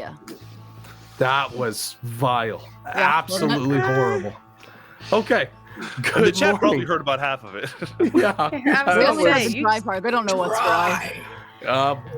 Yeah. That was vile. Absolutely horrible. Okay. Good The chat morning. probably heard about half of it. Yeah. I was They gonna only heard say, the dry part. They don't know what's dry.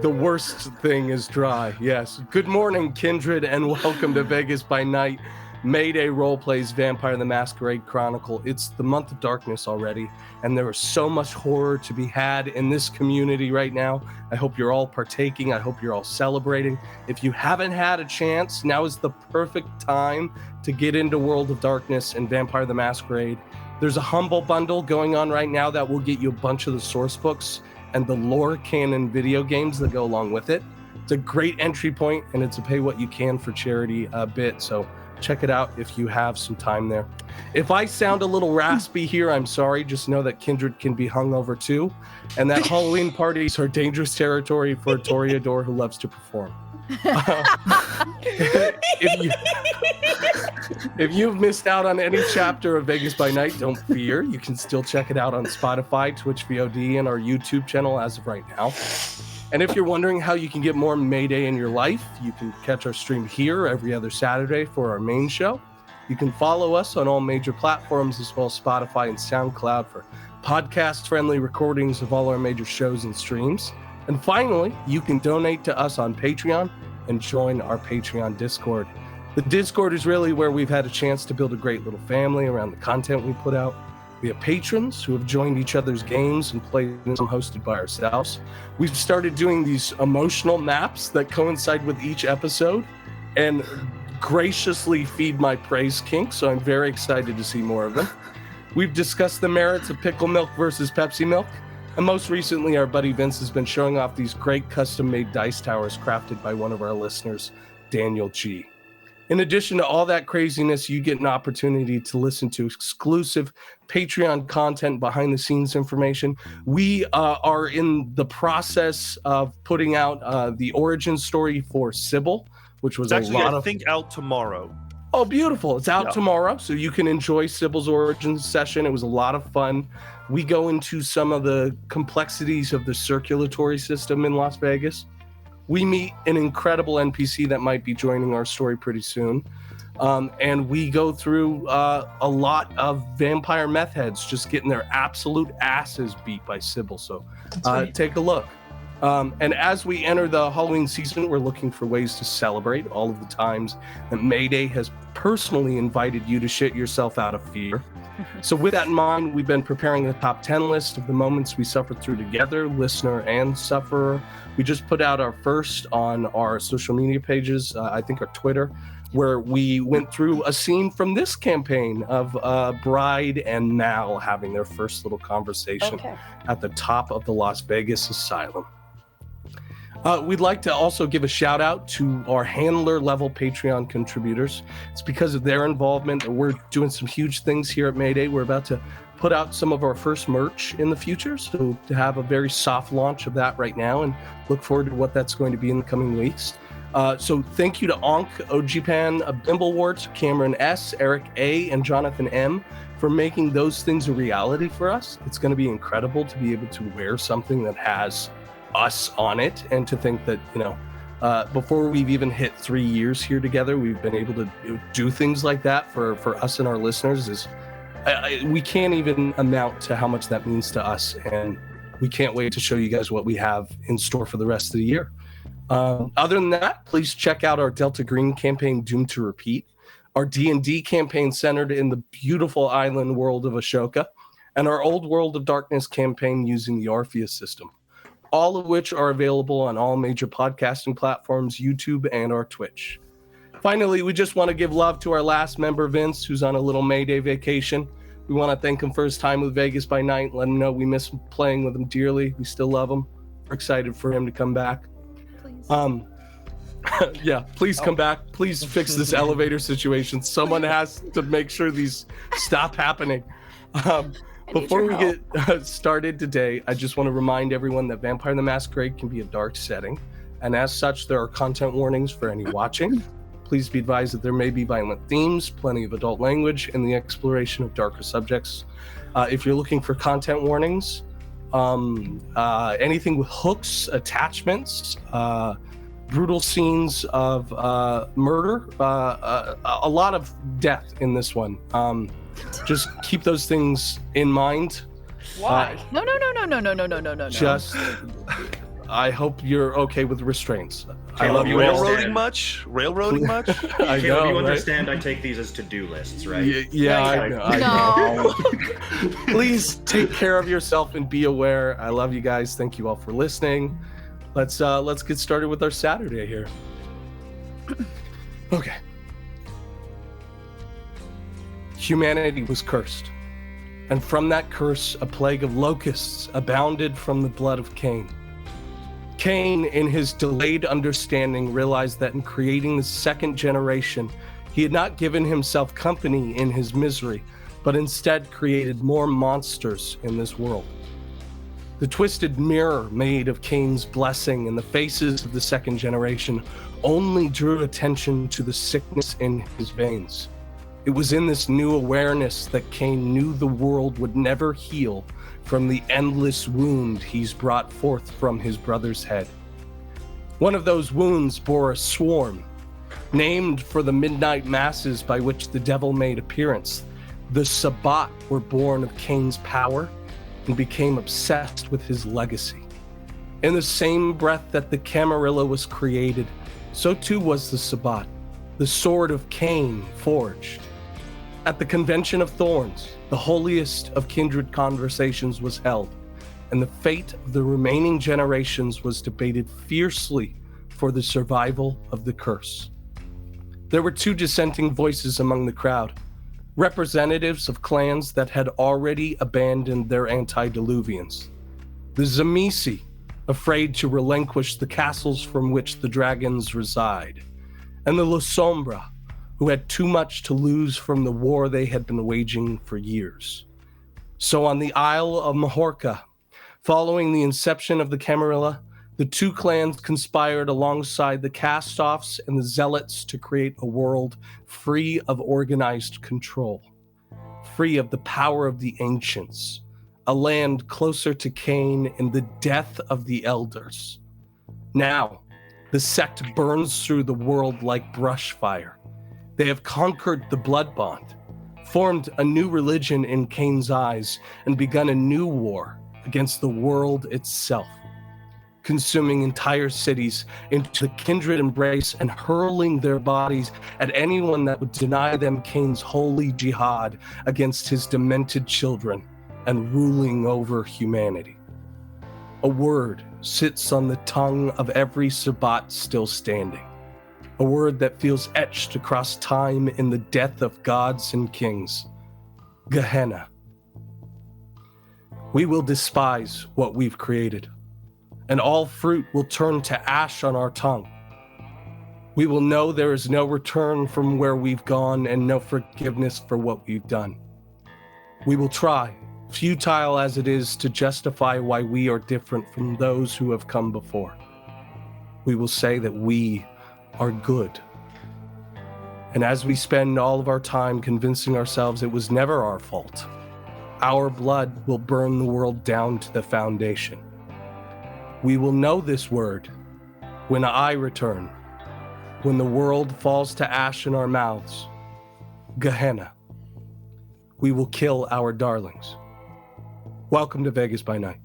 The worst thing is dry. Yes. Good morning, Kindred, and welcome to Vegas by Night. Mayday Roleplays Vampire the Masquerade Chronicle. It's the month of darkness already, and there is so much horror to be had in this community right now. I hope you're all partaking. I hope you're all celebrating. If you haven't had a chance, now is the perfect time to get into World of Darkness and Vampire the Masquerade. There's a humble bundle going on right now that will get you a bunch of the source books and the lore canon video games that go along with it. It's a great entry point, and it's a pay what you can for charity bit, so check it out if you have some time there. If I sound a little raspy here, I'm sorry. Just know that Kindred can be hungover too, and that Halloween parties are dangerous territory for a Toreador who loves to perform. If you've missed out on any chapter of Vegas by Night, don't fear. You can still check it out on Spotify, Twitch VOD, and our YouTube channel as of right now. And if you're wondering how you can get more Mayday in your life, you can catch our stream here every other Saturday for our main show. You can follow us on all major platforms as well as Spotify and SoundCloud for podcast-friendly recordings of all our major shows and streams. And finally, you can donate to us on Patreon and join our Patreon Discord. The Discord is really where we've had a chance to build a great little family around the content we put out. We have patrons who have joined each other's games and played some hosted by ourselves. We've started doing these emotional maps that coincide with each episode and graciously feed my praise kink, so I'm very excited to see more of them. We've discussed the merits of pickle milk versus Pepsi milk, and most recently our buddy Vince has been showing off these great custom-made dice towers crafted by one of our listeners, Daniel G. In addition to all that craziness, you get an opportunity to listen to exclusive Patreon content, behind-the-scenes information. We are in the process of putting out the origin story for Sybil, which was It's actually, a lot I of... think, out tomorrow. Oh, beautiful. It's out tomorrow, so you can enjoy Sybil's origin session. It was a lot of fun. We go into some of the complexities of the circulatory system in Las Vegas. We meet an incredible NPC that might be joining our story pretty soon. And we go through a lot of vampire meth heads just getting their absolute asses beat by Sybil. So take a look. And as we enter the Halloween season, we're looking for ways to celebrate all of the times that Mayday has personally invited you to shit yourself out of fear. So with that in mind, we've been preparing a top 10 list of the moments we suffered through together, listener and sufferer. We just put out our first on our social media pages, I think our Twitter, where we went through a scene from this campaign of Bride and Mal having their first little conversation at the top of the Las Vegas Asylum. We'd like to also give a shout out to our handler level Patreon contributors. It's because of their involvement that we're doing some huge things here at Mayday. We're about to put out some of our first merch in the future, so to have a very soft launch of that right now and look forward to what that's going to be in the coming weeks. So thank you to Onk, OGPan, Bimblewart, Cameron S, Eric A, and Jonathan M for making those things a reality for us. It's going to be incredible to be able to wear something that has us on it, and to think that, you know, before we've even hit 3 years here together, we've been able to do things like that for us and our listeners. Is we can't even amount to how much that means to us, and we can't wait to show you guys what we have in store for the rest of the year. Other than that, please check out our Delta Green campaign, Doomed to Repeat, our D&D campaign centered in the beautiful island world of Ashoka, and our Old World of Darkness campaign using the Orpheus system, all of which are available on all major podcasting platforms, YouTube, and our Twitch. Finally, we just want to give love to our last member, Vince, who's on a little Mayday vacation. We want to thank him for his time with Vegas by Night, let him know we miss playing with him dearly. We still love him. We're excited for him to come back. Please. Yeah, please come back. Please fix this elevator situation. Someone has to make sure these stop happening. Before we get started today, I just want to remind everyone that Vampire the Masquerade can be a dark setting, and as such, there are content warnings for any watching. Please be advised that there may be violent themes, plenty of adult language, and the exploration of darker subjects. If you're looking for content warnings, anything with hooks, attachments, brutal scenes of murder, a lot of death in this one. Just keep those things in mind. Why? No. Just, I hope you're okay with restraints. I Caleb, love you all. Railroading much? Railroading much? I Caleb, know, you right? understand I take these as to-do lists, right? Yeah, I know. I know. No. Please take care of yourself and be aware. I love you guys. Thank you all for listening. Let's get started with our Saturday here. Okay. Humanity was cursed, and from that curse, a plague of locusts abounded from the blood of Cain. Cain, in his delayed understanding, realized that in creating the second generation, he had not given himself company in his misery, but instead created more monsters in this world. The twisted mirror made of Cain's blessing in the faces of the second generation only drew attention to the sickness in his veins. It was in this new awareness that Cain knew the world would never heal from the endless wound he's brought forth from his brother's head. One of those wounds bore a swarm, named for the midnight masses by which the devil made appearance. The Sabbat were born of Cain's power and became obsessed with his legacy. In the same breath that the Camarilla was created, so too was the Sabbat, the sword of Cain forged. At the Convention of Thorns, the holiest of kindred conversations was held, and the fate of the remaining generations was debated fiercely for the survival of the curse. There were two dissenting voices among the crowd, representatives of clans that had already abandoned their antediluvians. The Zamisi, afraid to relinquish the castles from which the dragons reside, and the La Sombra, who had too much to lose from the war they had been waging for years. So on the Isle of Majorca, following the inception of the Camarilla, the two clans conspired alongside the cast-offs and the zealots to create a world free of organized control, free of the power of the ancients, a land closer to Cain in the death of the elders. Now, the sect burns through the world like brush fire. They have conquered the blood bond, formed a new religion in Cain's eyes, and begun a new war against the world itself, consuming entire cities into the kindred embrace and hurling their bodies at anyone that would deny them Cain's holy jihad against his demented children and ruling over humanity. A word sits on the tongue of every Sabbat still standing. A word that feels etched across time in the death of gods and kings. Gehenna. We will despise what we've created, and all fruit will turn to ash on our tongue. We will know there is no return from where we've gone and no forgiveness for what we've done. We will try, futile as it is, to justify why we are different from those who have come before. We will say that we are good. And as we spend all of our time convincing ourselves it was never our fault, our blood will burn the world down to the foundation. We will know this word when I return, when the world falls to ash in our mouths. Gehenna. We will kill our darlings. Welcome to Vegas by Night.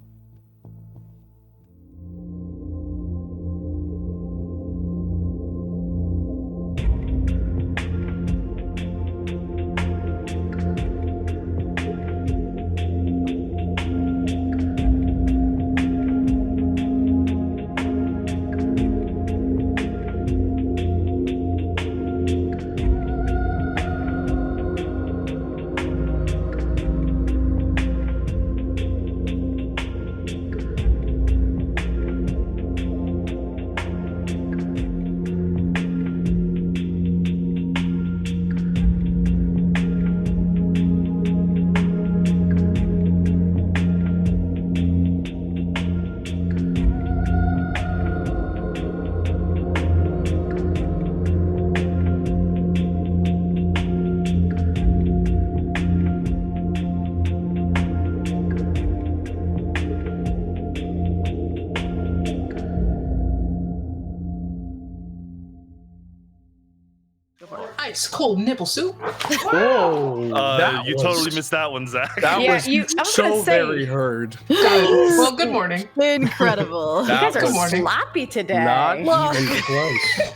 Ice cold nipple soup. Whoa! You totally missed that one, Zach. That Yeah, was I was so gonna say- very heard. Well, good morning. Incredible. You guys are Good morning. sloppy today. Not Well- even close.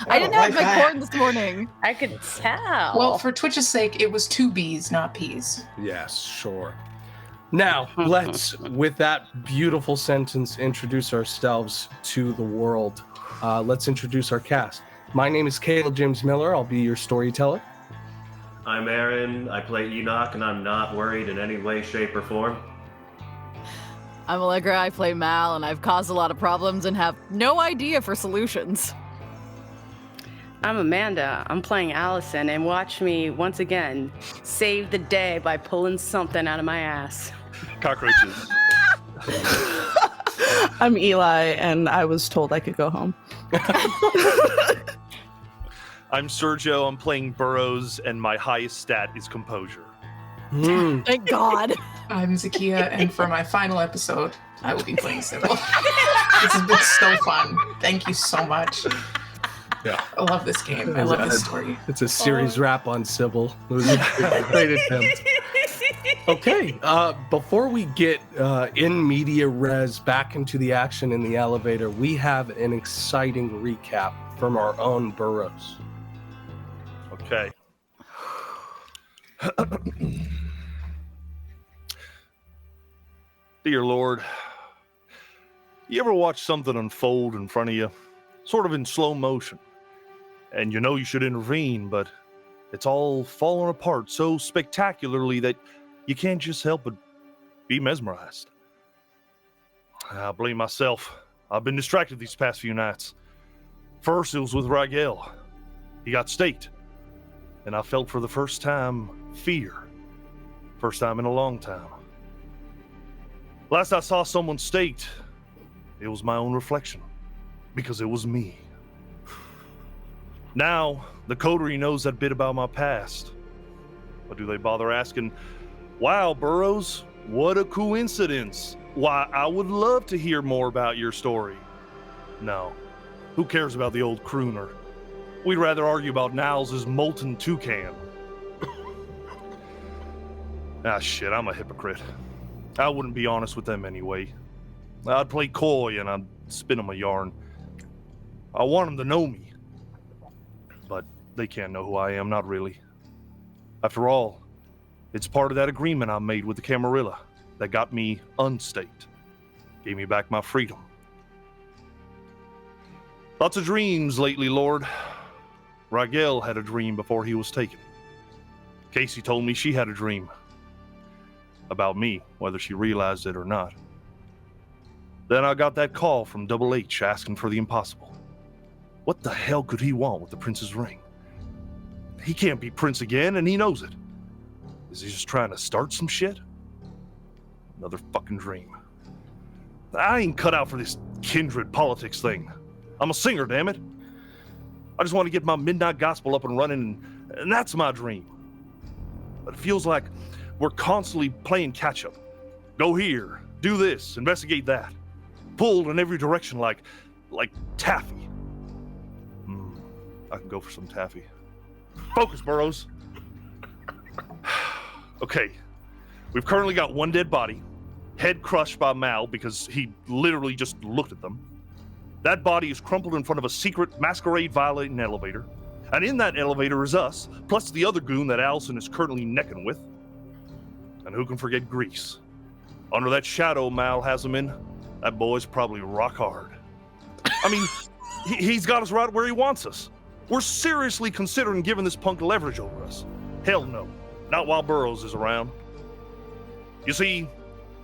I didn't have my corn this morning. I could tell. Well, for Twitch's sake, it was 2 B's, not P's. Yes, sure. Now, let's, with that beautiful sentence, introduce ourselves to the world. Let's introduce our cast. My name is Caleb James Miller. I'll be your storyteller. I'm Aaron. I play Enoch, and I'm not worried in any way, shape, or form. I'm Allegra. I play Mal, and I've caused a lot of problems and have no idea for solutions. I'm Amanda. I'm playing Allison, and watch me once again save the day by pulling something out of my ass. Cockroaches. I'm Eli, and I was told I could go home. I'm Sergio. I'm playing Burrows, and my highest stat is composure. Thank God. I'm Zakia, and for my final episode, I will be playing Sybil. This has been so fun. Thank you so much. Yeah. I love this game. I love this story. It's a series wrap on Sybil. It was a great attempt. Okay, before we get in media res back into the action in the elevator, we have an exciting recap from our own Burrows. Okay. Dear Lord, you ever watch something unfold in front of you, sort of in slow motion, and you know you should intervene, but it's all falling apart so spectacularly that you can't just help but be mesmerized? I blame myself. I've been distracted these past few nights. First, it was with Rigel. He got staked, and I felt for the first time fear. First time in a long time. Last I saw someone staked, it was my own reflection, because it was me. Now, the coterie knows that bit about my past. But do they bother asking, wow, Burrows, what a coincidence. Why, I would love to hear more about your story. No. Who cares about the old crooner? We'd rather argue about Niles' molten toucan. Shit, I'm a hypocrite. I wouldn't be honest with them anyway. I'd play coy and I'd spin them a yarn. I want them to know me. But they can't know who I am, not really. After all, it's part of that agreement I made with the Camarilla that got me unstaked. Gave me back my freedom. Lots of dreams lately, Lord. Rigel had a dream before he was taken. Casey told me she had a dream. About me, whether she realized it or not. Then I got that call from Double H asking for the impossible. What the hell could he want with the prince's ring? He can't be prince again, and he knows it. Is he just trying to start some shit? Another fucking dream. I ain't cut out for this kindred politics thing. I'm a singer, damn it. I just want to get my midnight gospel up and running, and that's my dream. But it feels like we're constantly playing catch-up. Go here, do this, investigate that. Pulled in every direction like taffy. I can go for some taffy. Focus, Burrows. Okay, we've currently got one dead body, head crushed by Mal because he literally just looked at them. That body is crumpled in front of a secret masquerade violating elevator. And in that elevator is us, plus the other goon that Allison is currently necking with. And who can forget Grease? Under that shadow Mal has him in, that boy's probably rock hard. I mean, he's got us right where he wants us. We're seriously considering giving this punk leverage over us. Hell no, not while Burrows is around. You see,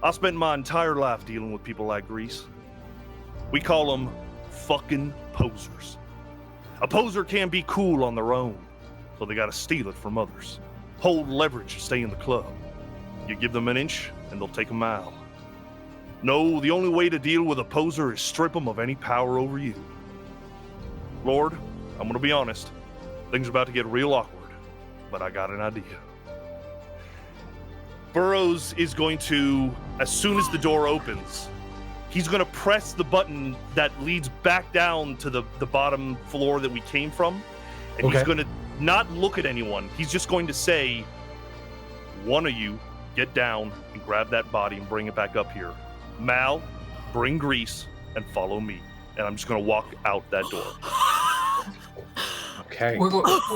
I spent my entire life dealing with people like Grease. We call them fucking posers. A poser can't be cool on their own, so they gotta steal it from others. Hold leverage to stay in the club. You give them an inch, and they'll take a mile. No, the only way to deal with a poser is strip them of any power over you. Lord, I'm gonna be honest. Things are about to get real awkward, but I got an idea. Burrows is going to, as soon as the door opens, he's gonna press the button that leads back down to the bottom floor that we came from, and he's gonna not look at anyone. He's just going to say, one of you get down and grab that body and bring it back up here. Mal, bring grease and follow me. And I'm just going to walk out that door. Okay. We're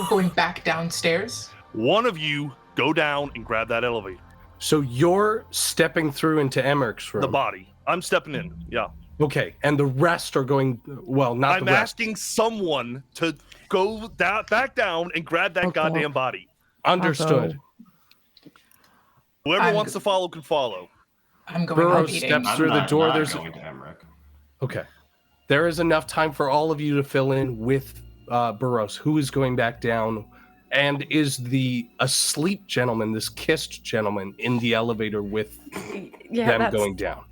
going back downstairs. One of you go down and grab that elevator. So you're stepping through into Emmerich's room. The body. I'm stepping in. Yeah. Okay, and the rest are going. Well, not I'm the rest. asking someone to go back down and grab that goddamn body. Understood. Whoever wants to follow can follow. I'm going Burrow up eating. steps through the door. There's going to Emmerich. okay. There is enough time for all of you to fill in with Burroughs, who is going back down, and is the asleep gentleman, this kissed gentleman, in the elevator with them going down.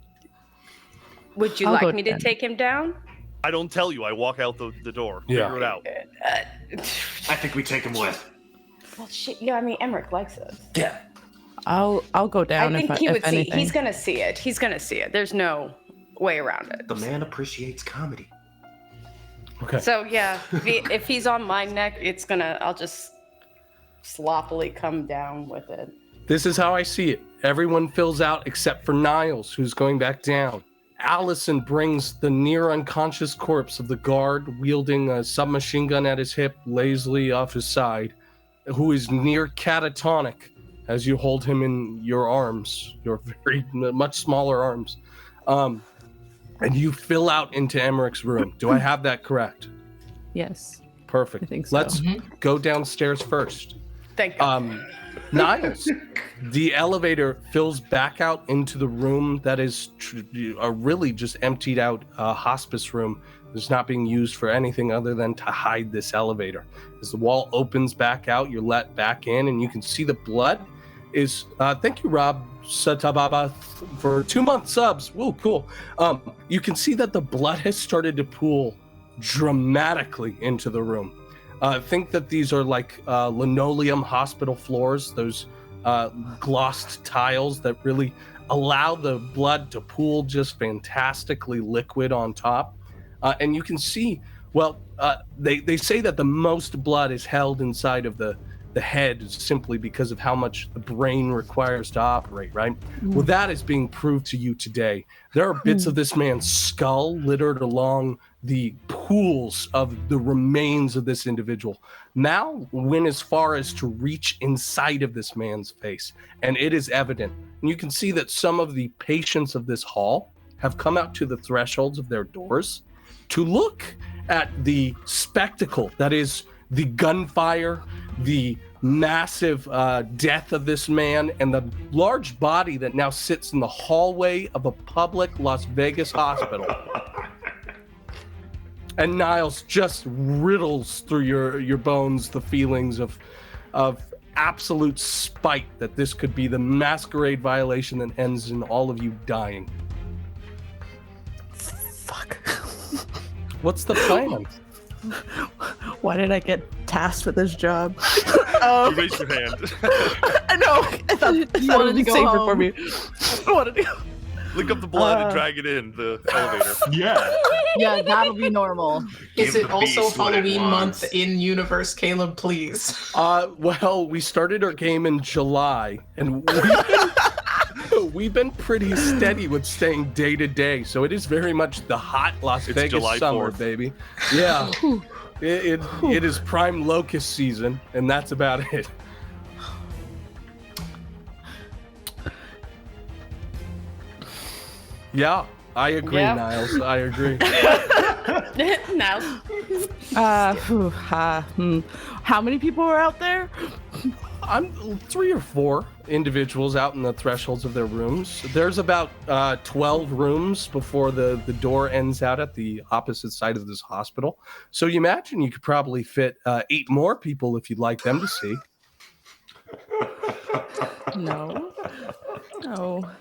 Would you I'll go like me to then. take him down? I don't tell you. I walk out the door. Yeah. Figure it out. I think we take him with. Well, shit. Yeah, I mean, Emmerich likes us. Yeah. I'll go down I think if he would if see. anything. He's gonna see it. He's gonna see it. There's no way around it. The man appreciates comedy. Okay. So yeah, if he's on my neck, I'll just sloppily come down with it. This is how I see it. Everyone fills out except for Niles, who's going back down. Allison brings the near unconscious corpse of the guard wielding a submachine gun at his hip lazily off his side, who is near catatonic as you hold him in your arms, your very much smaller arms. And you fill out into Emmerich's room. Do I have that correct? Yes. Perfect. I think so. Let's go downstairs first. Thank God. Niles, the elevator fills back out into the room that is a really just emptied out hospice room. It's not being used for anything other than to hide this elevator. As the wall opens back out, you're let back in, and you can see the blood is. Thank you, Rob Satababa, for 2-month subs. Whoa, cool. You can see that the blood has started to pool dramatically into the room. Think that these are like linoleum hospital floors, those glossed tiles that really allow the blood to pool just fantastically liquid on top. And you can see, they say that the most blood is held inside of the head simply because of how much the brain requires to operate, right? Well, that is being proved to you today. There are bits of this man's skull littered along the pools of the remains of this individual. Mal went as far as to reach inside of this man's face, and it is evident. And you can see that some of the patients of this hall have come out to the thresholds of their doors to look at the spectacle that is the gunfire, the massive death of this man, and the large body that now sits in the hallway of a public Las Vegas hospital. And Niles just riddles through your bones the feelings of absolute spite that this could be the masquerade violation that ends in all of you dying. Fuck. What's the plan? Why did I get tasked with this job? You raised your hand. I know. I thought You wanted to go save it for home. me. I wanted to go. Lick up the blood and drag it in the elevator. Yeah. Yeah, that'll be normal. Is Give it the also beast what it Halloween wants. month in universe, Caleb, please? Well, we started our game in July, and we've been pretty steady with staying day to day. So it is very much the hot Las It's Vegas July summer, 4th. baby. Yeah, it is prime locust season, and that's about it. Yeah, I agree, Yep. Niles. I agree. No. How many people were out there? I'm 3 or 4 individuals out in the thresholds of their rooms. There's about 12 rooms before the door ends out at the opposite side of this hospital. So you imagine you could probably fit 8 more people if you'd like them to see. No. No.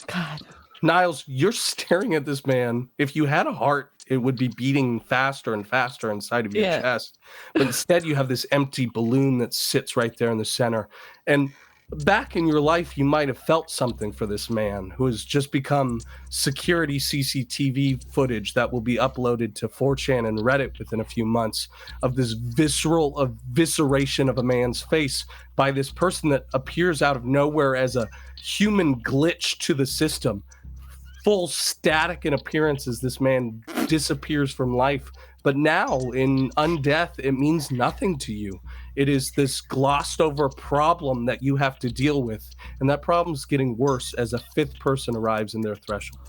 God. Niles, you're staring at this man. If you had a heart, it would be beating faster and faster inside of your Yeah. chest. But instead, you have this empty balloon that sits right there in the center. And back in your life, you might have felt something for this man who has just become security CCTV footage that will be uploaded to 4chan and Reddit within a few months of this visceral evisceration of a man's face by this person that appears out of nowhere as a human glitch to the system. Full static in appearance as this man disappears from life. But now in undeath, it means nothing to you. It is this glossed over problem that you have to deal with. And that problem's getting worse as a fifth person arrives in their threshold.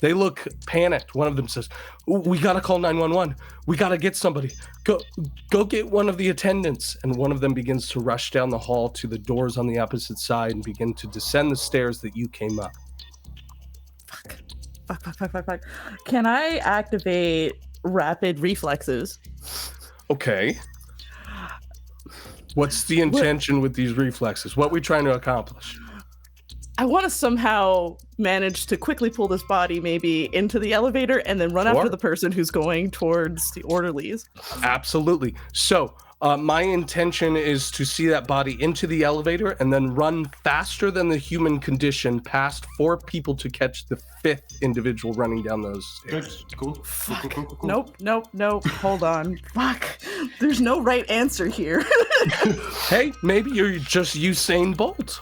They look panicked. One of them says, "We got to call 911. We got to get somebody. Go get one of the attendants." And one of them begins to rush down the hall to the doors on the opposite side and begin to descend the stairs that you came up. Fuck. Can I activate rapid reflexes? Okay. What's the intention with these reflexes? What are we trying to accomplish? I want to somehow manage to quickly pull this body maybe into the elevator and then run after the person who's going towards the orderlies. Absolutely. So my intention is to see that body into the elevator and then run faster than the human condition past 4 people to catch the 5th individual running down those stairs. Cool. Nope. Hold on. Fuck. There's no right answer here. Hey, maybe you're just Usain Bolt.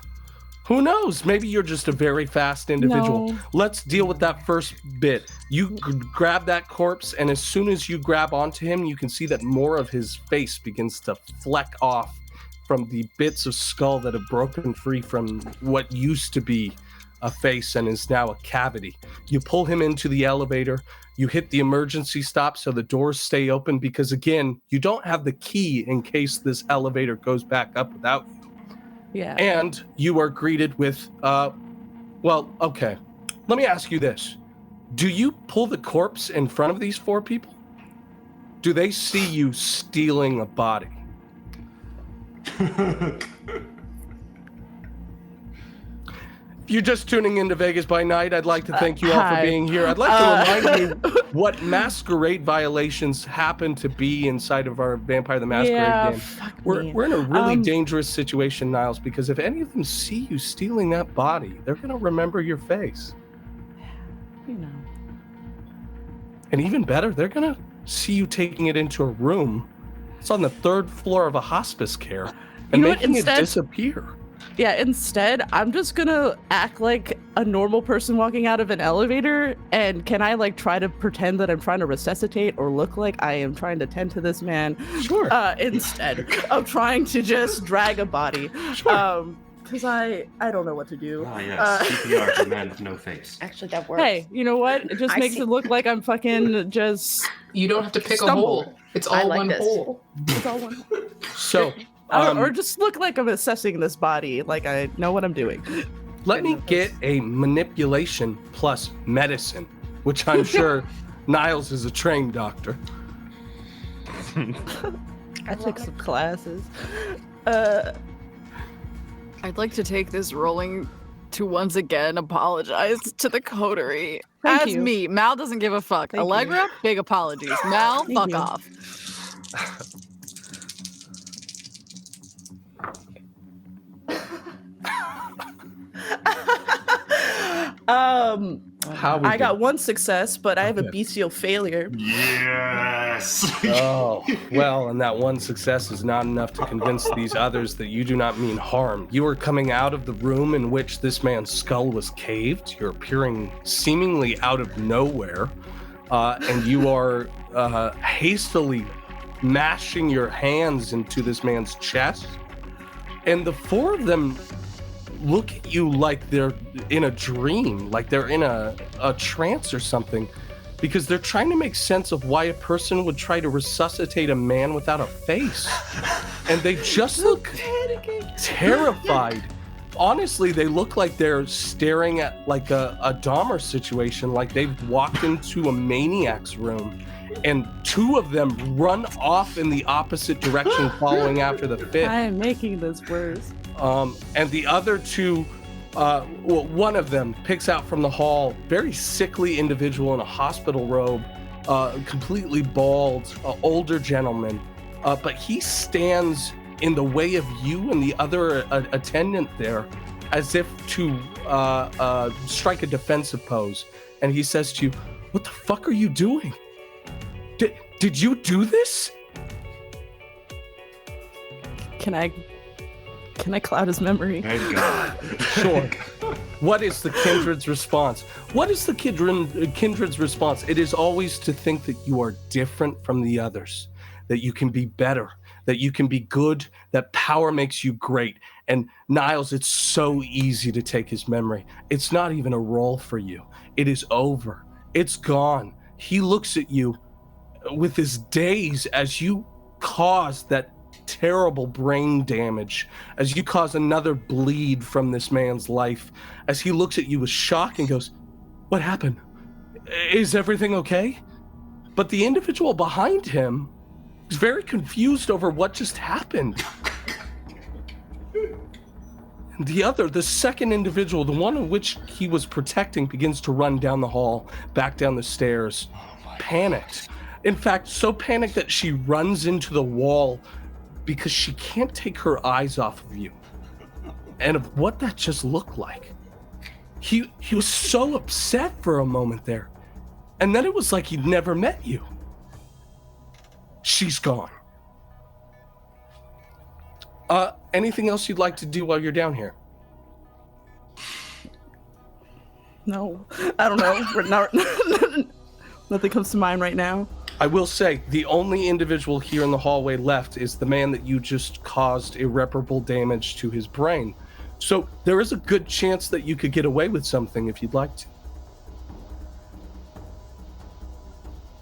Who knows? Maybe you're just a very fast individual. No. Let's deal with that first bit. You grab that corpse, and as soon as you grab onto him, you can see that more of his face begins to fleck off from the bits of skull that have broken free from what used to be a face and is now a cavity. You pull him into the elevator. You hit the emergency stop so the doors stay open because, again, you don't have the key in case this elevator goes back up without you. Yeah. And you are greeted with, okay. Let me ask you this. Do you pull the corpse in front of these 4 people? Do they see you stealing a body? If you're just tuning into Vegas by Night, I'd like to thank you all for being here. I'd like to remind you what masquerade violations happen to be inside of our Vampire the Masquerade game. We're in a really dangerous situation, Niles, because if any of them see you stealing that body, they're going to remember your face. You know. And even better, they're going to see you taking it into a room. It's on the 3rd floor of a hospice care and making it disappear. Yeah, instead, I'm just gonna act like a normal person walking out of an elevator, and can I try to pretend that I'm trying to resuscitate or look like I am trying to tend to this man? Sure. Instead of trying to just drag a body. Sure. Because I don't know what to do. Ah, yes. CPR for man with no face. Actually, that works. Hey, you know what? It just makes it look like I'm fucking just... You don't have to pick stumble. a hole. It's all one hole. It's all one hole. So... or just look like I'm assessing this body, like I know what I'm doing. Let me get a manipulation plus medicine, which I'm sure Niles is a trained doctor. I took some classes. I'd like to take this rolling to once again apologize to the coterie. Thank As you. me. Mal doesn't give a fuck. Thank Allegra, big apologies. Mal, Thank fuck you. off. How I got 1 success, but I have a bestial failure. Yes. Oh, well, and that 1 success is not enough to convince these others that you do not mean harm. You are coming out of the room in which this man's skull was caved. You're appearing seemingly out of nowhere, and you are hastily mashing your hands into this man's chest. And the 4 of them look at you like they're in a dream, like they're in a trance or something, because they're trying to make sense of why a person would try to resuscitate a man without a face. And they just look terrified. Honestly, they look like they're staring at like a Dahmer situation, like they've walked into a maniac's room and 2 of them run off in the opposite direction following after the 5th. I am making this worse. And the other 2, one of them picks out from the hall, very sickly individual in a hospital robe, completely bald, older gentleman, but he stands in the way of you and the other attendant there, as if to strike a defensive pose. And he says to you, "What the fuck are you doing? Did you do this?" Can I cloud his memory? Thank God. Sure. What is the kindred's response? What is the kindred's response? It is always to think that you are different from the others, that you can be better, that you can be good, that power makes you great. And Niles, it's so easy to take his memory. It's not even a roll for you. It is over. It's gone. He looks at you with his daze as you cause that terrible brain damage, as you cause another bleed from this man's life, as he looks at you with shock and goes, "What happened? Is everything okay?" But the individual behind him is very confused over what just happened. And the second individual, the one in which he was protecting, begins to run down the hall, back down the stairs, panicked. In fact, so panicked that she runs into the wall because she can't take her eyes off of you and of what that just looked like. He was so upset for a moment there, and then it was like he'd never met you. She's gone. Anything else you'd like to do while you're down here? No, I don't know. Nothing comes to mind right now. I will say the only individual here in the hallway left is the man that you just caused irreparable damage to his brain. So there is a good chance that you could get away with something if you'd like to.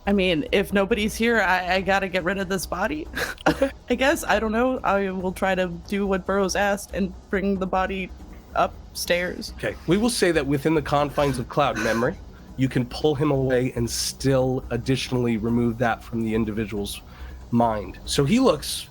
I mean, if nobody's here, I gotta get rid of this body. Okay. I guess. I don't know. I will try to do what Burroughs asked and bring the body upstairs. Okay. We will say that within the confines of cloud memory, you can pull him away and still additionally remove that from the individual's mind. So he looks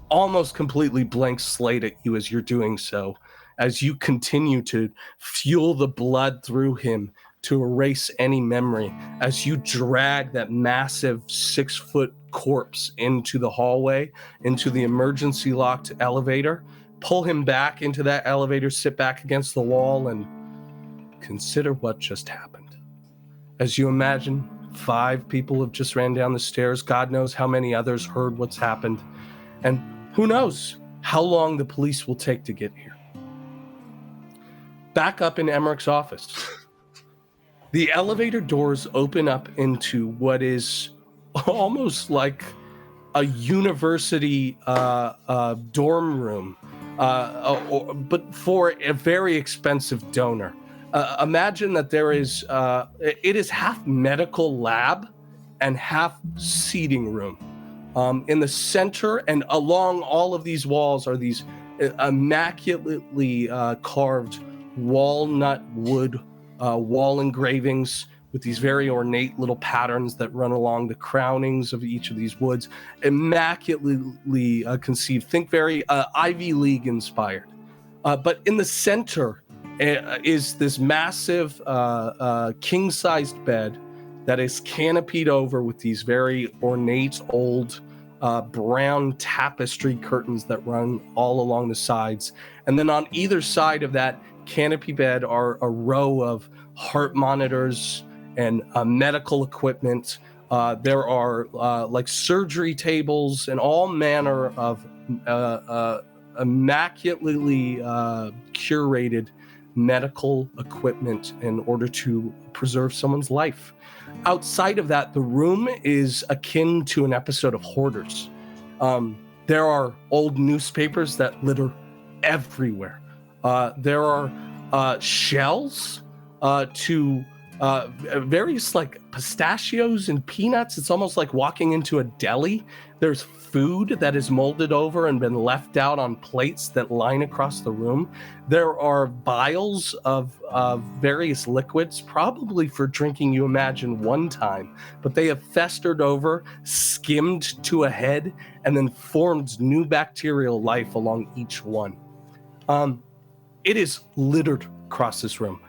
almost completely blank slate at you as you're doing so, as you continue to fuel the blood through him to erase any memory, as you drag that massive 6-foot corpse into the hallway, into the emergency locked elevator, pull him back into that elevator, sit back against the wall, and consider what just happened. As you imagine, 5 people have just ran down the stairs. God knows how many others heard what's happened. And who knows how long the police will take to get here. Back up in Emmerich's office. The elevator doors open up into what is almost like a university dorm room, but for a very expensive donor. Imagine that there is, it is half medical lab and half seating room. In the center and along all of these walls are these immaculately carved walnut wood wall engravings with these very ornate little patterns that run along the crownings of each of these woods. Immaculately conceived. Think very Ivy League inspired. But in the center is this massive king-sized bed that is canopied over with these very ornate old brown tapestry curtains that run all along the sides. And then on either side of that canopy bed are a row of heart monitors and medical equipment. There are like surgery tables and all manner of immaculately curated medical equipment in order to preserve someone's life. Outside of that, the room is akin to an episode of Hoarders. There are old newspapers that litter everywhere. There are shells to various like pistachios and peanuts. It's almost like walking into a deli. There's food that is molded over and been left out on plates that line across the room. There are vials of various liquids, probably for drinking, you imagine, one time, but they have festered over, skimmed to a head, and then formed new bacterial life along each one. It is littered across this room.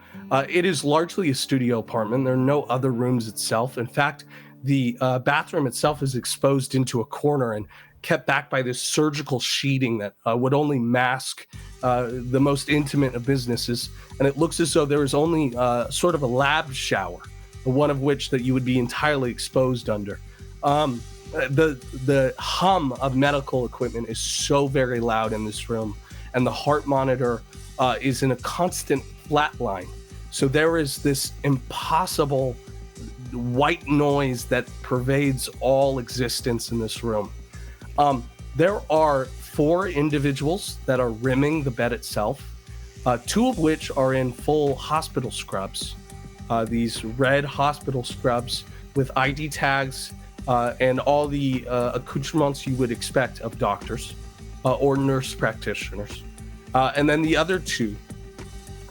It is largely a studio apartment. There are no other rooms itself. In fact, The bathroom itself is exposed into a corner and kept back by this surgical sheeting that would only mask the most intimate of businesses. And it looks as though there is only sort of a lab shower, one of which that you would be entirely exposed under. The hum of medical equipment is so very loud in this room, and the heart monitor is in a constant flat line. So there is this impossible white noise that pervades all existence in this room. There are 4 individuals that are rimming the bed itself, 2 of which are in full hospital scrubs. These red hospital scrubs with ID tags and all the accoutrements you would expect of doctors or nurse practitioners. And then the other 2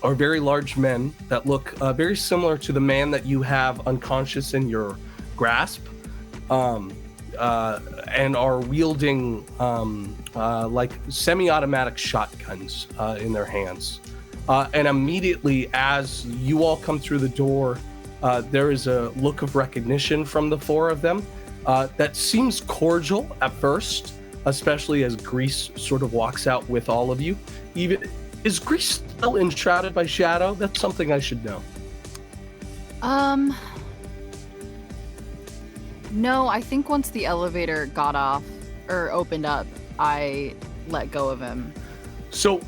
are very large men that look very similar to the man that you have unconscious in your grasp, and are wielding like semi-automatic shotguns in their hands. And immediately as you all come through the door, there is a look of recognition from the 4 of them that seems cordial at first, especially as Grease sort of walks out with all of you. Is Grease still enshrouded by shadow? That's something I should know. No, I think once the elevator got off or opened up, I let go of him. So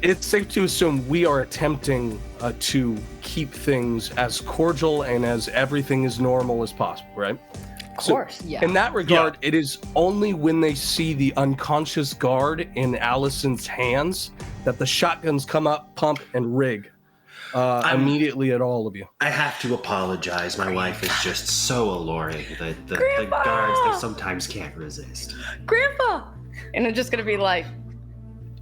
it's safe to assume we are attempting to keep things as cordial and as everything as normal as possible, right? Of course. Yeah. In that regard, it is only when they see the unconscious guard in Allison's hands that the shotguns come up, pump, and rig immediately at all of you. I have to apologize. My wife is just so alluring that the guards they sometimes can't resist. Grandpa! And I'm just gonna be like,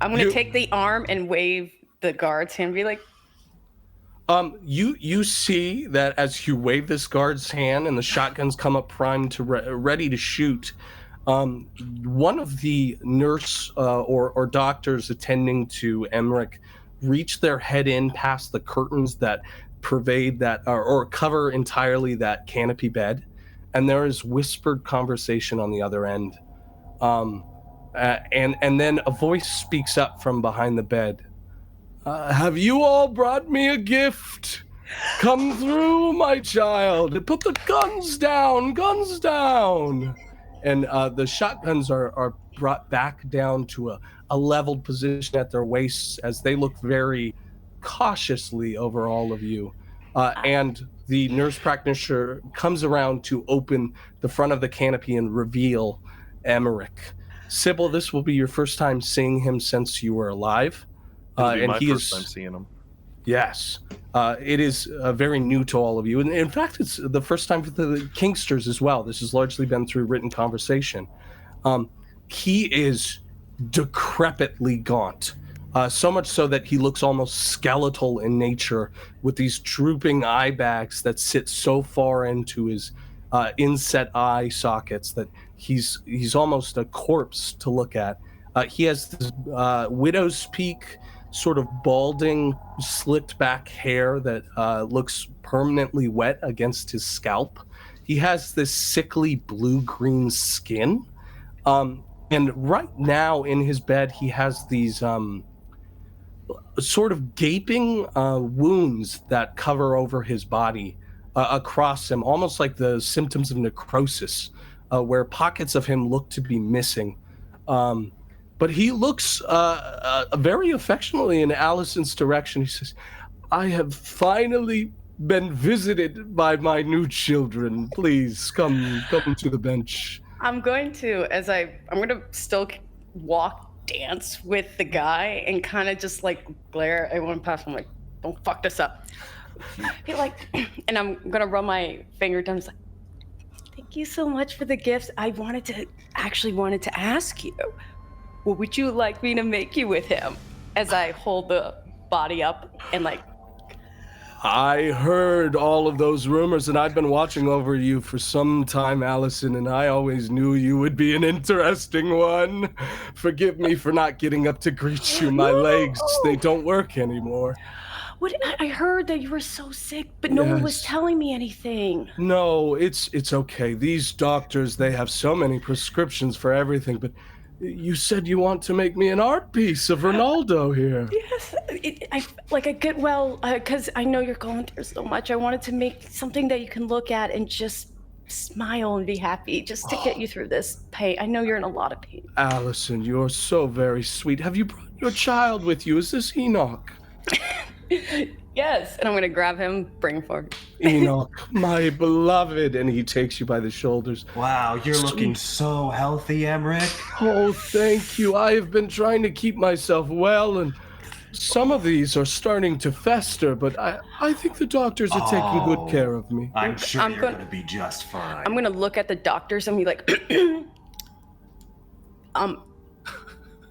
I'm gonna take the arm and wave the guard's hand and be like, you see that as you wave this guard's hand and the shotguns come up primed to ready to shoot, one of the nurse or doctors attending to Emmerich reach their head in past the curtains that pervade that or cover entirely that canopy bed, and there is whispered conversation on the other end. And then a voice speaks up from behind the bed. Have you all brought me a gift? Come through, my child. Put the guns down, guns down. And the shotguns are brought back down to a leveled position at their waists as they look very cautiously over all of you. And the nurse practitioner comes around to open the front of the canopy and reveal Emmerich. Sybil, this will be your first time seeing him since you were alive. It'll be and my he first is time seeing him. Yes. It is very new to all of you. And in fact, it's the first time for the Kingsters as well. This has largely been through written conversation. He is decrepitly gaunt, so much so that he looks almost skeletal in nature with these drooping eye bags that sit so far into his inset eye sockets that he's almost a corpse to look at. He has this widow's peak, sort of balding, slicked back hair that looks permanently wet against his scalp. He has this sickly blue-green skin. And right now in his bed, he has these sort of gaping wounds that cover over his body across him, almost like the symptoms of necrosis, where pockets of him look to be missing. But he looks very affectionately in Allison's direction. He says, I have finally been visited by my new children. Please come to the bench. I'm going to still dance with the guy and kind of just like glare at everyone past him like, don't fuck this up. Be like, and I'm gonna run my finger down. It's like, thank you so much for the gifts. I wanted to ask you, what would you like me to make you with him? As I hold the body up and like, I heard all of those rumors, and I've been watching over you for some time, Allison, and I always knew you would be an interesting one. Forgive me for not getting up to greet you. My legs, they don't work anymore. What? I heard that you were so sick, but no one was Yes. telling me anything. No, it's okay. These doctors, they have so many prescriptions for everything, but you said you want to make me an art piece of Ronaldo here. Yes, I get well, because I know you're going through so much. I wanted to make something that you can look at and just smile and be happy, just to get you through this pain. I know you're in a lot of pain. Allison, you're so very sweet. Have you brought your child with you? Is this Enoch? Yes, and I'm gonna grab him, bring him forward. Enoch, my beloved. And he takes you by the shoulders. Wow, you're looking so healthy, Emmerich. Oh, thank you. I have been trying to keep myself well, and some of these are starting to fester, but I think the doctors are taking good care of me. I'm sure I'm you're gonna- going to be just fine. I'm gonna look at the doctors and be like,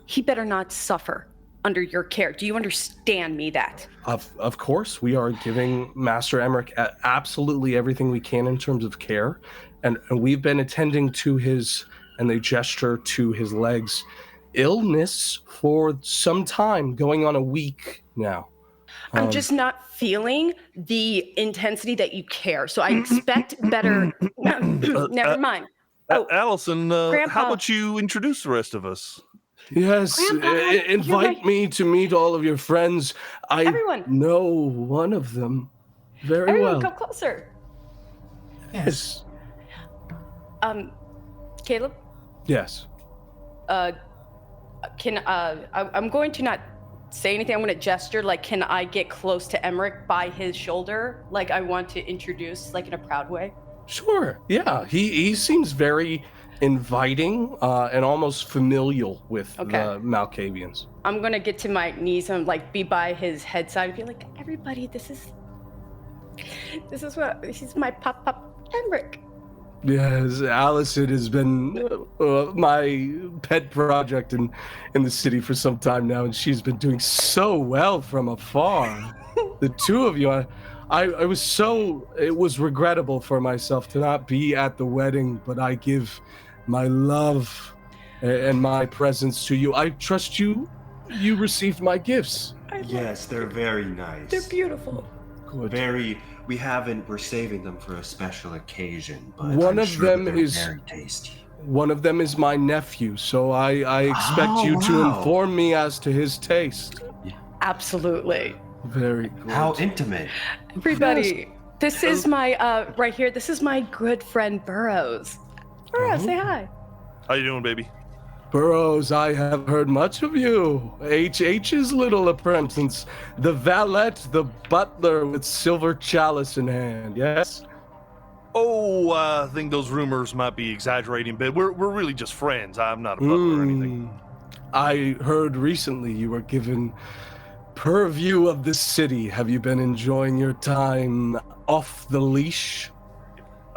he better not suffer under your care. Do you understand me that? Of course, we are giving Master Emmerich absolutely everything we can in terms of care, and we've been attending to his, and they gesture to his legs, illness for some time, going on a week now. I'm just not feeling the intensity that you care. So I expect better. Never mind. Oh, Allison, Grandpa. how about you introduce the rest of us? Yes, Grandpa, you're invite right. me to meet all of your friends. I Everyone. know one of them very everyone, well. come closer. Yes. Caleb. Yes. I'm going to not say anything. I'm going to gesture. Like, can I get close to Emmerich by his shoulder? Like, I want to introduce, like, in a proud way. Sure. Yeah. He seems very inviting and almost familial with Okay. the Malkavians. I'm going to get to my knees and, like, be by his head side and be like, everybody, this is my pop Emmerich. Yes, Allison has been my pet project in the city for some time now, and she's been doing so well from afar. The two of you, it was regrettable for myself to not be at the wedding, but I give my love and my presence to you. I trust you received my gifts. Yes, they're very nice. They're beautiful. Good. We're saving them for a special occasion, but One I'm of sure them they're is- very tasty. One of them is my nephew, so I expect you to wow. inform me as to his taste. Absolutely. Very good. How intimate. Everybody, this is my, right here, this is my good friend Burroughs. Burroughs, say hi. How you doing, baby? Burroughs, I have heard much of you. H.'s little apprentice, the valet, the butler with silver chalice in hand, yes? Oh, I think those rumors might be exaggerating, but we're really just friends. I'm not a butler or anything. I heard recently you were given purview of the city. Have you been enjoying your time off the leash?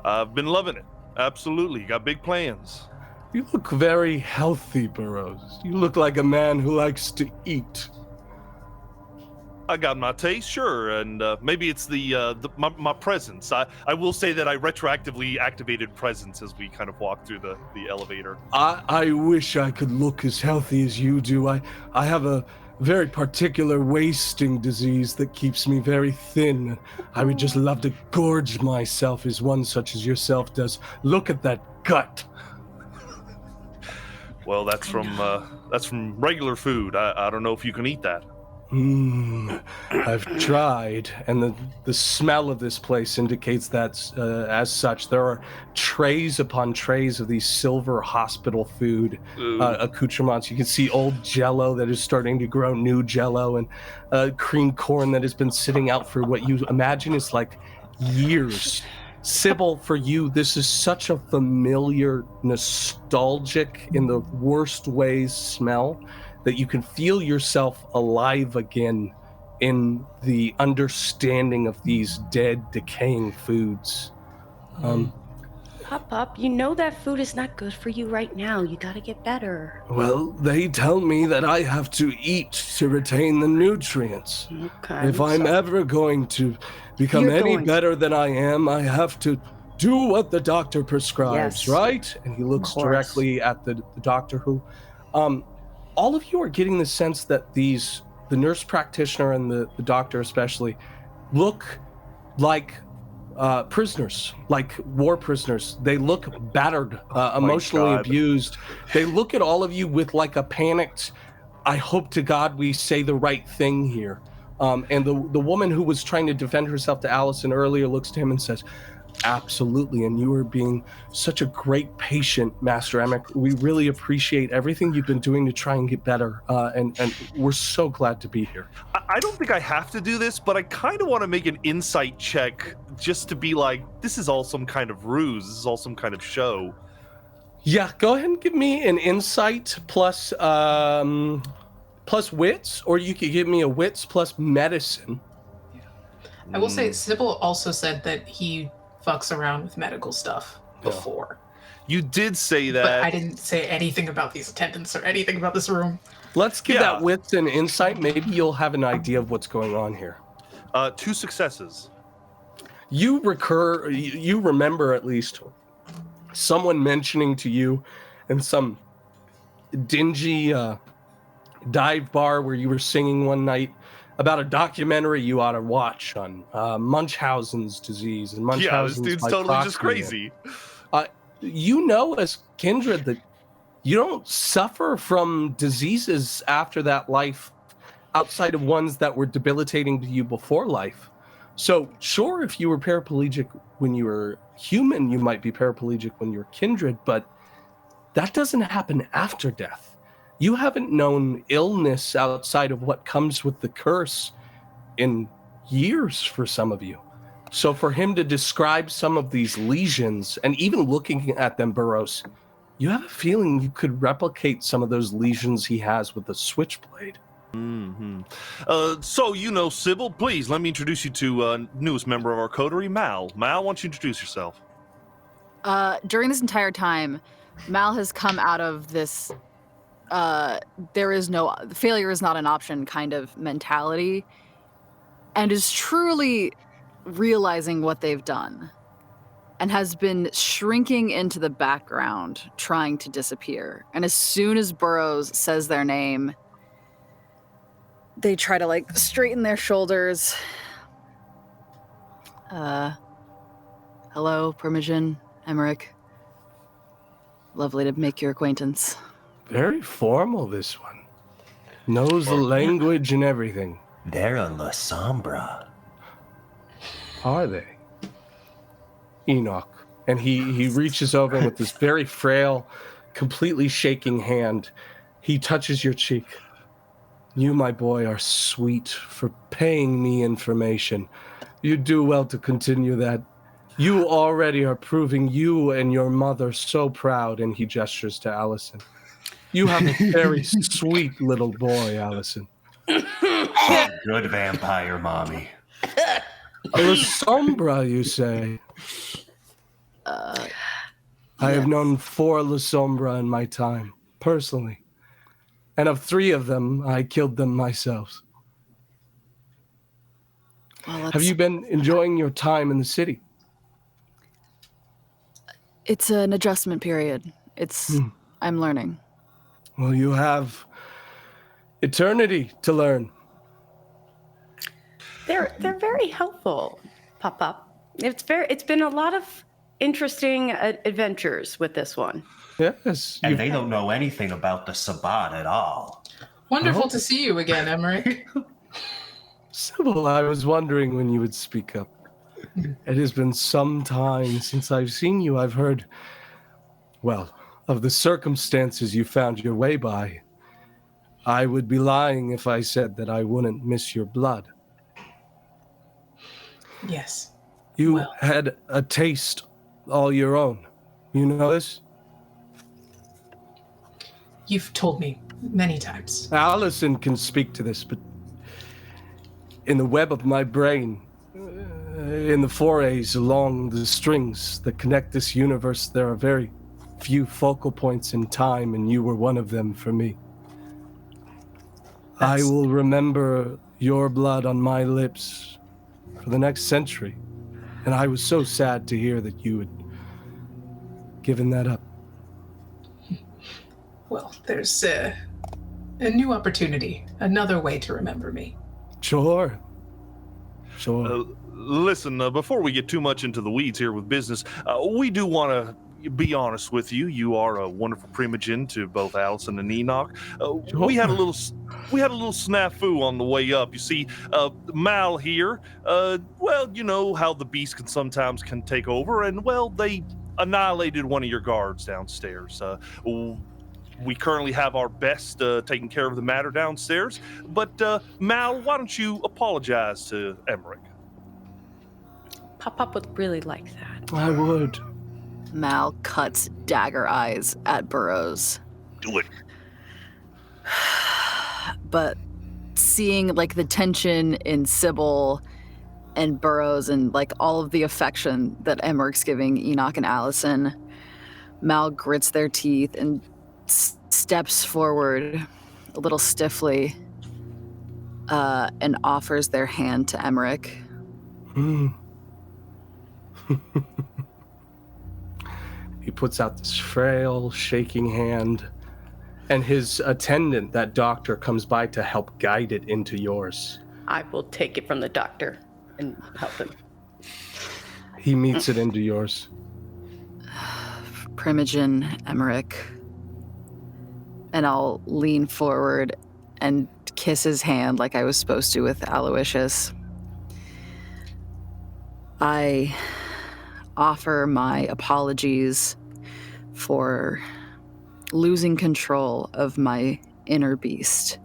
I've been loving it. Absolutely. Got big plans. You look very healthy, Burroughs. You look like a man who likes to eat. I got my taste, sure, and maybe it's my presence. I will say that I retroactively activated presence as we kind of walk through the elevator. I wish I could look as healthy as you do. I have a very particular wasting disease that keeps me very thin. I would just love to gorge myself as one such as yourself does. Look at that gut. Well, that's from regular food. I don't know if you can eat that. I've tried, and the smell of this place indicates that as such. There are trays upon trays of these silver hospital food accoutrements. You can see old Jell-O that is starting to grow new Jell-O, and cream corn that has been sitting out for what you imagine is like years. Sybil, for you, this is such a familiar, nostalgic, in the worst ways, smell that you can feel yourself alive again in the understanding of these dead, decaying foods. Pop, you know that food is not good for you right now. You gotta get better. Well, they tell me that I have to eat to retain the nutrients. Okay. If I'm ever going to become You're any going- better than I am, I have to do what the doctor prescribes, Yes. right? And he looks Of course. directly at the doctor who, all of you are getting the sense that these the nurse practitioner and the doctor especially, look like prisoners, like war prisoners. They look battered, emotionally abused. They look at all of you with like a panicked, I hope to God we say the right thing here. And the woman who was trying to defend herself to Allison earlier looks to him and says, absolutely, and you are being such a great patient, Master Emick. We really appreciate everything you've been doing to try and get better, and we're so glad to be here. I don't think I have to do this, but I kind of want to make an insight check just to be like, this is all some kind of ruse. This is all some kind of show. Yeah, go ahead and give me an insight plus wits, or you could give me a wits plus medicine. I will say, Sybil also said that he fucks around with medical stuff before. You did say that. But I didn't say anything about these attendants or anything about this room. Let's give that wits and insight. Maybe you'll have an idea of what's going on here. 2 successes. You remember at least someone mentioning to you in some dingy dive bar where you were singing one night about a documentary you ought to watch on Munchausen's disease and Munchausen's. Yeah, this dude's totally just crazy. You know, as kindred, that you don't suffer from diseases after that life outside of ones that were debilitating to you before life. So sure, if you were paraplegic when you were human, you might be paraplegic when you're kindred, but that doesn't happen after death. You haven't known illness outside of what comes with the curse in years for some of you. So for him to describe some of these lesions, and even looking at them, Burroughs, you have a feeling you could replicate some of those lesions he has with the switchblade. Mm-hmm. So, Sybil, please let me introduce you to newest member of our coterie, Mal. Mal, why don't you introduce yourself? During this entire time, Mal has come out of this failure is not an option kind of mentality, and is truly realizing what they've done, and has been shrinking into the background, trying to disappear. And as soon as Burroughs says their name, they try to straighten their shoulders. Hello, Primogen, Emmerich. Lovely to make your acquaintance. Very formal, this one. Knows the language and everything. They're a La Sombra. Are they? Enoch. And he reaches over with this very frail, completely shaking hand. He touches your cheek. You, my boy, are sweet for paying me information. You do well to continue that. You already are proving you and your mother so proud, and he gestures to Allison. You have a very sweet little boy, Allison. Good vampire, mommy. A La Sombra, you say? I have known 4 La Sombra in my time, personally. And of 3 of them, I killed them myself. Well, have you been enjoying your time in the city? It's an adjustment period. I'm learning. Well, you have eternity to learn. They're very helpful, Pop. It's been a lot of interesting adventures with this one. Yes. And they don't know anything about the Sabbat at all. Wonderful to see you again, Emmerich. Sybil, I was wondering when you would speak up. It has been some time since I've seen you. I've heard, of the circumstances you found your way by. I would be lying if I said that I wouldn't miss your blood. Yes. You had a taste all your own. You know this? You've told me many times. Allison can speak to this, but in the web of my brain, in the forays along the strings that connect this universe, there are very few focal points in time, and you were one of them for me. I will remember your blood on my lips for the next century, and I was so sad to hear that you had given that up. Well, there's A new opportunity. Another way to remember me. Sure. Listen, before we get too much into the weeds here with business, we do want to be honest with you. You are a wonderful primogen to both Allison and Enoch. Sure. We had a little snafu on the way up. You see, Mal here, well, you know how the beast can take over, and well, they annihilated one of your guards downstairs. We currently have our best taking care of the matter downstairs, but Mal, why don't you apologize to Emmerich? Pop would really like that. I would. Mal cuts dagger eyes at Burroughs. Do it. But seeing like the tension in Sybil and Burroughs and like all of the affection that Emmerich's giving Enoch and Allison, Mal grits their teeth and steps forward a little stiffly and offers their hand to Emmerich. He puts out this frail, shaking hand, and his attendant, that doctor, comes by to help guide it into yours. I will take it from the doctor and help him. He meets it into yours. Primogen Emmerich. And I'll lean forward and kiss his hand like I was supposed to with Aloysius. I offer my apologies for losing control of my inner beast.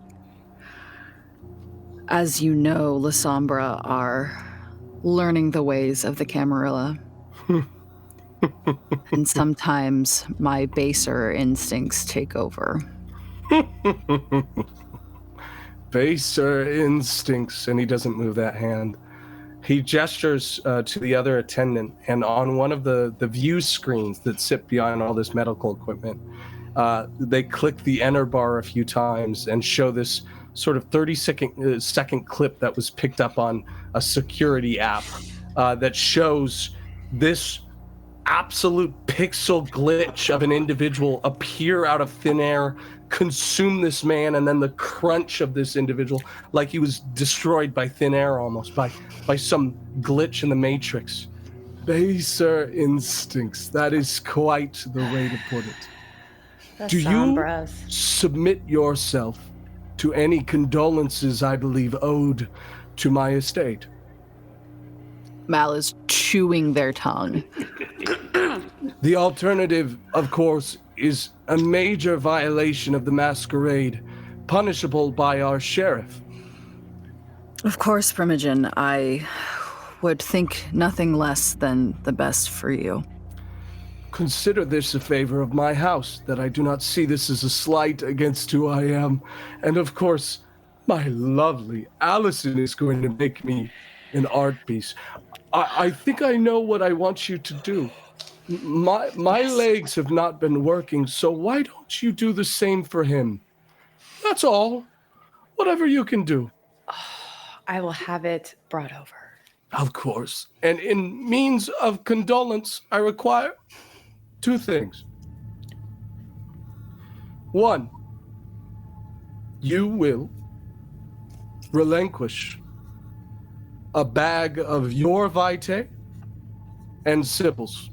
As you know, La Sombra are learning the ways of the Camarilla. And sometimes my baser instincts take over. Baser instincts, and he doesn't move that hand. He gestures to the other attendant, and on one of the view screens that sit behind all this medical equipment, they click the enter bar a few times and show this sort of 30-second clip that was picked up on a security app that shows this absolute pixel glitch of an individual appear out of thin air, consume this man, and then the crunch of this individual, like he was destroyed by thin air almost, by some glitch in the Matrix. Baser instincts, that is quite the way to put it. Do you submit yourself to any condolences I believe owed to my estate? Mal is chewing their tongue. The alternative, of course, is a major violation of the masquerade, punishable by our sheriff. Of course, Primogen, I would think nothing less than the best for you. Consider this a favor of my house, that I do not see this as a slight against who I am. And of course, my lovely Allison is going to make me an art piece. I think I know what I want you to do. My legs have not been working, so why don't you do the same for him? That's all. Whatever you can do. I will have it brought over. Of course. And in means of condolence, I require 2 things. 1, you will relinquish a bag of your vitae and Sybil's.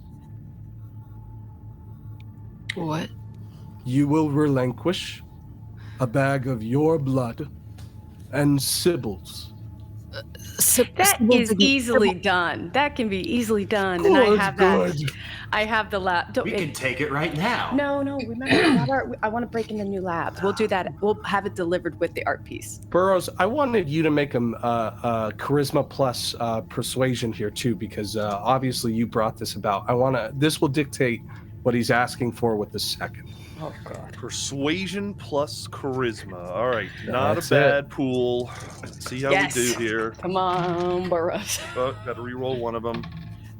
What? You will relinquish a bag of your blood and Sybil's. That is easily done. That can be easily done. Good, and I have that. good. I have the lab. We can take it right now. No, remember, I want to break into new labs. We'll do that. We'll have it delivered with the art piece. Burroughs, I wanted you to make him charisma plus persuasion here too, because obviously you brought this about. This will dictate what he's asking for with the second. Oh God. Persuasion plus charisma. All right, not That's a bad pool. Let's see how we do here. Come on, Burroughs. Oh, got to re-roll one of them.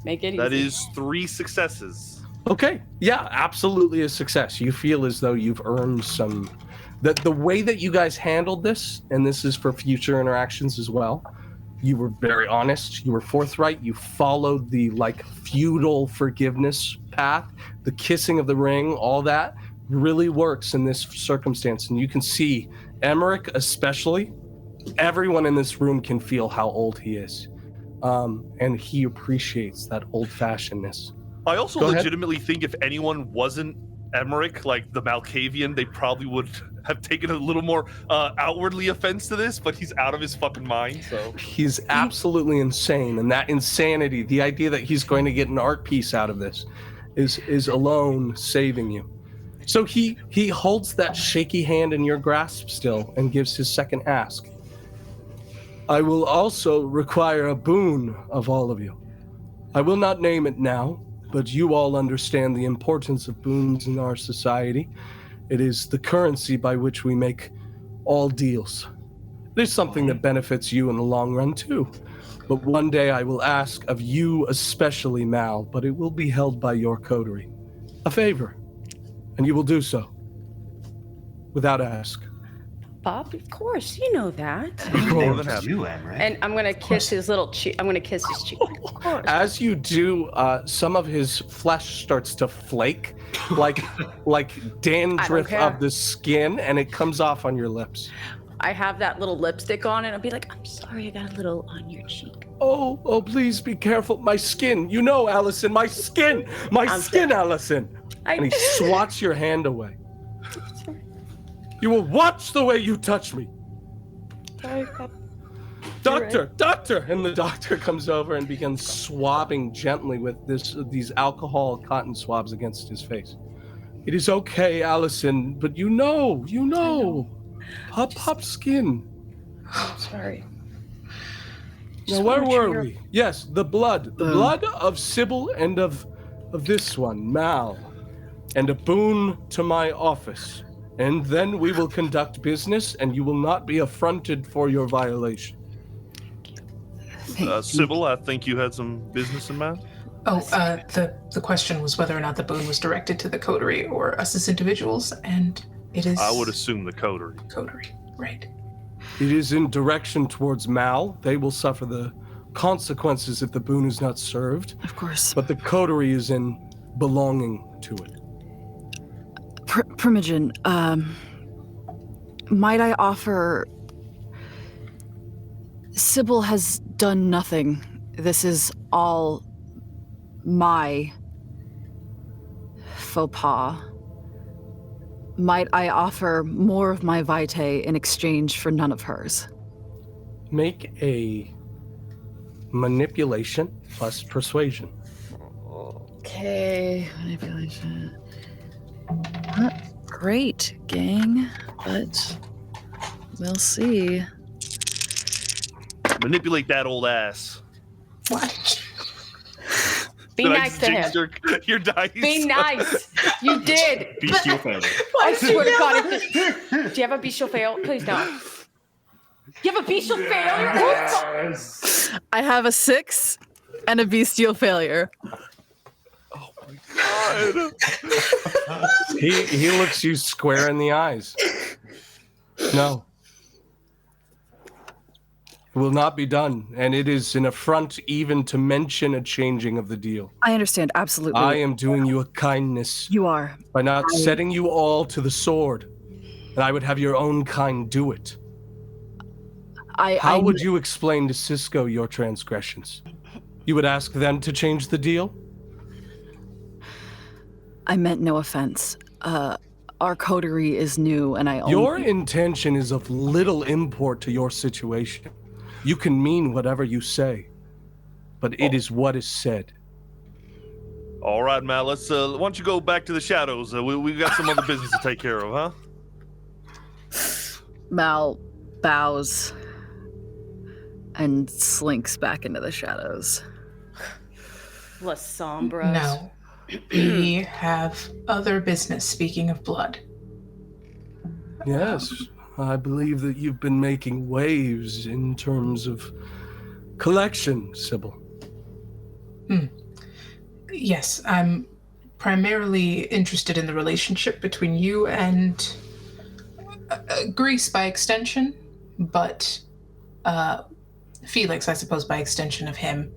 Make it easy. That is 3 successes. Okay, yeah, absolutely a success. You feel as though you've earned some. That the way that you guys handled this, and this is for future interactions as well, you were very honest, you were forthright, you followed the feudal forgiveness path, the kissing of the ring, all that. really works in this circumstance. And you can see Emmerich especially, everyone in this room can feel how old he is. And he appreciates that old-fashionedness. I also Go ahead. legitimately think if anyone wasn't Emmerich, like the Malkavian, they probably would have taken a little more outwardly offense to this, but he's out of his fucking mind, so. He's absolutely insane, and that insanity, the idea that he's going to get an art piece out of this, is alone saving you. So he holds that shaky hand in your grasp still and gives his second ask. I will also require a boon of all of you. I will not name it now, but you all understand the importance of boons in our society. It is the currency by which we make all deals. It is something that benefits you in the long run too. But one day I will ask of you especially, Mal, but it will be held by your coterie. A favor. And you will do so. Without ask. Bob, of course, you know that. More than happy. You, Emmerich. And I'm gonna kiss his little cheek. I'm gonna kiss his cheek. Of course. As you do, some of his flesh starts to flake, like dandruff care. of the skin, and it comes off on your lips. I have that little lipstick on, and I'll be like, I'm sorry, I got a little on your cheek. Oh, please be careful. My skin. You know, Allison, my skin. My skin, Allison. And he swats your hand away. You will watch the way you touch me. Sorry, Bob. Doctor! And the doctor comes over and begins swabbing gently with these alcohol cotton swabs against his face. It is okay, Allison, but you know. Pop skin. I'm sorry. Now, where were we? Yes, the blood. The blood of Sybil and of this one, Mal. And a boon to my office. And then we will conduct business, and you will not be affronted for your violation. Sybil, I think you had some business in mind? Oh, the question was whether or not the boon was directed to the coterie or us as individuals, and it is... I would assume the coterie. Coterie, right. It is in direction towards Mal. They will suffer the consequences if the boon is not served. Of course. But the coterie is in belonging to it. Primogen, might I offer... Sybil has done nothing. This is all my faux pas. Might I offer more of my vitae in exchange for none of hers? Make a manipulation plus persuasion. Okay, manipulation. Not great, gang, but we'll see. Manipulate that old ass. What? Be Did I nice to him. jinx your dice? Be nice. You did. Bestial failure. I swear to God. Do you have a bestial fail? Please don't. You have a bestial failure? Yes. I have a 6 and a bestial failure. God. He looks you square in the eyes. No. It will not be done, and it is an affront even to mention a changing of the deal. I understand, absolutely. I am doing you a kindness You are. by not setting you all to the sword, and I would have your own kind do it. How would you explain to Cisco your transgressions? You would ask them to change the deal? I meant no offense. Our coterie is new, and I only... Your intention is of little import to your situation. You can mean whatever you say, but it is what is said. All right, Mal, let's, why don't you go back to the shadows? We got some other business to take care of, huh? Mal bows and slinks back into the shadows. La Sombras. No. We have other business, speaking of blood. Yes, I believe that you've been making waves in terms of collection, Sybil. Yes, I'm primarily interested in the relationship between you and Greece by extension, but Felix, I suppose, by extension of him.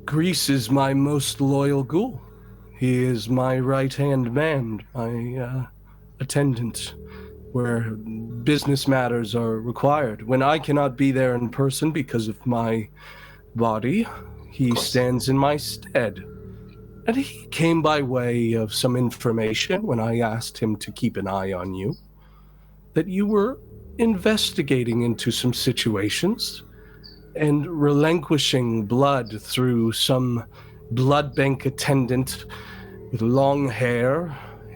Greece is my most loyal ghoul. He is my right-hand man, my attendant, where business matters are required. When I cannot be there in person because of my body, he stands in my stead. And he came by way of some information when I asked him to keep an eye on you, that you were investigating into some situations and relinquishing blood through some blood bank attendant with long hair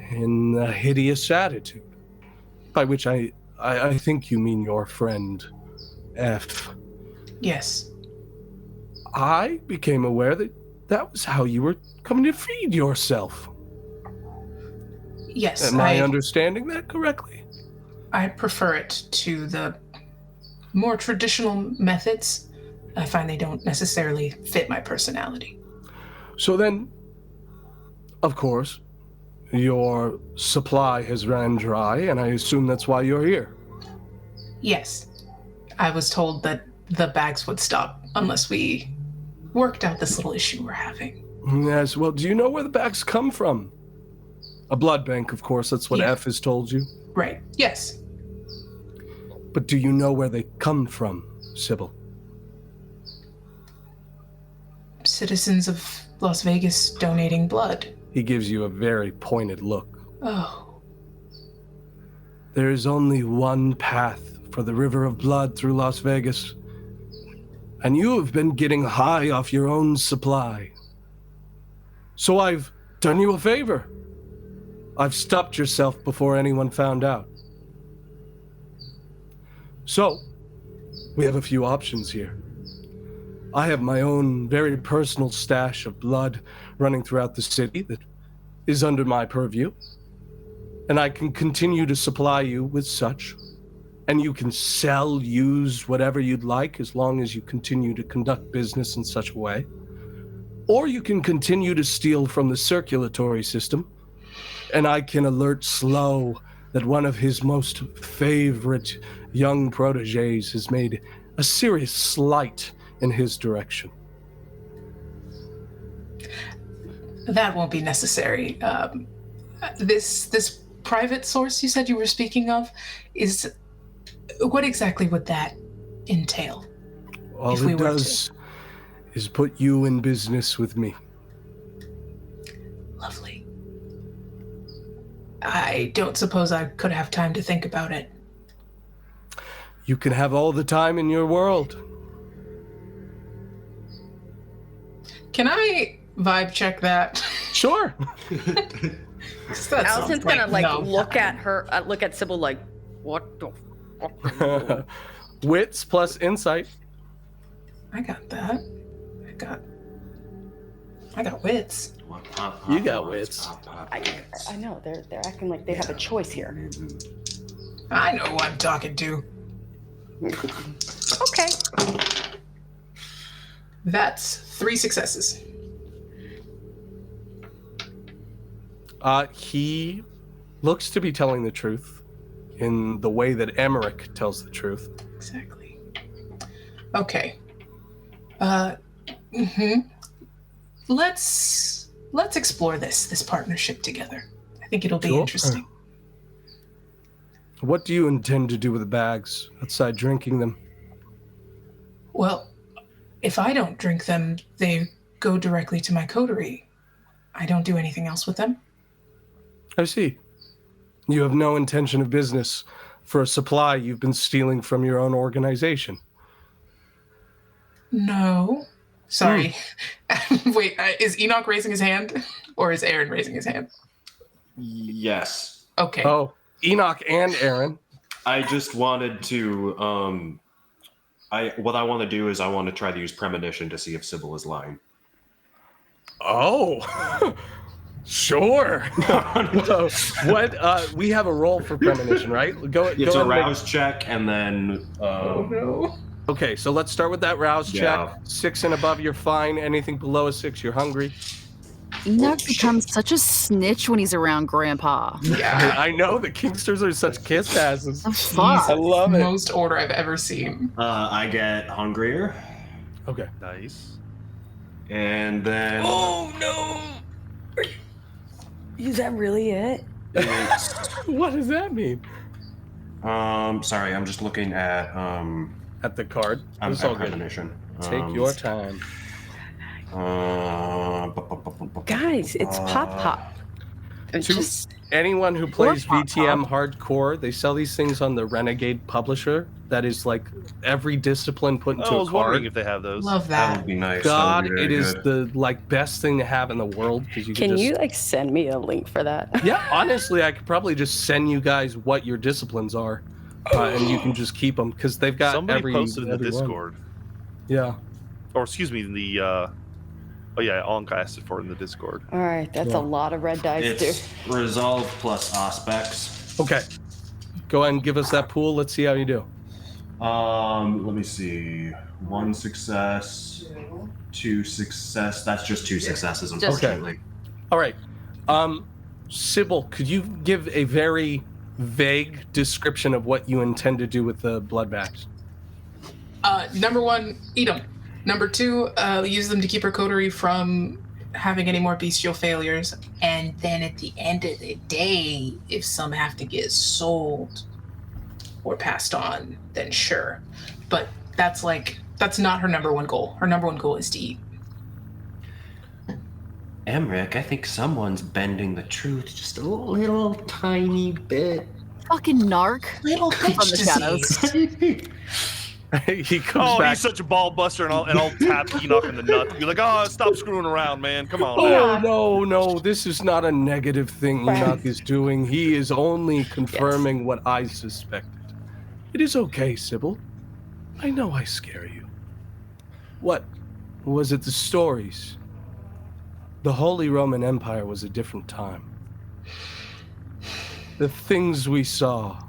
and a hideous attitude. By which I think you mean your friend, F. Yes. I became aware that was how you were coming to feed yourself. Yes. Am I understanding that correctly? I prefer it to the more traditional methods. I find they don't necessarily fit my personality. So then, of course, your supply has ran dry, and I assume that's why you're here. Yes. I was told that the bags would stop unless we worked out this little issue we're having. Yes, well, do you know where the bags come from? A blood bank, of course, that's what F has told you. Right, yes. But do you know where they come from, Sybil? Citizens of Las Vegas donating blood. He gives you a very pointed look. Oh. There is only one path for the river of blood through Las Vegas. And you have been getting high off your own supply. So I've done you a favor. I've stopped yourself before anyone found out. So, we have a few options here. I have my own very personal stash of blood running throughout the city that is under my purview, and I can continue to supply you with such, and you can sell, use whatever you'd like as long as you continue to conduct business in such a way. Or you can continue to steal from the circulatory system, and I can alert Slow that one of his most favorite young proteges has made a serious slight in his direction. That won't be necessary. This private source you said you were speaking of, is what exactly would that entail? All it does is put you in business with me. Lovely. I don't suppose I could have time to think about it. You can have all the time in your world. Can I vibe check that? Sure. Allison's gonna look at her, look at Sybil like, what the fuck? Wits plus insight. I got that. I got wits. You got wits. I know they're acting like they have a choice here. I know who I'm talking to. Okay. That's 3 successes. He looks to be telling the truth in the way that Emmerich tells the truth. Exactly. Okay. Let's explore this partnership together. I think it'll be interesting. What do you intend to do with the bags outside drinking them? Well, if I don't drink them, they go directly to my coterie. I don't do anything else with them. I see. You have no intention of business for a supply you've been stealing from your own organization. No. Sorry. Wait, is Enoch raising his hand? Or is Aaron raising his hand? Yes. Okay. Oh, Enoch and Aaron. I just wanted to, what I want to do is I want to try to use premonition to see if Sybil is lying. Oh, sure. What? We have a roll for premonition, right? It's a rouse check, and then. Oh no. Okay, so let's start with that rouse check. 6 and above, you're fine. Anything below a 6, you're hungry. Enoch becomes such a snitch when he's around Grandpa. Yeah. I know, the Kingsters are such kiss asses. Oh, fuck. I love it. Most order I've ever seen. I get hungrier. Okay. Nice. And then. Oh, no! Is that really it? What does that mean? Sorry, I'm just looking at At the card. I'm It's at all good. premonition. Take your time. Guys, it's Pop Pop. It's To just anyone who plays Pop VTM hardcore, they sell these things on the Renegade publisher. That is like every discipline put into I a was wondering card. if they have those. Love That that. would be nice. God, that would be it very is good. the like best thing to have in the world because you Can just you like send me a link for that? yeah. Honestly, I could probably just send you guys what your disciplines are, and you can just keep them because they've got Somebody posted in the every one. Discord. Yeah. Or excuse me, in the oh yeah, Onk asked it for it in the Discord. All right, that's Yeah. a lot of red dice, dude. It's resolve plus aspects. Okay. Go ahead and give us that pool. Let's see how you do. Let me see. 1 success, 2 success. That's just 2 successes, unfortunately. All right. Sybil, could you give a very vague description of what you intend to do with the blood bags? Number 1, eat them. Number 2, use them to keep her coterie from having any more bestial failures. And then at the end of the day, if some have to get sold or passed on, then sure. But that's not her number 1 goal. Her number 1 goal is to eat. Emmerich, I think someone's bending the truth just a little tiny bit. Fucking narc. Little bitch From the shadows. disease. He comes Oh, back. he's such a ball buster, and I'll tap Enoch in the nuts. Be like, oh, stop screwing around, man. Come on. Oh, now." no. This is not a negative thing Enoch is doing. He is only confirming what I suspected. It is okay, Sybil. I know I scare you. What? Was it the stories? The Holy Roman Empire was a different time. The things we saw,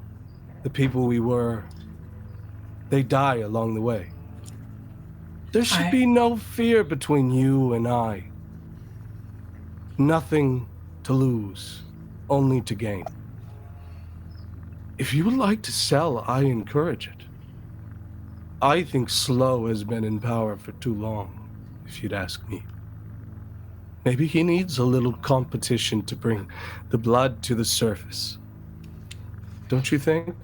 the people we were, they die along the way. There should be no fear between you and I. Nothing to lose, only to gain. If you would like to sell, I encourage it. I think Slow has been in power for too long, if you'd ask me. Maybe he needs a little competition to bring the blood to the surface. Don't you think?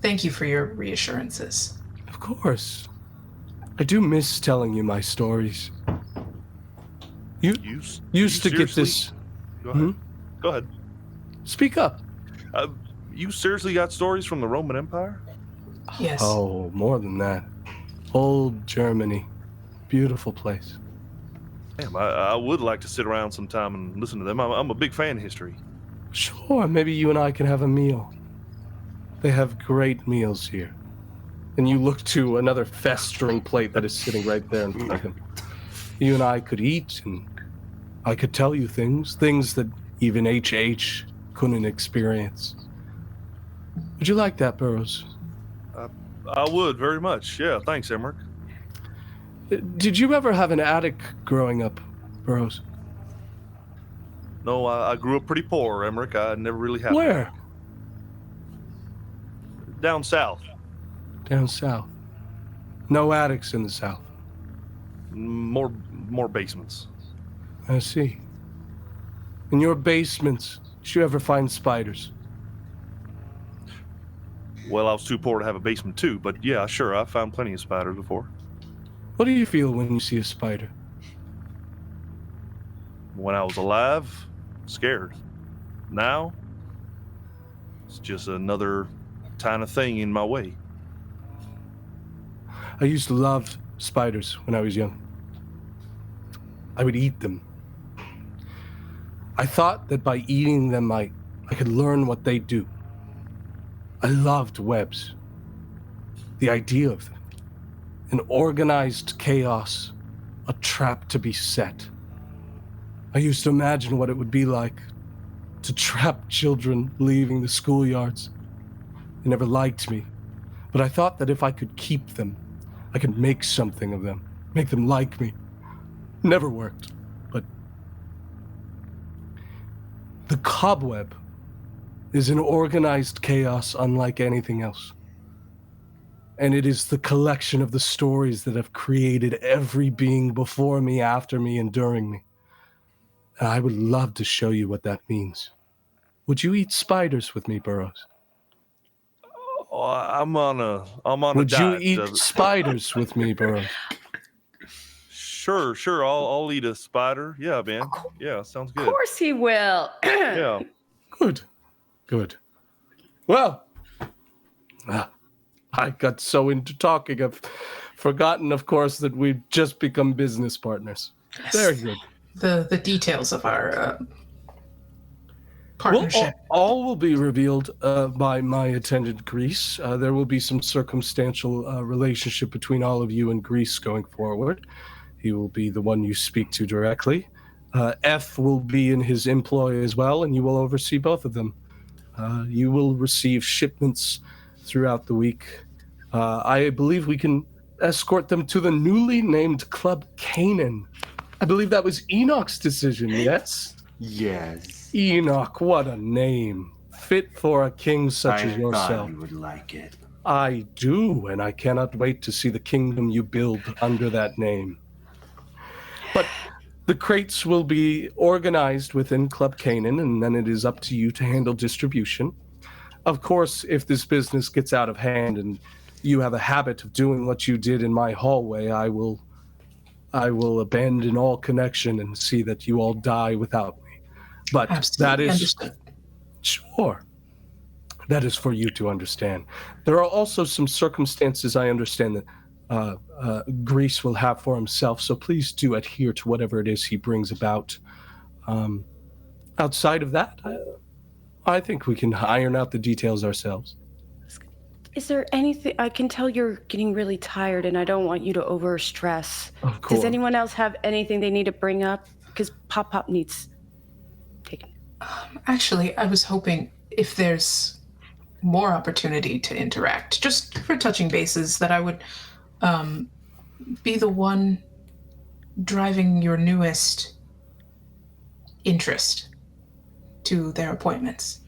Thank you for your reassurances. Of course. I do miss telling you my stories. You used to get seriously- this. Go ahead. Go ahead. Speak up. You seriously got stories from the Roman Empire? Yes. Oh, more than that. Old Germany. Beautiful place. Damn, I would like to sit around sometime and listen to them. I'm a big fan of history. Sure, maybe you and I can have a meal. They have great meals here. And you look to another festering plate that is sitting right there in front of him. You and I could eat, and I could tell you things that even HH couldn't experience. Would you like that, Burroughs? I would very much. Yeah, thanks, Emmerich. Did you ever have an attic growing up, Burroughs? No, I grew up pretty poor, Emmerich. I never really had. Where? Down south. Down south. No attics in the south. More basements. I see. In your basements, did you ever find spiders? Well, I was too poor to have a basement too, but yeah, sure, I found plenty of spiders before. What do you feel when you see a spider? When I was alive, scared. Now, it's just another tiny thing in my way. I used to love spiders when I was young. I would eat them. I thought that by eating them, I could learn what they do. I loved webs. The idea of them. An organized chaos, a trap to be set. I used to imagine what it would be like to trap children leaving the schoolyards. They never liked me, but I thought that if I could keep them, I could make something of them, make them like me. Never worked, but the cobweb is an organized chaos unlike anything else. And it is the collection of the stories that have created every being before me, after me, and during me. And I would love to show you what that means. Would you eat spiders with me, Burroughs? Oh, I'm on a Would you diet. eat spiders with me, Burroughs? Sure. I'll eat a spider. Yeah, man. Yeah, sounds Of good. course he will. Yeah. Good. Well, I got so into talking, I've forgotten, of course, that we've just become business partners. Yes. Very good. The details of our partnership. Well, all will be revealed by my attendant, Greece. There will be some circumstantial relationship between all of you and Greece going forward. He will be the one you speak to directly. F will be in his employ as well, and you will oversee both of them. You will receive shipments throughout the week. I believe we can escort them to the newly named Club Canaan. I believe that was Enoch's decision, yes? Yes. Enoch, what a name. Fit for a king such as I yourself. thought you would like it. I do, and I cannot wait to see the kingdom you build under that name. But the crates will be organized within Club Canaan, and then it is up to you to handle distribution. Of course, if this business gets out of hand and you have a habit of doing what you did in my hallway, I will abandon all connection and see that you all die without me. But Absolutely that is understood. Sure. That is for you to understand. There are also some circumstances I understand that Greece will have for himself, so please do adhere to whatever it is he brings about. Outside of that, I think we can iron out the details ourselves. Is there anything? I can tell you're getting really tired, and I don't want you to overstress. Of course. Does anyone else have anything they need to bring up? Because Pop needs taken. Actually, I was hoping if there's more opportunity to interact, just for touching bases, that I would be the one driving your newest interest to their appointments.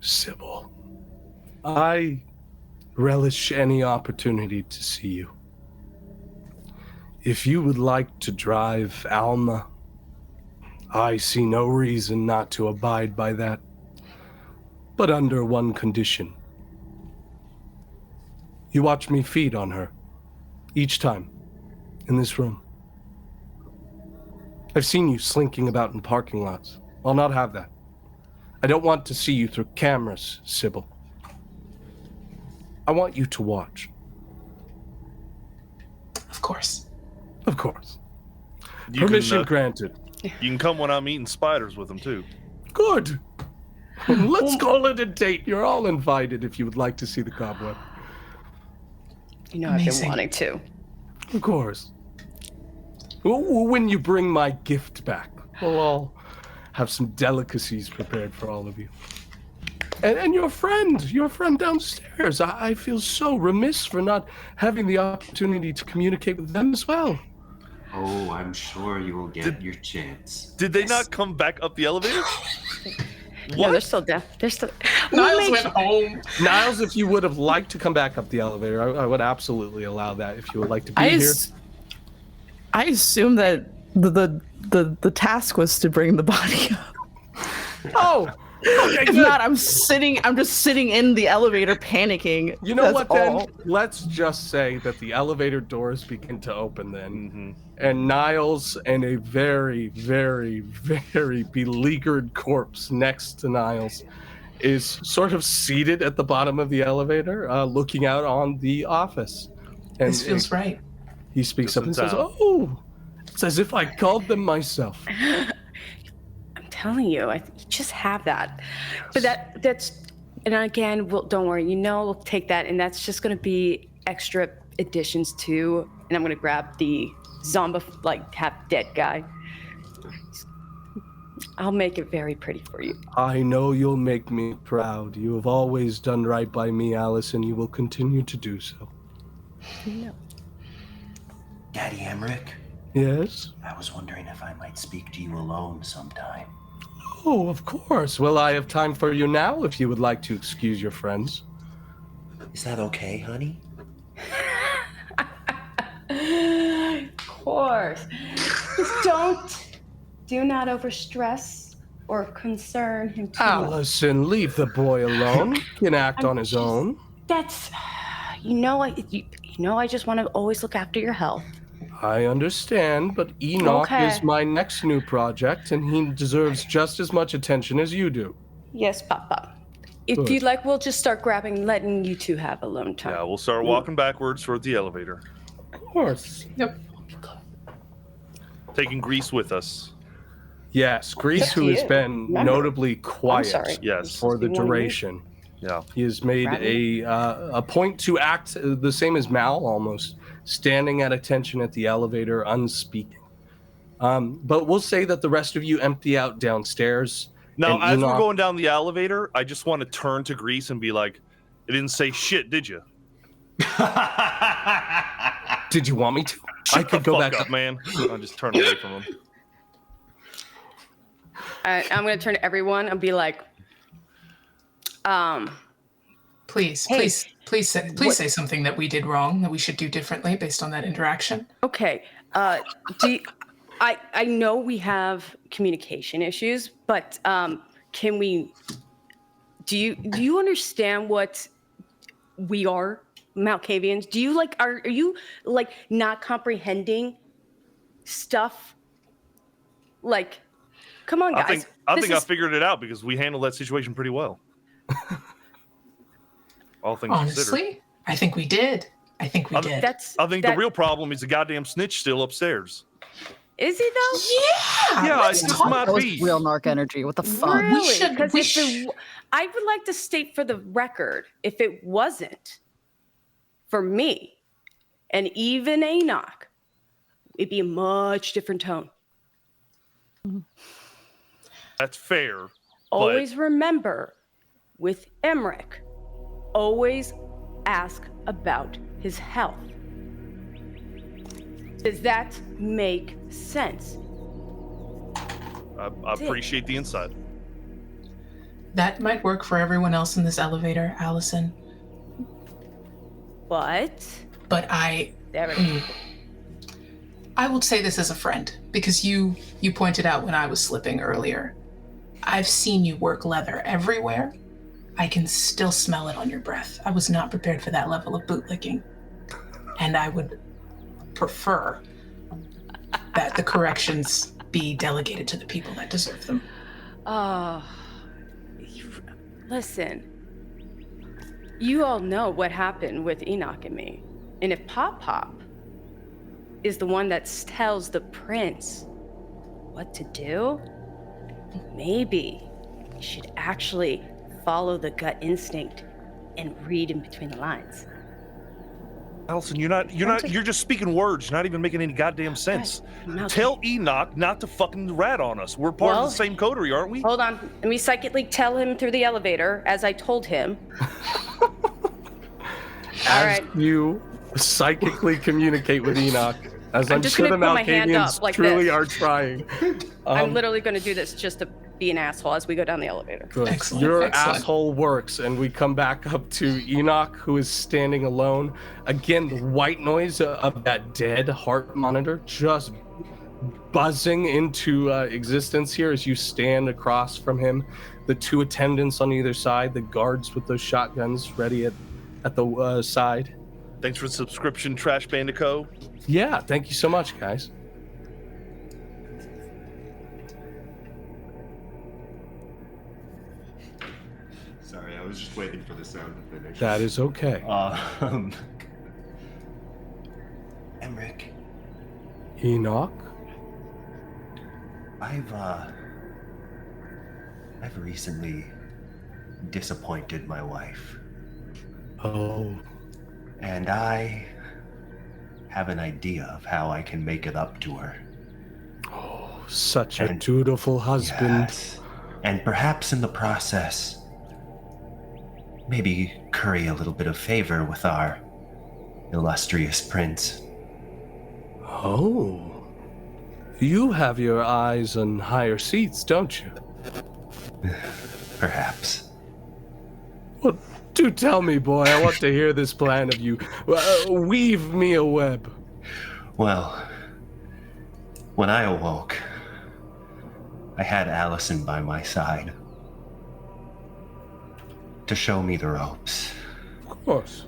Sybil, I relish any opportunity to see you. If you would like to drive Alma, I see no reason not to abide by that. But under one condition. You watch me feed on her, each time, in this room. I've seen you slinking about in parking lots. I'll not have that. I don't want to see you through cameras, Sybil. I want you to watch. Of course. Of course. You Permission can, granted. You can come when I'm eating spiders with them, too. Good. Let's call it a date. You're all invited if you would like to see the cobweb. You know, I've been Amazing. wanting to. Of course. When you bring my gift back, we'll all have some delicacies prepared for all of you. And your friend downstairs. I feel so remiss for not having the opportunity to communicate with them as well. Oh, I'm sure you will get your chance. Did they not come back up the elevator? No, they're still down. They're still. Niles went home. Niles, if you would have liked to come back up the elevator, I would absolutely allow that if you would like to be here. I assume that the task was to bring the body up. Oh, okay, If good. not, I'm just sitting in the elevator panicking. You know That's what all. then? Let's just say that the elevator doors begin to open then. Mm-hmm. And Niles and a very, very, very beleaguered corpse next to Niles is sort of seated at the bottom of the elevator, looking out on the office. And This feels right. he speaks Just up and in says, time. "Oh, it's as if I called them myself." I'm telling you, you just have that. But that's, and again, don't worry. We'll take that, and that's just going to be extra additions to. And I'm going to grab the zombie, half dead guy. I'll make it very pretty for you. I know you'll make me proud. You have always done right by me, Alice, and you will continue to do so. No. Daddy Emmerich, Yes? I was wondering if I might speak to you alone sometime. Oh, of course. Well, I have time for you now if you would like to excuse your friends. Is that okay, honey? Of course. Just do not overstress or concern him too much. Allison, leave the boy alone. He can act on his own. That's, I just want to always look after your health. I understand, but Enoch Okay. is my next new project, and he deserves just as much attention as you do. Yes, Papa. If Good. you'd like, we'll just start letting you two have alone time. Yeah, we'll start walking backwards toward the elevator. Of course. Yep. Taking Grease with us. Yes, Grease, who has been Remember. notably quiet sorry. Yes. for the You wanna duration. Yeah. He has made a point to act the same as Mal, almost, standing at attention at the elevator, unspeaking. But we'll say that the rest of you empty out downstairs. Now, and as we're Enoch- going down the elevator, I just want to turn to Grease and be like, "It didn't say shit, did you?" Did you want me to? Shut I could the go fuck back up, man. I'll just turn away from him. I'm going to turn to everyone and be like, Please, Hey, please say something that we did wrong, that we should do differently based on that interaction. okay, I know we have communication issues, but can we, do you understand what we are, Malkavians? Do you are you not comprehending stuff? Come on, guys. I think I figured it out because we handled that situation pretty well. All things considered. Honestly, I think we did. I think we did. I think the real problem is the goddamn snitch still upstairs. Is he though? Yeah, let's it just talk. might That was be. real narc energy. What the fuck? Really? Because we I would like to state for the record, if it wasn't for me and even Enoch, it'd be a much different tone. That's fair. Always remember, with Emmerich, always ask about his health. Does that make sense? I appreciate the insight. That might work for everyone else in this elevator, Allison. But But I will say this as a friend, because you pointed out when I was slipping earlier. I've seen you work leather everywhere. I can still smell it on your breath. I was not prepared for that level of bootlicking. And I would prefer that the corrections be delegated to the people that deserve them. Listen, you all know what happened with Enoch and me. And if Pop Pop is the one that tells the prince what to do, maybe we should actually follow the gut instinct and read in between the lines. Allison, you're just speaking words. You're not even making any goddamn sense. Malky. Tell Enoch not to fucking rat on us. We're part of the same coterie, aren't we? Hold on. Let me psychically tell him through the elevator, as I told him. As you psychically communicate with Enoch, as I'm just sure the gonna put my hand Malkavians up like truly this. are trying. I'm literally going to do this just to be an asshole as we go down the elevator. Good. Excellent, Your excellent. asshole works, and we come back up to Enoch, who is standing alone. Again, the white noise of that dead heart monitor just buzzing into existence here as you stand across from him. The two attendants on either side, the guards with those shotguns ready at the side. Thanks for the subscription, Trash Bandico. Yeah, thank you so much, guys. Sorry, I was just waiting for the sound to finish. That is okay. Emmerich, Enoch? I've recently disappointed my wife, Oh, and I have an idea of how I can make it up to her. such a And- dutiful husband. Yes. And perhaps in the process, maybe curry a little bit of favor with our illustrious prince. Oh. You have your eyes on higher seats, don't you? Perhaps. Well, do tell me, boy. I want to hear this plan of you. Weave me a web. Well, when I awoke, I had Allison by my side to show me the ropes, Of course.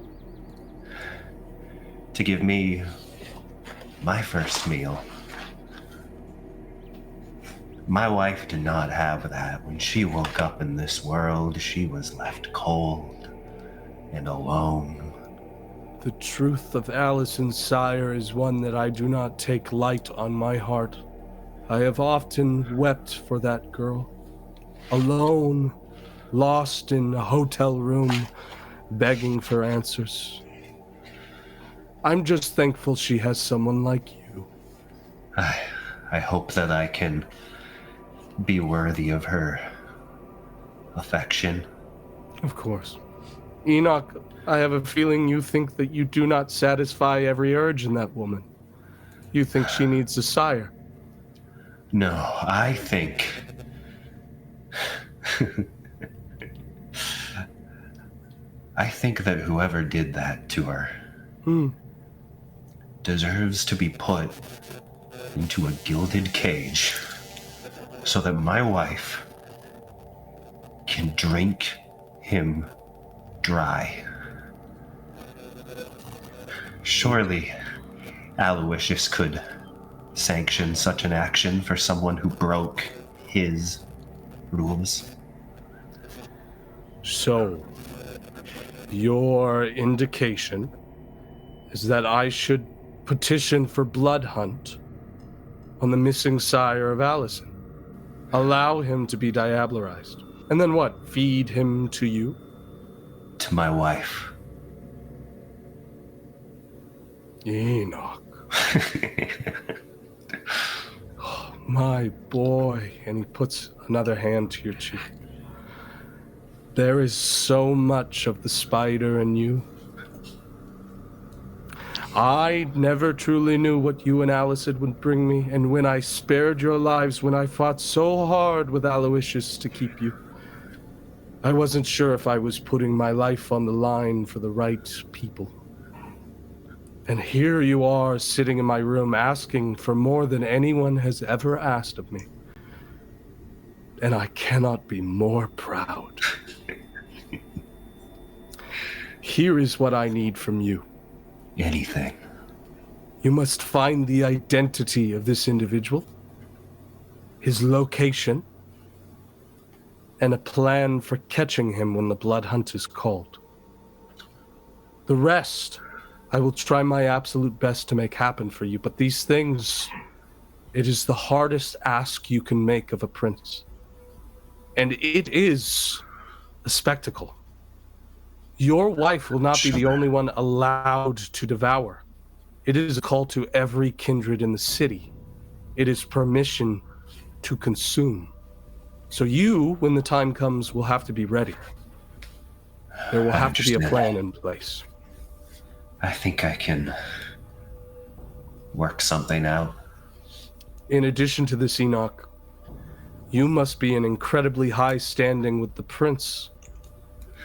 to give me my first meal. My wife did not have that. When she woke up in this world, she was left cold and alone. The truth of Allison's sire is one that I do not take light on my heart. I have often wept for that girl. Alone, lost in a hotel room, begging for answers. I'm just thankful she has someone like you. I hope that I can be worthy of her affection. Of course. Enoch, I have a feeling you think that you do not satisfy every urge in that woman. You think she needs a sire. No, I think... I think that whoever did that to her deserves to be put into a gilded cage so that my wife can drink him dry. Surely Aloysius could sanction such an action for someone who broke his rules. So, your indication is that I should petition for blood hunt on the missing sire of Allison. Allow him to be diablerized. And then what? Feed him to you? To my wife. Enoch. Oh, my boy. And he puts another hand to your cheek. There is so much of the spider in you. I never truly knew what you and Allison would bring me, and when I spared your lives, when I fought so hard with Aloysius to keep you, I wasn't sure if I was putting my life on the line for the right people. And here you are sitting in my room asking for more than anyone has ever asked of me. And I cannot be more proud. Here is what I need from you. Anything. You must find the identity of this individual, his location, and a plan for catching him when the blood hunt is called. The rest, I will try my absolute best to make happen for you, but these things, it is the hardest ask you can make of a prince. And it is a spectacle. Your wife will not be the only one allowed to devour. It is a call to every kindred in the city. It is permission to consume. So you, when the time comes, will have to be ready. There will have to be a plan in place. I think I can work something out. In addition to this, Enoch, you must be in incredibly high standing with the prince.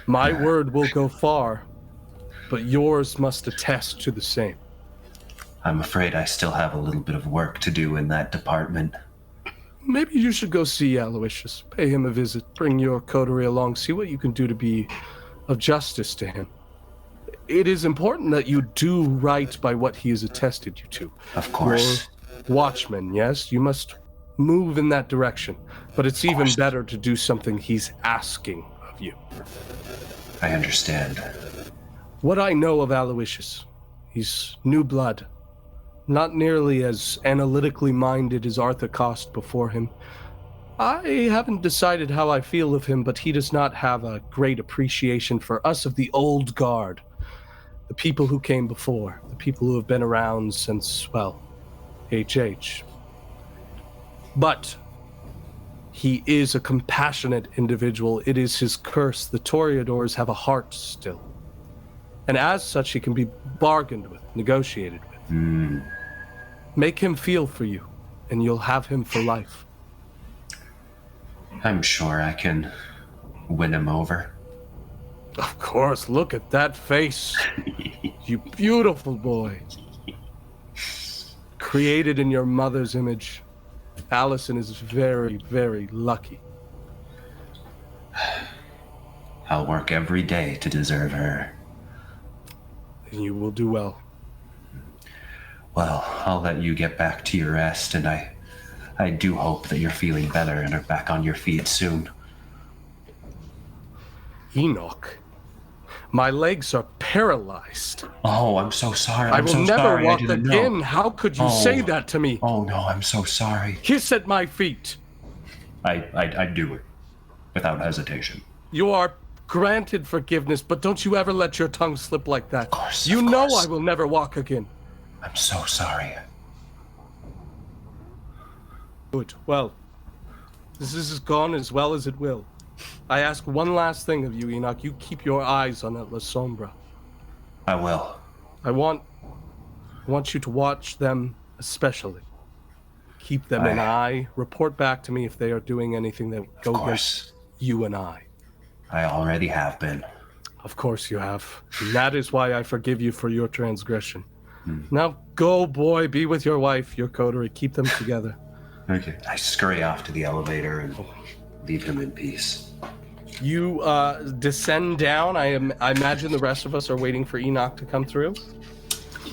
My word will go far, but yours must attest to the same. I'm afraid I still have a little bit of work to do in that department. Maybe you should go see Aloysius, pay him a visit, bring your coterie along, see what you can do to be of justice to him. It is important that you do right by what he has attested you to. Of course. Your watchman, yes, you must move in that direction, but it's even better to do something he's asking of you. I understand. What I know of Aloysius, he's new blood. Not nearly as analytically minded as Arthur Cost before him. I haven't decided how I feel of him, but he does not have a great appreciation for us of the old guard. The people who came before, the people who have been around since, well, HH. But he is a compassionate individual. It is his curse. The Toreadors have a heart still. And as such, he can be bargained with, negotiated with. Make him feel for you, and you'll have him for life. I'm sure I can win him over. Of course, look at that face. You beautiful boy. Created in your mother's image. Allison is very, very lucky. I'll work every day to deserve her. And you will do well. Well, I'll let you get back to your rest, and I do hope that you're feeling better and are back on your feet soon. Enoch, my legs are paralyzed. Oh, I'm so sorry. I will never walk again. Know. How could you say that to me? Oh, no, I'm so sorry. Kiss at my feet. I'd do it without hesitation. You are granted forgiveness, but don't you ever let your tongue slip like that. Of course. You know I will never walk again. I'm so sorry. Good. Well, this is gone as well as it will. I ask one last thing of you, Enoch. You keep your eyes on that La Sombra. I will. I want you to watch them especially. Keep them in eye. Report back to me if they are doing anything that go against you and I. I already have been. Of course you have. And that is why I forgive you for your transgression. Now go, boy, be with your wife, your coterie. Keep them together. Okay. I scurry off to the elevator and leave him in peace. You descend down. I imagine the rest of us are waiting for Enoch to come through.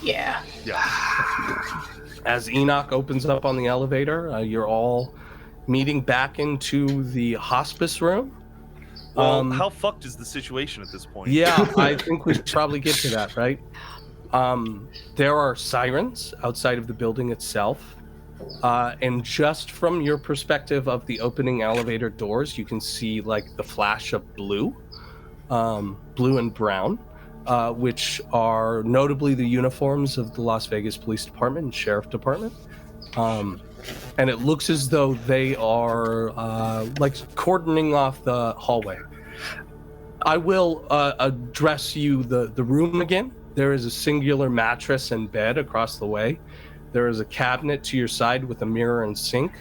Yeah. As Enoch opens up on the elevator, you're all meeting back into the hospice room. Well, how fucked is the situation at this point? Yeah, I think we should probably get to that, right? There are sirens outside of the building itself. And just from your perspective of the opening elevator doors, you can see like the flash of blue and brown, which are notably the uniforms of the Las Vegas Police Department and Sheriff Department. And it looks as though they are like cordoning off the hallway. I will address you the room again. There is a singular mattress and bed across the way. There is a cabinet to your side with a mirror and sink.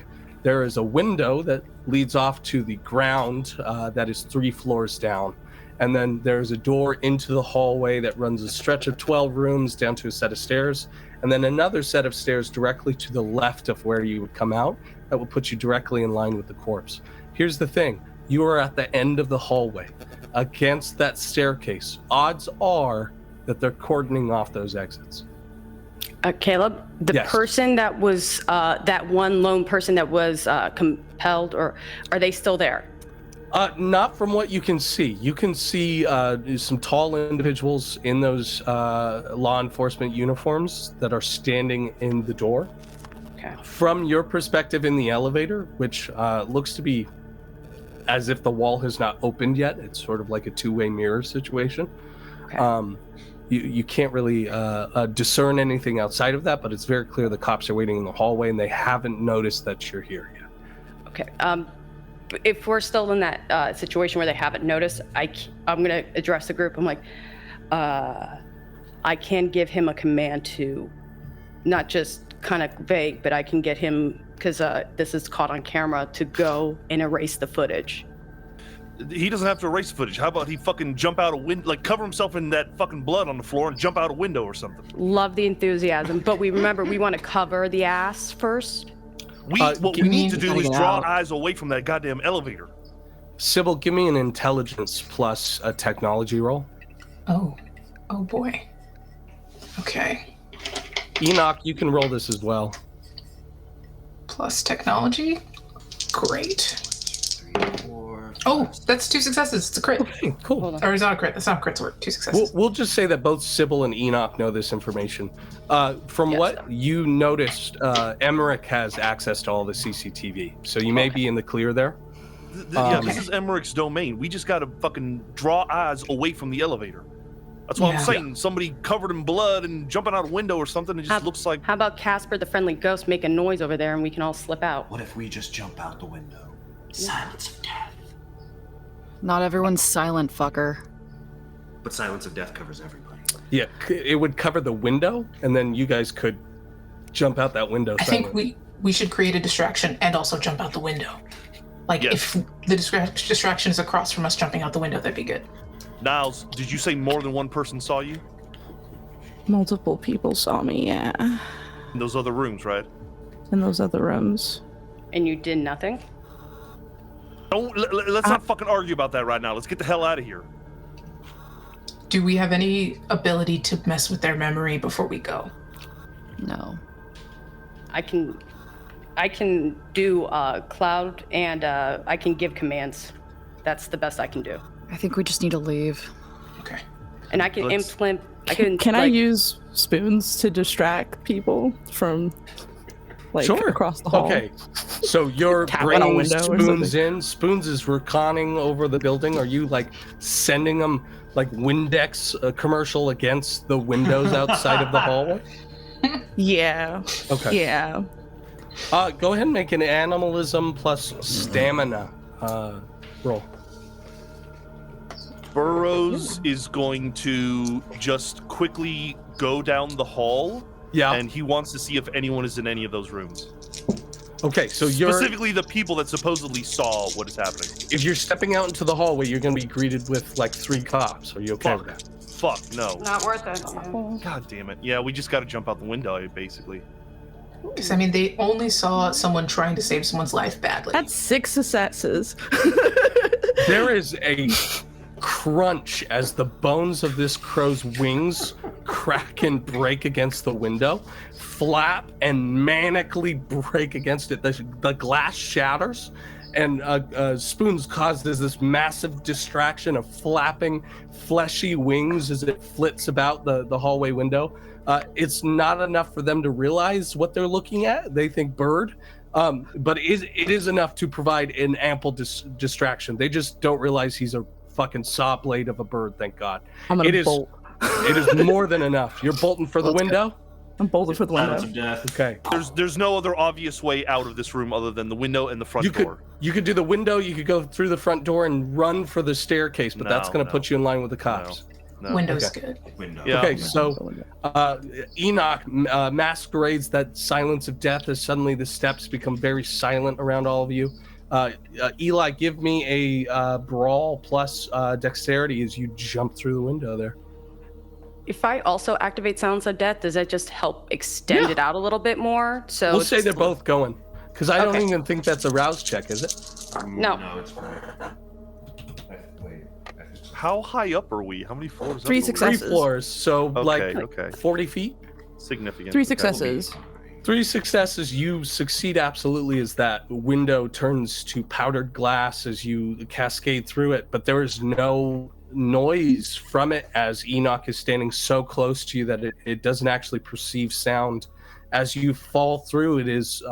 There is a window that leads off to the ground that is 3 floors down. And then there's a door into the hallway that runs a stretch of 12 rooms down to a set of stairs. And then another set of stairs directly to the left of where you would come out that will put you directly in line with the corpse. Here's the thing. You are at the end of the hallway against that staircase. Odds are that they're cordoning off those exits. Caleb, the Yes. person that was, that one lone person that was compelled, or are they still there? Not from what you can see. You can see some tall individuals in those law enforcement uniforms that are standing in the door. Okay. From your perspective in the elevator, which looks to be as if the wall has not opened yet, it's sort of like a two-way mirror situation. Okay. You can't really discern anything outside of that, but it's very clear the cops are waiting in the hallway and they haven't noticed that you're here yet. Okay. If we're still in that situation where they haven't noticed, I'm going to address the group. I'm like, I can give him a command to not just kind of vague, but I can get him, because this is caught on camera, to go and erase the footage. He doesn't have to erase the footage. How about he fucking jump out a window, like cover himself in that fucking blood on the floor and jump out a window or something? Love the enthusiasm, but we want to cover the ass first. What we need to do gotta is get draw out. eyes away from that goddamn elevator. Sybil, give me an intelligence plus a technology roll. Oh boy. Okay. Enoch, you can roll this as well. Plus technology. Great. 3, 4, 5, Oh, that's 2 successes. It's a crit. Okay, cool. Hold on. Or is that a crit? That's not a crit. It's 2 successes. We'll just say that both Sybil and Enoch know this information. From Yes, what sir. you noticed, Emmerich has access to all the CCTV, so you may be in the clear there. Yeah, this is Emmerich's domain. We just gotta fucking draw eyes away from the elevator. That's what Yeah. I'm saying. Somebody covered in blood and jumping out a window or something. It just looks like. How about Casper, the friendly ghost, make a noise over there and we can all slip out? What if we just jump out the window? Silence of death. Not everyone's silent, fucker. But silence of death covers everybody. Yeah, it would cover the window, and then you guys could jump out that window. I think silently. we should create a distraction and also jump out the window. Like, Yes. if the distraction is across from us jumping out the window, that'd be good. Niles, did you say more than one person saw you Multiple people saw me, yeah, in those other rooms, right? in those other rooms. And you did nothing? Let's not fucking argue about that right now. Let's get the hell out of here. Do we have any ability to mess with their memory before we go? No. I can do cloud, and I can give commands. That's the best I can do. I think we just need to leave. Okay. And I can implement. Can I use spoons to distract people from, like, Sure. across the hall? Okay, so you're Tap on a bringing window or Spoons something. in. Spoons is reconning over the building. Are you like sending them like Windex commercial against the windows outside of the hallway? Yeah. Okay. Yeah. Go ahead and make an animalism plus stamina roll. Burroughs is going to just quickly go down the hall, Yeah. and he wants to see if anyone is in any of those rooms. Okay, so you're Specifically the people that supposedly saw what is happening. if you're stepping out into the hallway, you're going to be greeted with like 3 cops. Are you okay with that? Fuck, no. Not worth it. God damn it. Yeah, we just gotta jump out the window, basically. Because, I mean, they only saw someone trying to save someone's life badly. That's 6 successes. There is a crunch as the bones of this crow's wings crack and break against the window, flap and manically break against it. The glass shatters, and Spoons causes this massive distraction of flapping, fleshy wings as it flits about the hallway window. It's not enough for them to realize what they're looking at. They think bird. But it is enough to provide an ample distraction. They just don't realize he's a fucking saw blade of a bird, thank God. I'm gonna It is- bolt. It is more than enough. You're bolting for the Let's go. window? I'm bolted for the Silence window. of death. Okay. There's no other obvious way out of this room other than the window and the front door. You could do the window, you could go through the front door and run for the staircase, but that's going to put you in line with the cops. No. Window's Okay. good. Window. Yeah. Okay, so Enoch masquerades that silence of death as suddenly the steps become very silent around all of you. Eli, give me a brawl plus dexterity as you jump through the window there. If I also activate Silence of Death, does that just help extend Yeah. it out a little bit more? So We'll say it's- they're both going, because I don't Okay. even think that's a rouse check, is it? No. No, it's fine. Wait. How high up are we? How many floors 3 up are we? successes. 3 floors, so like okay. 40 feet. Significant. 3 Okay. successes. 3 successes, you succeed absolutely as that window turns to powdered glass as you cascade through it, but there is no noise from it as Enoch is standing so close to you that it doesn't actually perceive sound. As you fall through, it is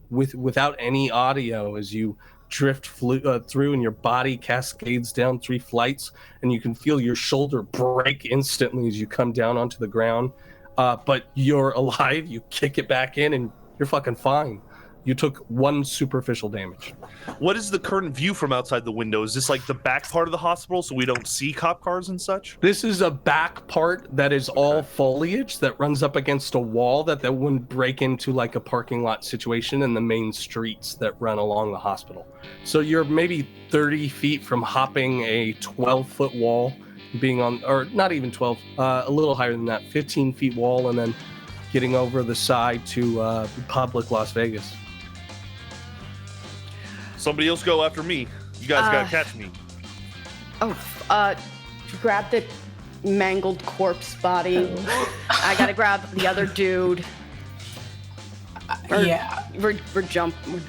without any audio as you drift through and your body cascades down 3 flights, and you can feel your shoulder break instantly as you come down onto the ground. But you're alive, you kick it back in, and you're fucking fine. You took 1 superficial damage. What is the current view from outside the window? Is this like the back part of the hospital so we don't see cop cars and such? This is a back part that is all foliage that runs up against a wall that wouldn't break into like a parking lot situation in the main streets that run along the hospital. So you're maybe 30 feet from hopping a 12-foot wall, being on, or not even 12, a little higher than that, 15 feet wall, and then getting over the side to public Las Vegas. Somebody else go after me. You guys gotta catch me. Grab the mangled corpse body. I gotta grab the other dude. Yeah. We're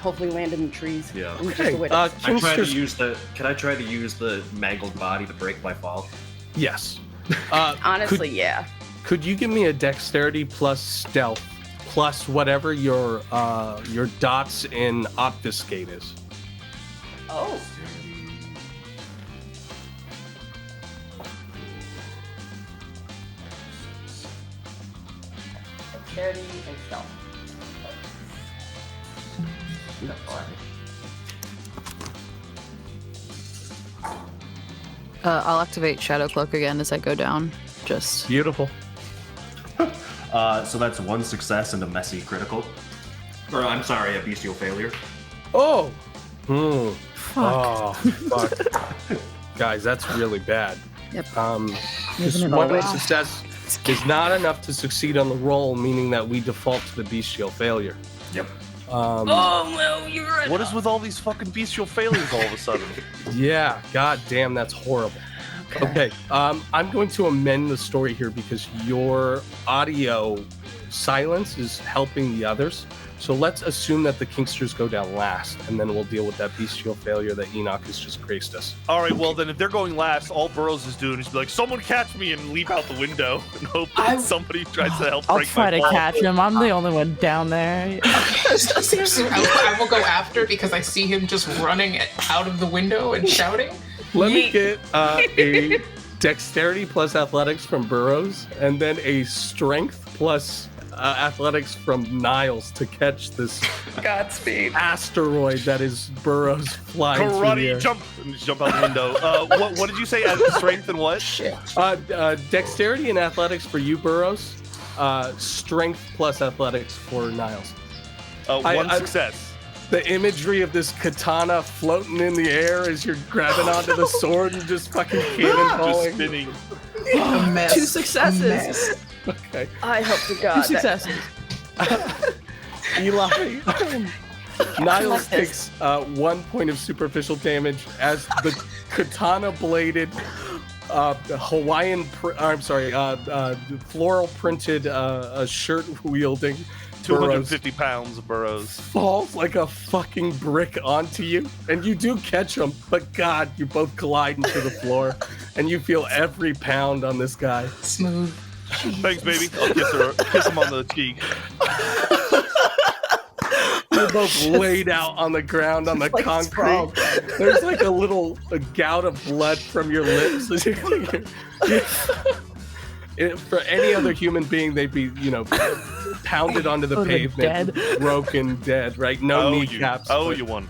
hopefully land in the trees. Yeah. And just Okay, avoid it. Can I try to use the mangled body to break my fall? Yes. Honestly, yeah. Could you give me a dexterity plus stealth plus whatever your dots in obfuscate is? Oh. Charity and stealth. I'll activate Shadow Cloak again as I go down. Just Beautiful. So that's 1 success and a messy critical. Or I'm sorry, a bestial failure. Oh. Oh, fuck. Guys, that's really bad. Yep. Just Isn't it one always? success is not enough to succeed on the roll, meaning that we default to the bestial failure. Yep. Oh no, you're right. What is with all these fucking bestial failures all of a sudden? Yeah, god damn, that's horrible. Okay, I'm going to amend the story here because your audio silence is helping the others. So let's assume that the Kingsters go down last, and then we'll deal with that bestial failure that Enoch has just graced us. All right, well then, if they're going last, all Burroughs is doing is be like, "Someone catch me!" and leap out the window and hope that somebody tries to help I'll break try my to fall. catch him. I'm the only one down there. Seriously, I will go after because I see him just running out of the window and shouting. Let me get a dexterity plus athletics from Burroughs, and then a strength plus athletics from Niles to catch this Godspeed. asteroid that is Burroughs flying through the Karate air. jump and just jump out the window. What did you say? Strength and what? Dexterity and athletics for you, Burroughs. Strength plus athletics for Niles. One success. The imagery of this katana floating in the air as you're grabbing onto the sword and just fucking Just cannonballing. spinning. A mess. 2 successes. A mess. Okay. I hope to 2 God. successes. Eli. Niles takes 1 point of superficial damage as the katana bladed Hawaiian, floral printed shirt wielding 250 pounds of Burroughs. falls like a fucking brick onto you, and you do catch him, but God, you both collide into the floor, and you feel every pound on this guy. Smooth. Thanks, baby. I'll kiss him on the cheek. You're both laid out on the ground on the Like concrete. sprawled. There's like a gout of blood from your lips. For any other human being, they'd be, pounded onto the Oh, they're pavement, dead. broken, dead, right? No kneecaps. You won.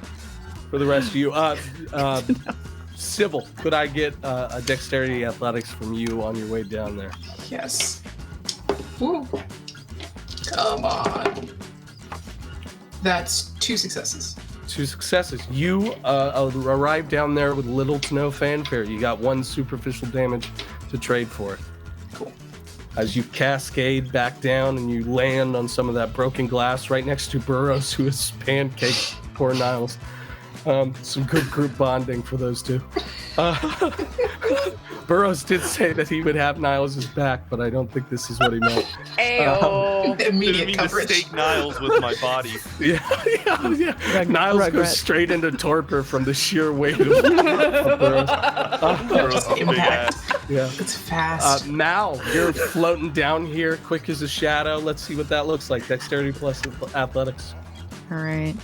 For the rest of you. Sybil, could I get a dexterity athletics from you on your way down there? Yes. Woo. Come on. That's 2 successes. 2 successes. You arrive down there with little to no fanfare. You got 1 superficial damage to trade for it. Cool. As you cascade back down and you land on some of that broken glass right next to Burroughs, who is pancaked poor Niles. Some good group bonding for those two. Burroughs did say that he would have Niles' back, but I don't think this is what he meant. Ayo. Didn't Immediate mean to coverage. stake Niles with my body. Yeah. Niles regret. goes straight into torpor from the sheer weight of Burroughs. Burroughs' big Impact. ass. Yeah. It's fast. Mal, you're floating down here, quick as a shadow. Let's see what that looks like. Dexterity plus athletics. All right.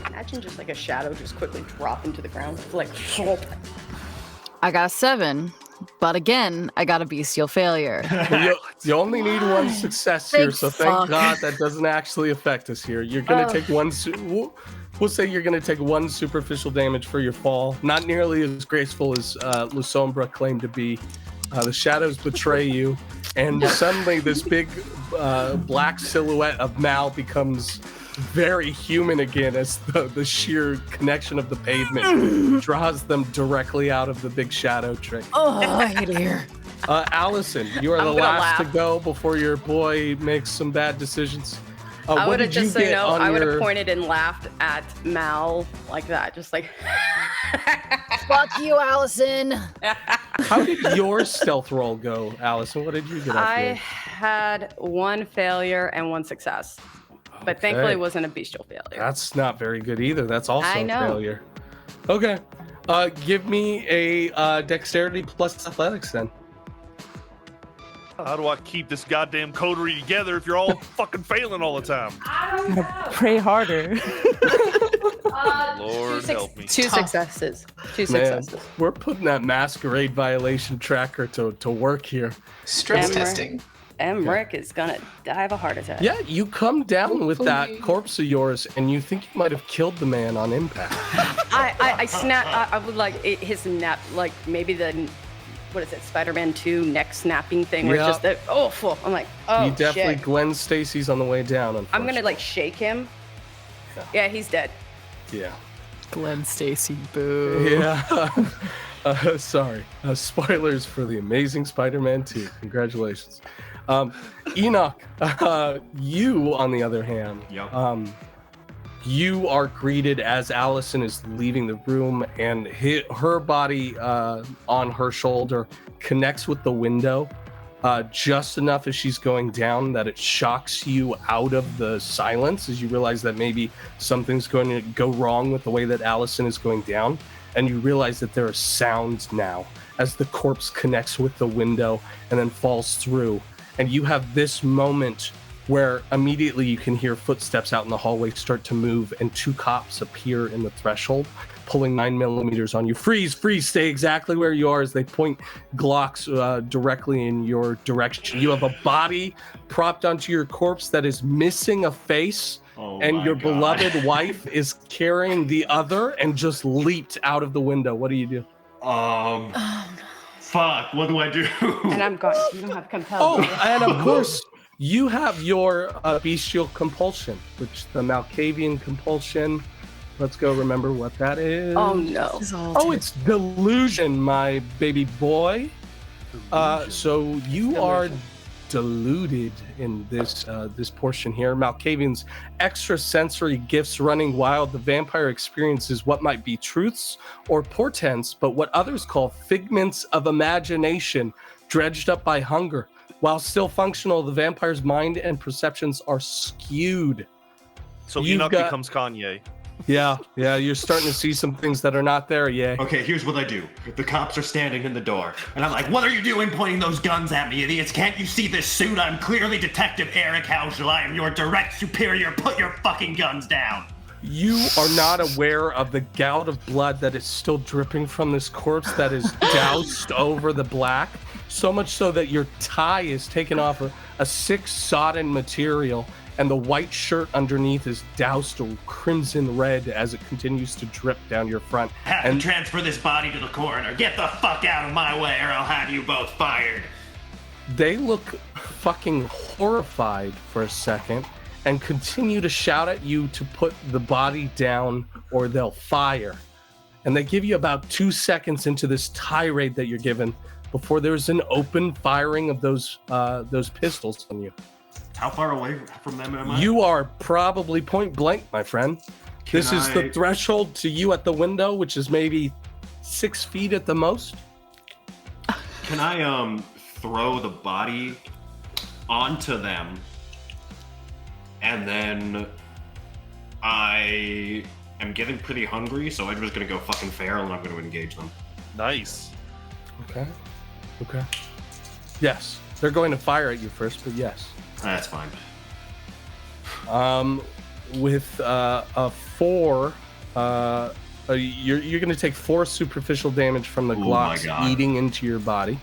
Imagine just like a shadow just quickly drop into the ground. Like, I got a 7, but again, I got a bestial failure. You only need 1 success here, Thank so thank fuck. God that doesn't actually affect us here. You're gonna take 1. We'll say you're gonna take 1 superficial damage for your fall. Not nearly as graceful as Lusombra claimed to be. The shadows betray you, and suddenly this big black silhouette of Mal becomes very human again as the sheer connection of the pavement draws them directly out of the big shadow trick. Oh, I hate it here. Allison, you are the I'm gonna last to laugh. go before your boy makes some bad decisions. I What would have did you just, so you get know, on I would have your... pointed and laughed at Mal like that, just like. Fuck you, Allison. How did your stealth roll go, Allison? What did you get? I had 1 failure and 1 success, but thankfully Okay. it wasn't a bestial failure. That's not very good either. That's also I a know. failure. Okay. Give me a dexterity plus athletics then. How do I keep this goddamn coterie together if you're all fucking failing all the time? Pray harder. Lord help me. 2 successes. 2 Man, successes. we're putting that masquerade violation tracker to work here. Stress Emmer. testing. Rick is gonna die of a heart attack. Yeah, you come down with that Hopefully. corpse of yours, and you think you might have killed the man on impact. I snap. I would like his nap. Like maybe the what is it, Spider-Man 2 neck snapping thing where Yeah. it's just that awful. I'm like, oh You definitely shit. Gwen Stacy's on the way down. I'm gonna like shake him. Yeah, he's dead. Yeah. Glenn Stacy, boo. Yeah. Sorry. Spoilers for the Amazing Spider-Man 2. Congratulations. Enoch, you, on the other hand, Yep. you are greeted as Allison is leaving the room, and her body on her shoulder connects with the window just enough as she's going down that it shocks you out of the silence as you realize that maybe something's going to go wrong with the way that Allison is going down. And you realize that there are sounds now as the corpse connects with the window and then falls through. And you have this moment where immediately you can hear footsteps out in the hallway start to move, and 2 cops appear in the threshold, pulling 9mm on you. Freeze, stay exactly where you are as they point Glocks directly in your direction. You have a body propped onto your corpse that is missing a face, and your beloved wife is carrying the other and just leaped out of the window. What do you do? Fuck, what do I do? And I'm gone. You don't have compelled. Oh, and of course, you have your bestial compulsion, which the Malkavian compulsion. Let's go remember what that is. Oh no. Oh, it's delusion, my baby boy. So you are deluded in this portion here. Malkavian's extrasensory gifts running wild. The vampire experiences what might be truths or portents, but what others call figments of imagination, dredged up by hunger. While still functional, the vampire's mind and perceptions are skewed. So You've Enoch got- becomes Kanye. Yeah, you're starting to see some things that are not there yet. Okay, here's what I do. The cops are standing in the door, and I'm like, what are you doing pointing those guns at me, idiots? Can't you see this suit? I'm clearly Detective Eric Hausel. I am your direct superior. Put your fucking guns down. You are not aware of the gout of blood that is still dripping from this corpse that is doused over the black, so much so that your tie is taken off a 6 sodden material, and the white shirt underneath is doused a crimson red as it continues to drip down your front. Have to transfer this body to the coroner. Get the fuck out of my way, or I'll have you both fired. They look fucking horrified for a second and continue to shout at you to put the body down or they'll fire. And they give you about 2 seconds into this tirade that you're given before there's an open firing of those pistols on you. How far away from them am I? You are probably point blank, my friend. This is the threshold to you at the window, which is maybe 6 feet at the most. Can I throw the body onto them, and then I am getting pretty hungry, so I'm just gonna go fucking feral and I'm gonna engage them. Nice. Okay. Yes, they're going to fire at you first, but yes. That's fine. With a 4, you're going to take 4 superficial damage from the Oh my Glocks God. eating into your body.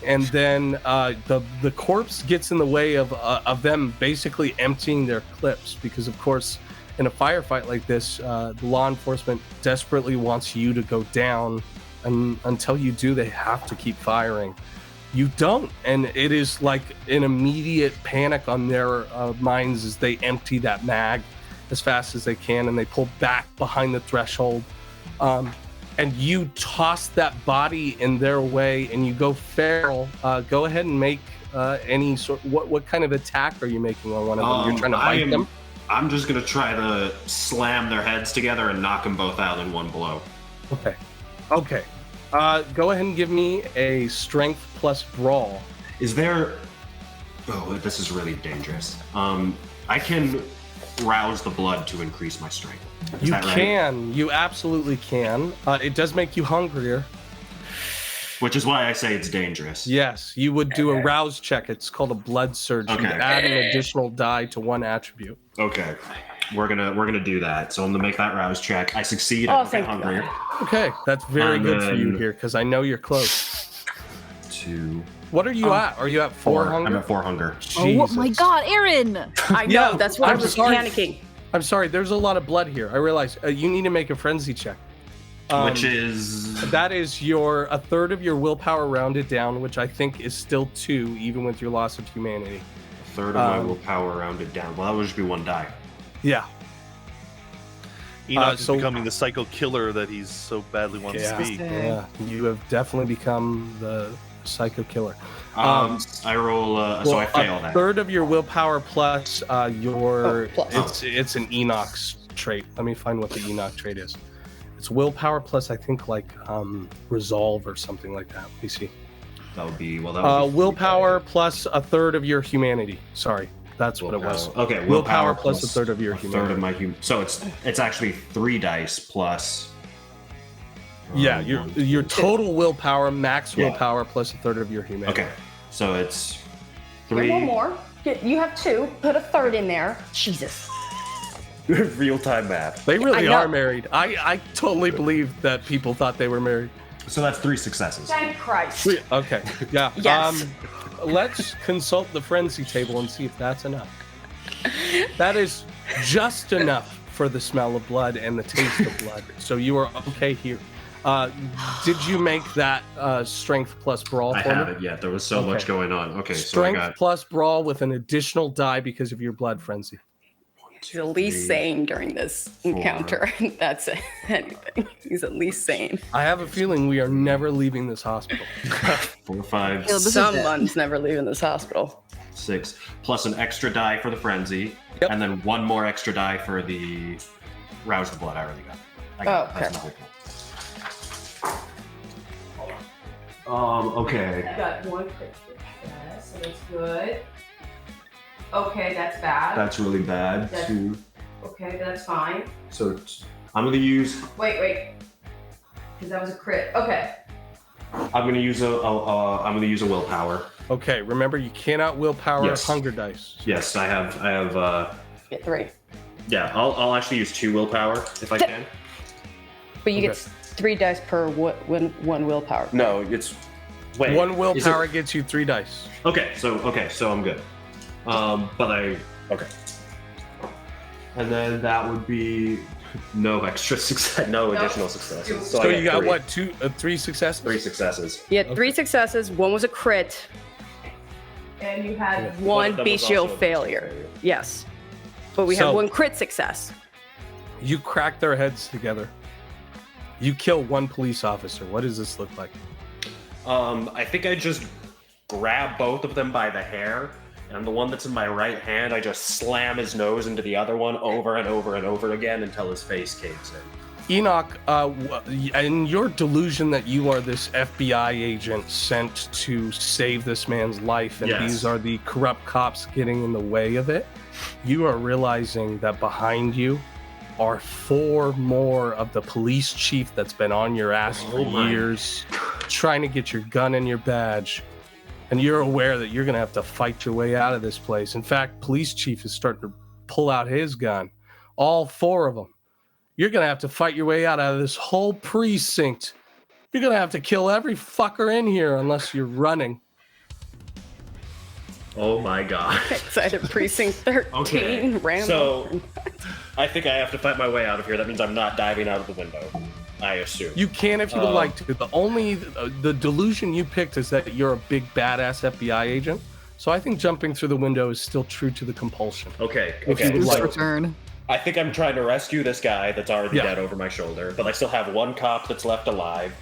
And then the corpse gets in the way of them basically emptying their clips, because of course in a firefight like this, the law enforcement desperately wants you to go down, and until you do, they have to keep firing. You don't, and it is like an immediate panic on their minds as they empty that mag as fast as they can, and they pull back behind the threshold. And you toss that body in their way, and you go feral. Go ahead and make any sort. What kind of attack are you making on one of them? You're trying to bite them. I'm just gonna try to slam their heads together and knock them both out in one blow. Okay. Go ahead and give me a strength plus brawl. Is there? Oh, this is really dangerous. I can rouse the blood to increase my strength. Is You that right? can. You absolutely can. It does make you hungrier. Which is why I say it's dangerous. Yes, you would do a rouse check. It's called a blood surge. You Okay. add an additional die to one attribute. Okay. We're gonna do that. So I'm gonna make that rouse check. I succeed. I don't get thank hungrier. Okay, that's very And good for you then- here, because I know you're close. 2, What are you at? Are you at 4 hunger? I'm at 4 hunger. Oh my Jesus. God, Aaron! I know. Yeah, That's why I'm I was sorry. panicking. I'm sorry, there's a lot of blood here. I realize you need to make a frenzy check. Which is that is a third of your willpower rounded down, which I think is still 2, even with your loss of humanity. a third of my willpower rounded down. Well, that would just be 1 die. Yeah. Enoch is so- becoming the psycho killer that he's so badly wants to be. Yeah, you have definitely become the psycho killer. I roll, so I fail a that. third of your willpower plus your plus. it's an Enoch's trait. Let me find what the Enoch trait is. It's willpower plus I think like resolve or something like that. Let me see. That would be, well, that would be Willpower plus a third of your humanity. Sorry, that's what it was. Okay, Willpower plus a third of your a third humanity. of my so it's actually 3 dice plus. Yeah, your total willpower, max Yeah. willpower plus a third of your humanity. Okay, so it's Get 3 one more. You have 2. Put a third in there. Jesus. real-time math. They really I know. are married. I totally believe that people thought they were married. So that's 3 successes. Thank Christ. Okay, yeah. Yes. Let's consult the frenzy table and see if that's enough. That is just enough for the smell of blood and the taste of blood. So you are okay here. Did you make that strength plus brawl I for me? haven't yet. There was so Okay. much going on. Okay, so I Strength got plus brawl with an additional die because of your blood frenzy. He's at least sane during this encounter. That's anything. He's at least sane. I have a feeling we are never leaving this hospital. 4, 5, This is Someone's never leaving this hospital. 6, plus an extra die for the frenzy, Yep. and then 1 more extra die for the rouse the blood. I already got. I got Oh, That's okay. not okay. I got 1 crit success, so that's good. Okay, that's bad. That's really bad. That's- 2. Okay, that's fine. So I'm gonna use. Wait. Because that was a crit. Okay. I'm gonna use I'm gonna use a willpower. Okay, remember you cannot willpower Yes. hunger dice. Yes, I have. Get 3. Yeah, I'll actually use 2 willpower if I can. But you Okay. get 3 dice per one willpower. No, it's. Wait. One is willpower it- gets you 3 dice. Okay, so I'm good. But I okay. And then that would be no extra success, no additional successes. So I you get got 3. what? 3 successes? 3 successes. You had 3 successes. 1 was a crit. And you had Yeah. One One of them was bestial also a failure. failure. Yes. But we So- had 1 crit success. You crack their heads together. You kill 1 police officer. What does this look like? I think I just grab both of them by the hair, and the one that's in my right hand, I just slam his nose into the other one over and over and over again until his face caves in. Enoch, in your delusion that you are this FBI agent sent to save this man's life, and Yes. these are the corrupt cops getting in the way of it, you are realizing that behind you are 4 more of the police chief that's been on your ass for Oh my. years, trying to get your gun and your badge. And you're aware that you're going to have to fight your way out of this place. In fact, police chief is starting to pull out his gun. All 4 of them. You're going to have to fight your way out of this whole precinct. You're going to have to kill every fucker in here unless you're running. Oh my god. Excited precinct 13. Okay. Rambo. So I think I have to fight my way out of here. That means I'm not diving out of the window, I assume. You can if you would like to. The delusion you picked is that you're a big badass FBI agent. So I think jumping through the window is still true to the compulsion. Okay. If you Okay. would So like to. return. I think I'm trying to rescue this guy that's already Yeah. dead over my shoulder, but I still have 1 cop that's left alive,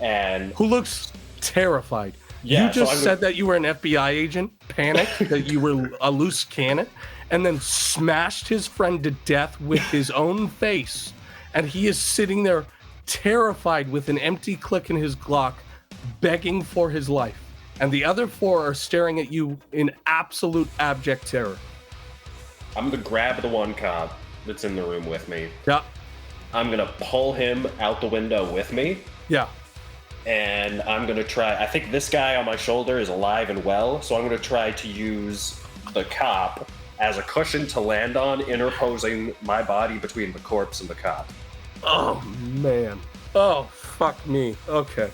and Who looks terrified. Yeah, You so just I'm said that you were an FBI agent, panicked that you were a loose cannon, and then smashed his friend to death with his own face. And he is sitting there terrified with an empty clip in his Glock, begging for his life. And the other 4 are staring at you in absolute abject terror. I'm gonna grab the 1 cop that's in the room with me. Yeah, I'm gonna pull him out the window with me, yeah. and I'm gonna try. I think this guy on my shoulder is alive and well, so I'm gonna try to use the cop as a cushion to land on, interposing my body between the corpse and the cop. Oh, man. Oh, fuck me. Okay.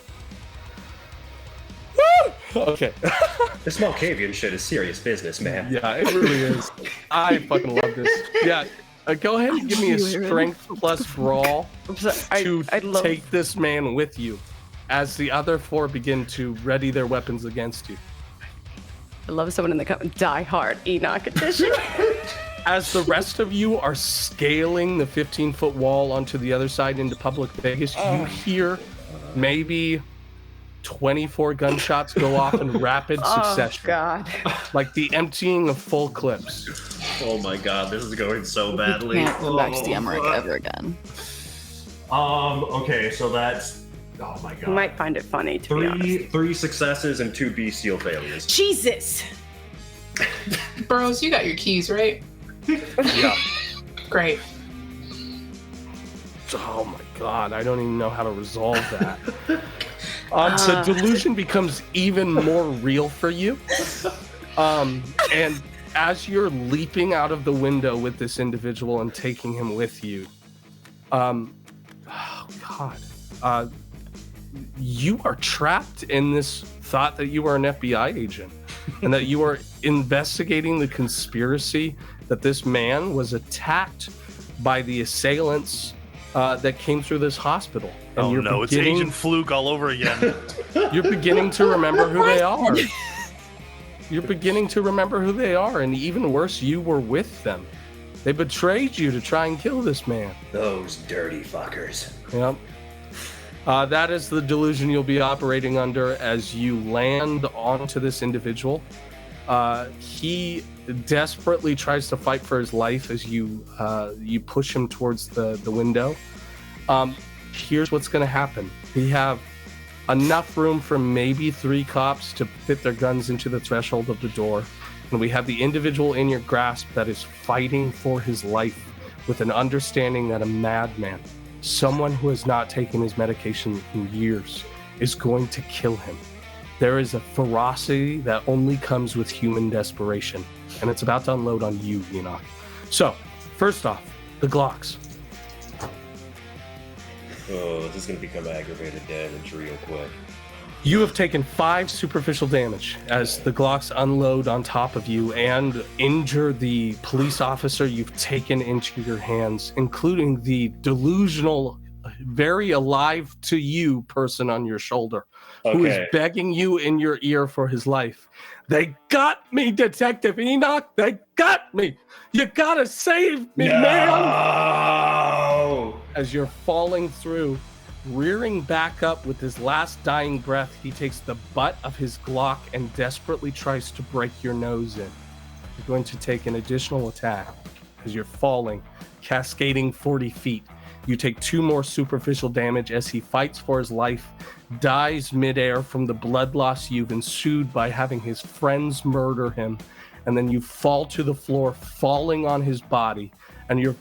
Woo! Okay. This Malkavian shit is serious business, man. Yeah, it really is. I fucking love this. Yeah, Go ahead and give me a You, Aaron. strength plus brawl I'm sorry, to I love. take this man with you as the other 4 begin to ready their weapons against you. I love someone in the Die Hard Enoch edition. As the rest of you are scaling the 15-foot wall onto the other side into public Vegas, you hear maybe 24 gunshots go off in rapid succession. Oh God. Like the emptying of full clips. Oh my god, this is going so badly. Can't come back to the Emmerich ever again. Okay, so that's... Oh my god. You might find it funny, to be honest. 3 successes and 2 bestial failures. Jesus! Burrows, you got your keys, right? Yeah. Great. Oh my god, I don't even know how to resolve that. The delusion becomes even more real for you. And as you're leaping out of the window with this individual and taking him with you, you are trapped in this thought that you are an FBI agent and that you are investigating the conspiracy that this man was attacked by the assailants that came through this hospital. And Oh no, it's Agent Fluke all over again. You're beginning to remember who they are. You're beginning to remember who they are, and even worse, you were with them. They betrayed you to try and kill this man. Those dirty fuckers. Yep. That is the delusion you'll be operating under as you land onto this individual. He desperately tries to fight for his life as you push him towards the window. Here's what's going to happen. We have enough room for maybe 3 cops to fit their guns into the threshold of the door. And we have the individual in your grasp that is fighting for his life with an understanding that a madman, someone who has not taken his medication in years, is going to kill him. There is a ferocity that only comes with human desperation, and it's about to unload on you, Enoch. So, first off, the Glocks. Oh, this is going to become aggravated damage real quick. You have taken 5 superficial damage as the Glocks unload on top of you and injure the police officer you've taken into your hands, including the delusional, very alive to you person on your shoulder, who is begging you in your ear for his life. They got me, Detective Enoch. They got me. You gotta save me, man. As you're falling through, rearing back up with his last dying breath, he takes the butt of his Glock and desperately tries to break your nose in. You're going to take an additional attack as you're falling, cascading 40 feet. You take 2 more superficial damage as he fights for his life, dies midair from the blood loss you've ensued by having his friends murder him, and then you fall to the floor, falling on his body, and you're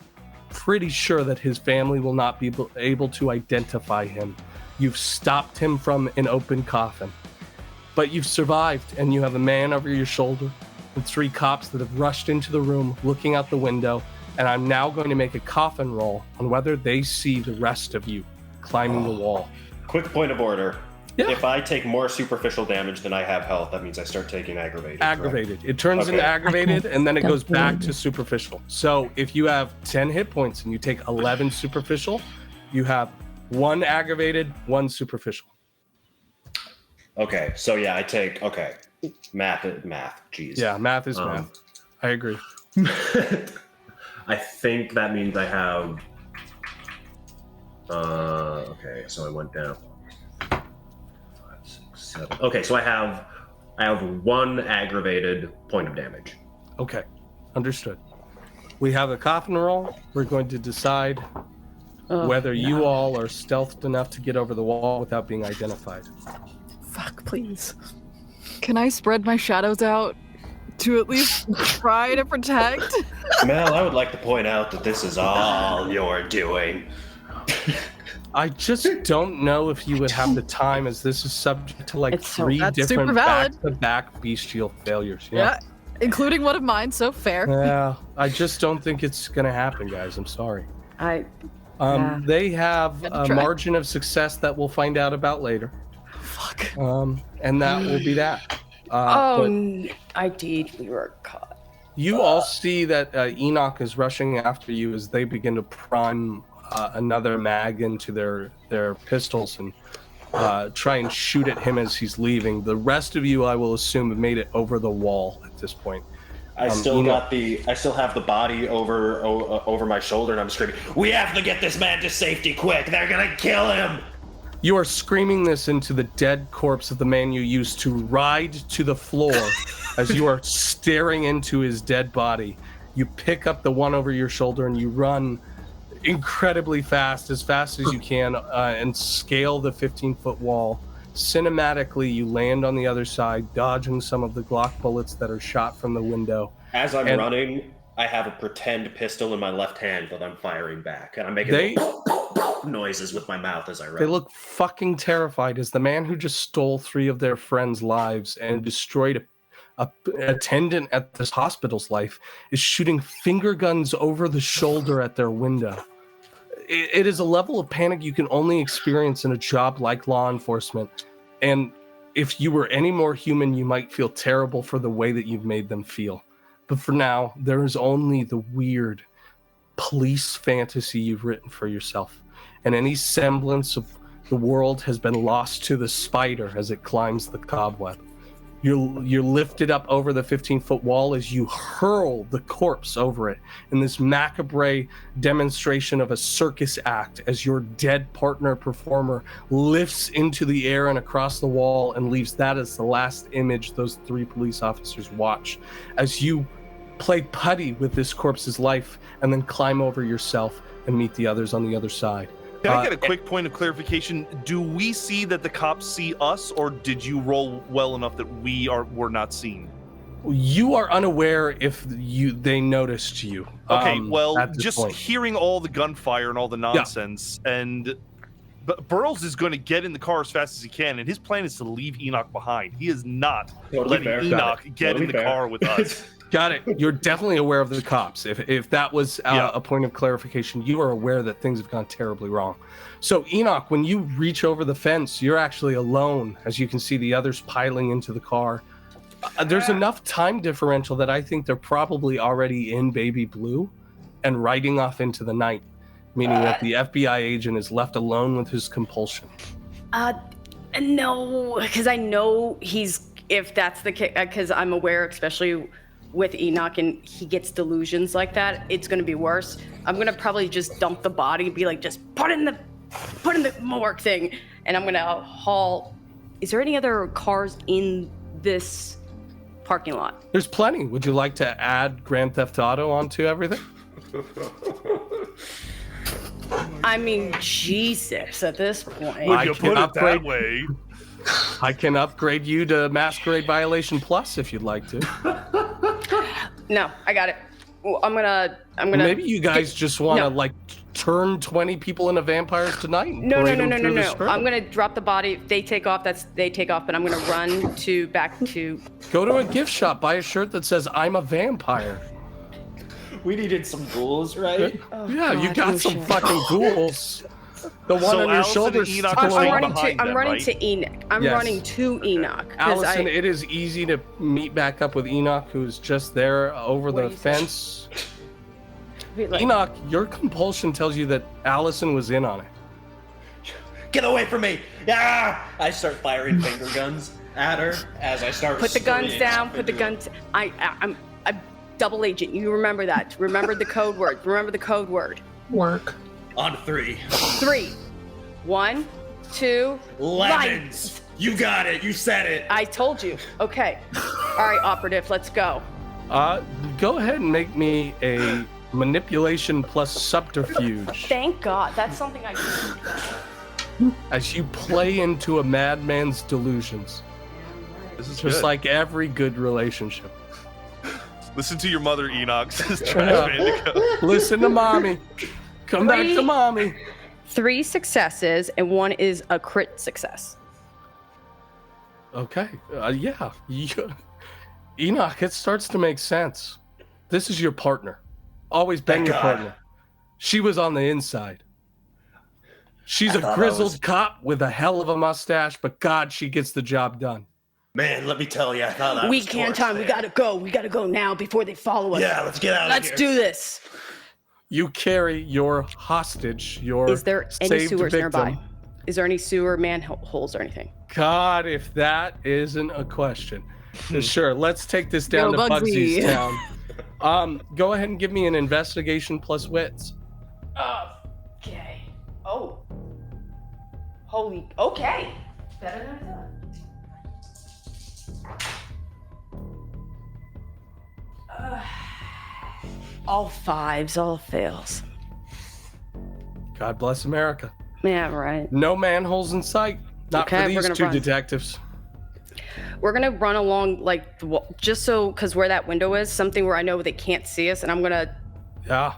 pretty sure that his family will not be able to identify him. You've stopped him from an open coffin, but you've survived, and you have a man over your shoulder and 3 cops that have rushed into the room looking out the window, and I'm now going to make a coffin roll on whether they see the rest of you climbing the wall. Quick point of order. Yeah. If I take more superficial damage than I have health, that means I start taking aggravated. Aggravated. It turns into aggravated, and then it goes back to superficial. So if you have 10 hit points and you take 11 superficial, you have 1 aggravated, 1 superficial. Okay, so yeah, I take, math, jeez. Yeah, math is math. I agree. I think that means I have, okay, so I went down. 5, 6, 7. Okay, so I have 1 aggravated point of damage. Okay, understood. We have a coffin roll. We're going to decide whether you all are stealthed enough to get over the wall without being identified. Fuck, please. Can I spread my shadows out to at least try to protect? Mel, I would like to point out that this is all you're doing. I just don't know if you would have the time, as this is subject to like 3 that's different super valid. back-to-back bestial failures. Yeah, including one of mine, so fair. Yeah, I just don't think it's going to happen, guys. I'm sorry. They have a margin of success that we'll find out about later. Fuck. And that will be that. I did. We were caught. You all see that Enoch is rushing after you as they begin to prime another mag into their pistols and try and shoot at him as he's leaving. The rest of you, I will assume, have made it over the wall at this point. I still have the body over my shoulder, and I'm screaming, "We have to get this man to safety quick! They're gonna kill him!" You are screaming this into the dead corpse of the man you used to ride to the floor as you are staring into his dead body. You pick up the one over your shoulder and you run incredibly fast as you can, and scale the 15-foot wall. Cinematically, you land on the other side, dodging some of the Glock bullets that are shot from the window. As I'm running, I have a pretend pistol in my left hand that I'm firing back, and I'm making noises with my mouth as I run. They look fucking terrified as the man who just stole 3 of their friends' lives and destroyed a attendant at this hospital's life is shooting finger guns over the shoulder at their window. It is a level of panic you can only experience in a job like law enforcement. And if you were any more human, you might feel terrible for the way that you've made them feel. But for now, there is only the weird police fantasy you've written for yourself. And any semblance of the world has been lost to the spider as it climbs the cobweb. You're lifted up over the 15-foot wall as you hurl the corpse over it in this macabre demonstration of a circus act as your dead partner performer lifts into the air and across the wall and leaves that as the last image those 3 police officers watch as you play putty with this corpse's life and then climb over yourself and meet the others on the other side. Can I get a quick point of clarification? Do we see that the cops see us, or did you roll well enough that we're not seen? You are unaware if they noticed you. Okay, well, just point. Hearing all the gunfire and all the nonsense, and Burles is going to get in the car as fast as he can, and his plan is to leave Enoch behind. He is not letting Enoch get in the car with us. Got it. You're definitely aware of the cops. If that was a point of clarification, you are aware that things have gone terribly wrong. So Enoch, when you reach over the fence, you're actually alone, as you can see the others piling into the car. There's enough time differential that I think they're probably already in Baby Blue and riding off into the night, meaning that the FBI agent is left alone with his compulsion. No, because I know if that's the case, because I'm aware, especially with Enoch, and he gets delusions like that, it's going to be worse. I'm going to probably just dump the body, be like, just put in the morgue thing, and I'm going to haul. Is there any other cars in this parking lot? There's plenty. Would you like to add Grand Theft Auto onto everything? I mean, Jesus, at this point. Would you put it that way? I can upgrade you to Masquerade Violation Plus if you'd like to. No, I got it. Well, I'm gonna. Maybe you guys just want to turn 20 people into vampires tonight. And no. I'm gonna drop the body. If they take off, they take off. But I'm gonna run back to. Go to a gift shop, buy a shirt that says "I'm a vampire." We needed some ghouls, right? Oh, yeah, God, you got some fucking ghouls. The one on your shoulder. I'm running to Enoch. I'm running to Enoch. Allison, it is easy to meet back up with Enoch, who's just there over the fence. Enoch, your compulsion tells you that Allison was in on it. Get away from me! Ah! I start firing finger guns at her as I start. Put the guns down. Put the guns. I'm a double agent. You remember that. Remember the code word. Remember the code word. Work. On 3. 3. 1, 2. Lemons. You got it. You said it. I told you. Okay. All right, operative. Let's go. Go ahead and make me a manipulation plus subterfuge. Thank God. That's something I do. As you play into a madman's delusions. This is just good. like every good relationship. Listen to your mother, Enoch. Says Trash Bandicoot. Listen to mommy. Come back to mommy. 3 successes and 1 is a crit success. Okay. Yeah. Enoch, it starts to make sense. This is your partner. Always been your partner. She was on the inside. She's a grizzled cop with a hell of a mustache, but God, she gets the job done. Man, let me tell you, I thought that We was can't torch time. We there. gotta go. We gotta go now before they follow us. Yeah, let's get out of Let's here. do this. You carry your hostage, your Is there any saved sewers victim. nearby? Is there any sewer manholes or anything? God, if that isn't a question. Sure, let's take this down Yo, to Bugsy. Bugsy's town. Go ahead and give me an investigation plus wits. Okay. Oh. Holy. Okay. Better than I thought. All fives, all fails. God bless America. Yeah, right. No manholes in sight. Not Okay, for we're these gonna two run. detectives. We're gonna run along like the wall, just so, because where that window is, something where I know they can't see us, and I'm gonna. Yeah.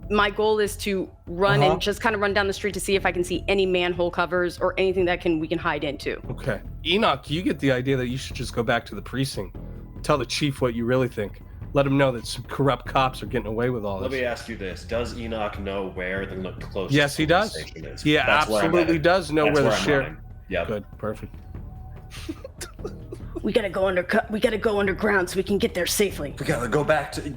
My goal is to run Uh-huh. and just kind of run down the street to see if I can see any manhole covers or anything that we can hide into. Okay. Enoch, you get the idea that you should just go back to the precinct. Tell the chief what you really think. Let him know that some corrupt cops are getting away with all Let this. me ask you this: does Enoch know where the closest Yes, he police does. station is? He That's where I'm absolutely headed. does know That's where the I'm sheriff. running. Yep. Good, perfect. We gotta go We gotta go underground so we can get there safely. We gotta go back to.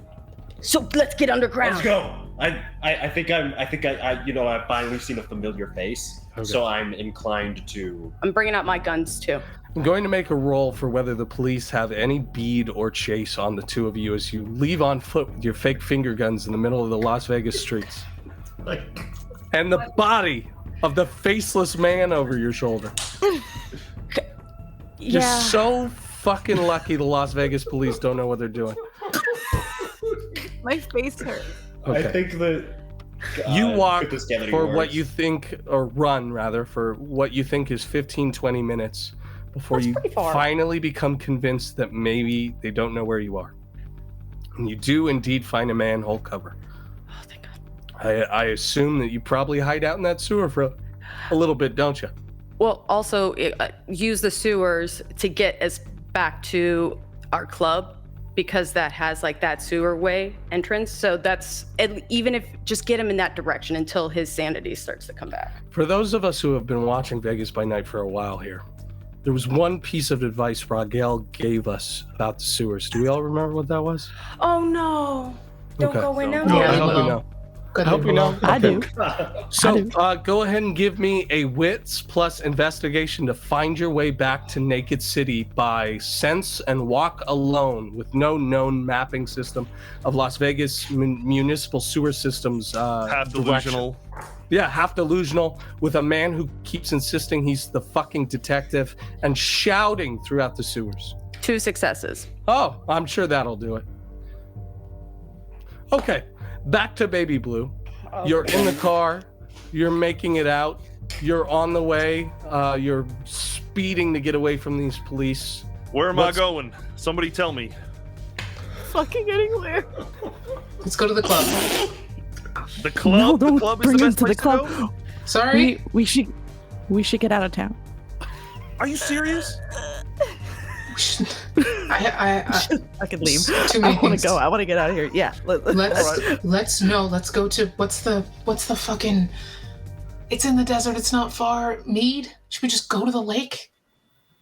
So let's get underground. Let's go. I think I've finally seen a familiar face, Okay. so I'm inclined to. I'm bringing out my guns too. I'm going to make a roll for whether the police have any bead or chase on the two of you as you leave on foot with your fake finger guns in the middle of the Las Vegas streets. And the body of the faceless man over your shoulder. You're Yeah. so fucking lucky the Las Vegas police don't know what they're doing. My face hurts. Okay. I think that You walk if this get any for what worse- you think, or run rather, for what you think is 15, 20 minutes before That's you pretty far. finally become convinced that maybe they don't know where you are. And you do indeed find a manhole cover. Oh, thank God. I assume that you probably hide out in that sewer for a little bit, don't you? Well, also use the sewers to get us back to our club because that has like that sewer way entrance. So that's even if just get him in that direction until his sanity starts to come back. For those of us who have been watching Vegas by Night for a while here, there was one piece of advice Raguel gave us about the sewers. Do we all remember what that was? Oh no! Don't Okay. go in now. No, I I hope you will. know. Good I hope you know. I do. So go ahead and give me a wits plus investigation to find your way back to Naked City by sense and walk alone with no known mapping system of Las Vegas municipal sewer systems. Half direction. delusional. Yeah, half delusional with a man who keeps insisting he's the fucking detective and shouting throughout the sewers. 2 successes. Oh, I'm sure that'll do it. Okay, back to Baby Blue. You're in the car. You're making it out. You're on the way. You're speeding to get away from these police. Where am What's- I going? Somebody tell me. Fucking anywhere. Let's go to the club. The club. No, The don't club is bring the him best to the place to club. go? Sorry. We should get out of town. Are you serious? I I can leave. Too I many want to things. go. I want to get out of here. Yeah. Let's go to what's the fucking. It's in the desert. It's not far. Mead. Should we just go to the lake?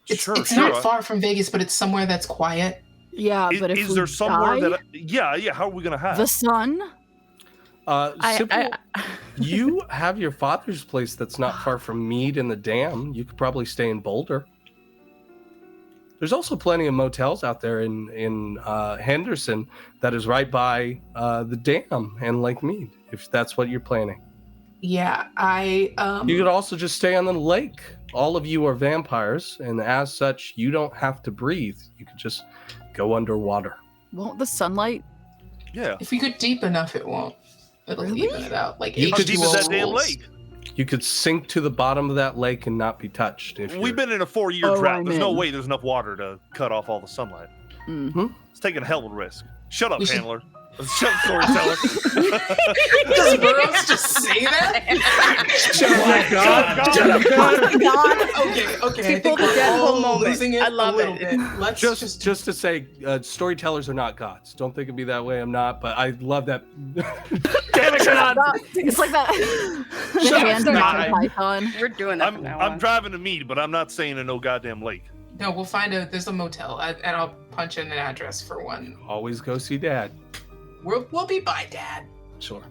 It's Sure. not far from Vegas, but it's somewhere that's quiet. Yeah, but if Is we there somewhere die, that? Yeah. How are we gonna have? the sun? Simple, you have your father's place that's not far from Mead and the dam. You could probably stay in Boulder. There's also plenty of motels out there in Henderson that is right by the dam and Lake Mead, if that's what you're planning. Yeah, You could also just stay on the lake. All of you are vampires, and as such, you don't have to breathe. You could just go underwater. Won't the sunlight? Yeah. if we go deep enough, it won't. It'll Really? even it out. Like You How could deep is that damn H2O. lake? You could sink to the bottom of that lake and not be touched. If We've you're- been in a 4-year Oh, drought. I'm There's no in. way there's enough water to cut off all the sunlight. Mm. It's taking a hell of a risk. Shut up, We should- handler. Shut up, storyteller. Does Burroughs just say that? Okay. I People think we're Deadpool all moment. losing it I love a little it. bit. Let's just to say, storytellers are not gods. Don't think of me that way. I'm not, but I love that. Damn it, God! It's like that. Shut Hand up, in guy. Monty Python. We're doing that from now I'm on. driving to Mead, but I'm not saying in no goddamn lake. No, we'll find there's a motel, and I'll punch in an address for one. Always go see Dad. We'll be by, Dad. Sure.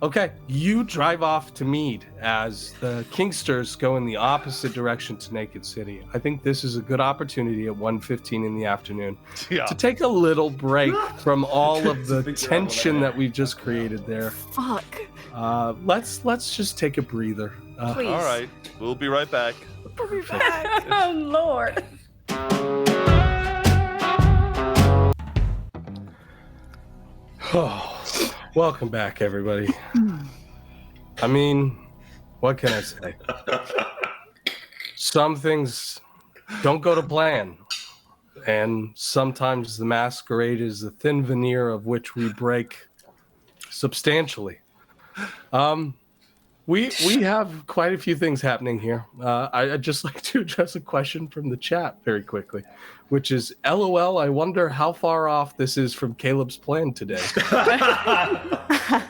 Okay, you drive off to Mead as the Kingsters go in the opposite direction to Naked City. I think this is a good opportunity at 1:15 in the afternoon to take a little break from all of the tension that we've just created there. Fuck. Let's just take a breather. Please. All right, we'll be right back. We'll be back. Oh, Lord. Oh, welcome back, everybody. I mean, what can I say? Some things don't go to plan, and sometimes the masquerade is the thin veneer of which we break substantially. We have quite a few things happening here. I'd just like to address a question from the chat very quickly, which is, LOL, I wonder how far off this is from Caleb's plan today.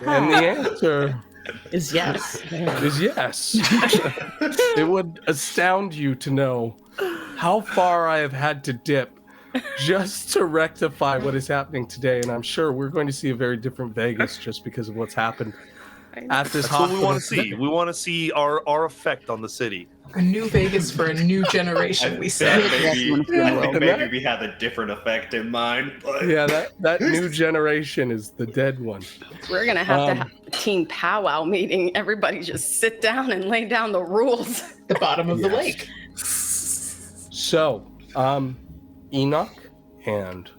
And the answer Is yes. is yes. It would astound you to know how far I have had to dip just to rectify what is happening today. And I'm sure we're going to see a very different Vegas just because of what's happened at this That's what we hospital. want to see. We want to see our effect on the city. A new Vegas for a new generation, we said. Maybe we had a different effect in mind. But... Yeah, that new generation is the dead one. We're going to have a team powwow meeting. Everybody just sit down and lay down the rules. The bottom of the lake. So, Enoch and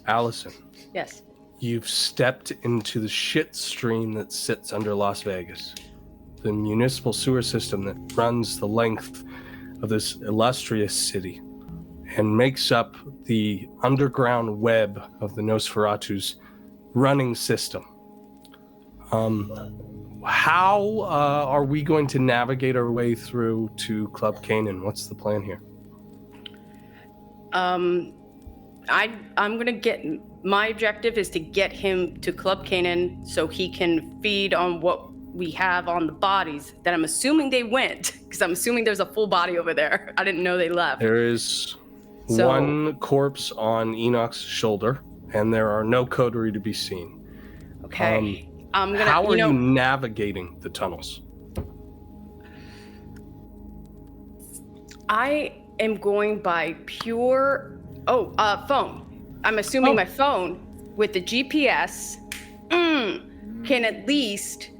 Allison, Yes. you've stepped into the shit stream that sits under Las Vegas, the municipal sewer system that runs the length of this illustrious city and makes up the underground web of the Nosferatu's running system. How are we going to navigate our way through to Club Canaan? What's the plan here? I'm going to get... My objective is to get him to Club Canaan so he can feed on what we have on the bodies that I'm assuming they went, because I'm assuming there's a full body over there. I didn't know they left. There is So- one corpse on Enoch's shoulder, and there are no coterie to be seen. Okay. I'm gonna. How are you navigating the tunnels? I am going by pure. Phone. I'm assuming my phone with the GPS can at least.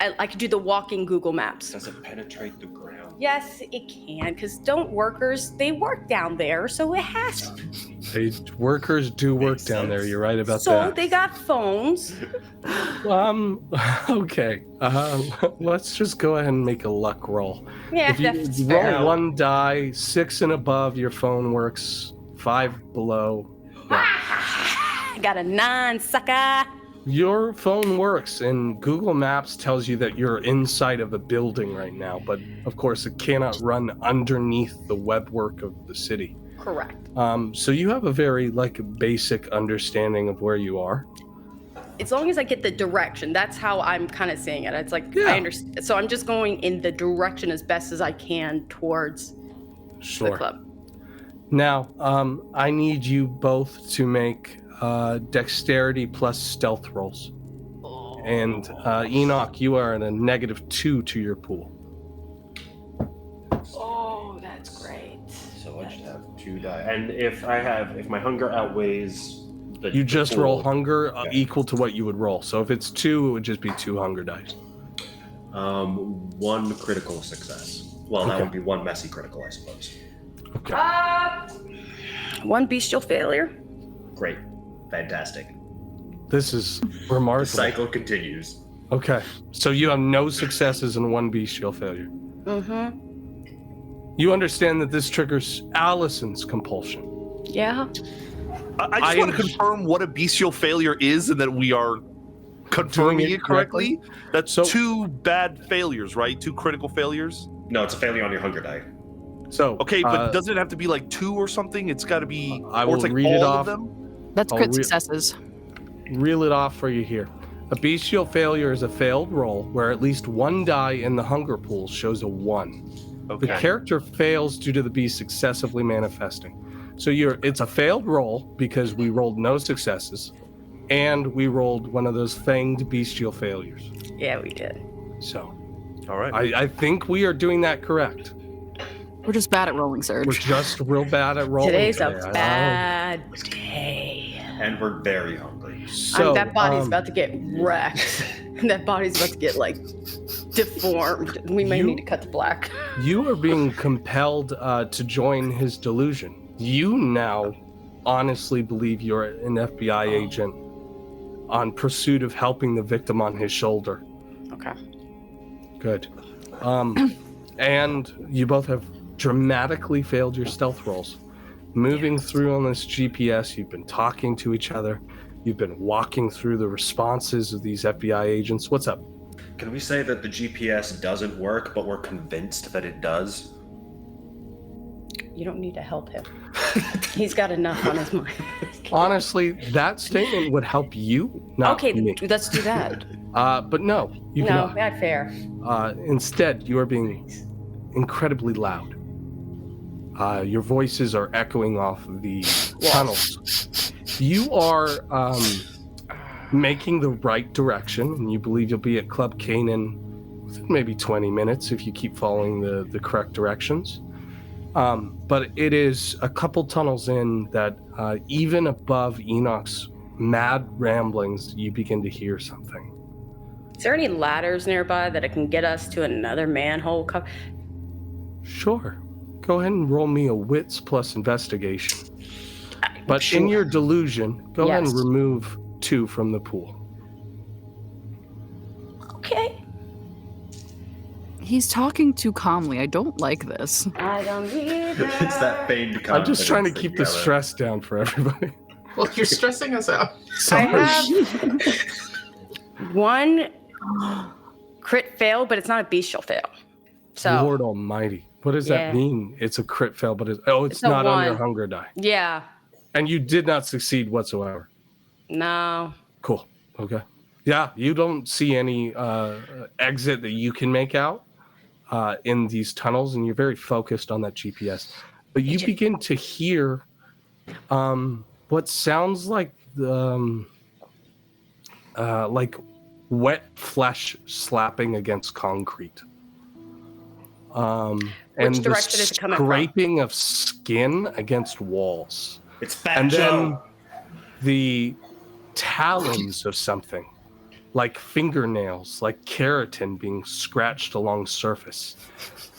I could do the walking Google Maps. Does it penetrate the ground? Yes, it can, because don't workers, they work down there, so it has to. Workers do work down there. You're right about So that. they got phones. Okay. Let's just go ahead and make a luck roll. Yeah, If you that's roll fair. one die, 6 and above, your phone works. 5 below. I got a 9, sucker. Your phone works, and Google Maps tells you that you're inside of a building right now, but of course it cannot run underneath the webwork of the city. Correct. So you have a very basic understanding of where you are. As long as I get the direction, that's how I'm kind of seeing it. It's like, Yeah. I understand. So I'm just going in the direction as best as I can towards the club. Now, I need you both to make dexterity plus stealth rolls. And Enoch, you are at a -2 to your pool. Oh, that's great. So I just have 2 die. And if my hunger outweighs the You just pool, roll hunger Okay. equal to what you would roll. So if it's 2, it would just be 2 hunger dice. 1 critical success. Well, that Okay. would be 1 messy critical, I suppose. Okay. 1 bestial failure. Great. Fantastic. This is The remarkable. cycle continues. Okay. So you have no successes and 1 bestial failure. Mm-hmm. You understand that this triggers Allison's compulsion. Yeah. I just want to confirm what a bestial failure is and that we are confirming Doing it it correctly. That's So- 2 bad failures, right? 2 critical failures. No, it's a failure on your hunger die. So Okay, but doesn't it have to be 2 or something? It's got to be. I or it's will read it all off. of them. That's I'll crit re- successes. reel it off for you here. A bestial failure is a failed roll where at least 1 die in the hunger pool shows a 1. Okay. The character fails due to the beast successively manifesting. So it's a failed roll because we rolled no successes, and we rolled one of those fanged bestial failures. Yeah, we did. So, All right. I think we are doing that correct. We're just bad at rolling, Serge. We're just real bad at rolling. Today's today. a bad day. And we're very hungry. So that body's about to get wrecked. That body's about to get like deformed. We may need to cut to black. You are being compelled to join his delusion. You now honestly believe you're an FBI agent on pursuit of helping the victim on his shoulder. Okay. Good. And you both have dramatically failed your stealth rolls. Moving through on this GPS, you've been talking to each other. You've been walking through the responses of these FBI agents. What's up? Can we say that the GPS doesn't work, but we're convinced that it does? You don't need to help him. He's got enough on his mind. Honestly, that statement would help you, not Okay, me. let's do that. But no, you No, cannot. not fair. Instead, you are being incredibly loud. Your voices are echoing off the tunnels. You are making the right direction, and you believe you'll be at Club Canaan within maybe 20 minutes if you keep following the correct directions. But it is a couple tunnels in that even above Enoch's mad ramblings, you begin to hear something. Is there any ladders nearby that can get us to another manhole? Sure. Go ahead and roll me a wits plus investigation. But in your delusion, go ahead and remove 2 from the pool. Okay. He's talking too calmly. I don't like this. I don't either. It's that feigned confidence. I'm just trying to keep the together. stress down for everybody. Well, you're stressing us out. Sorry. I have 1 crit fail, but it's not a bestial fail. So Lord Almighty. What does that mean? It's a crit fail, but it's a not on your 1. hunger die. Yeah. And you did not succeed whatsoever. No. Cool. Okay. Yeah, you don't see any exit that you can make out in these tunnels, and you're very focused on that GPS. But you begin to hear what sounds like wet flesh slapping against concrete. And the direction is it coming from? scraping of skin against walls. It's Fat And then Joe. the talons of something, like fingernails, like keratin being scratched along surface.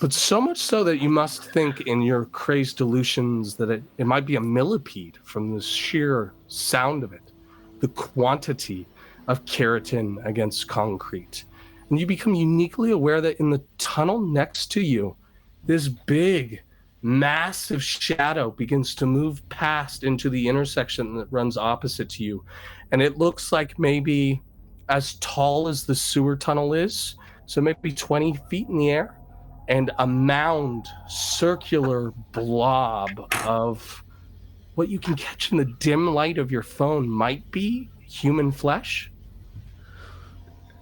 But so much so that you must think in your crazed delusions that it might be a millipede from the sheer sound of it, the quantity of keratin against concrete. And you become uniquely aware that in the tunnel next to you, this big, massive shadow begins to move past into the intersection that runs opposite to you. And it looks like maybe as tall as the sewer tunnel is, so maybe 20 feet in the air, and a mound, circular blob of what you can catch in the dim light of your phone might be human flesh.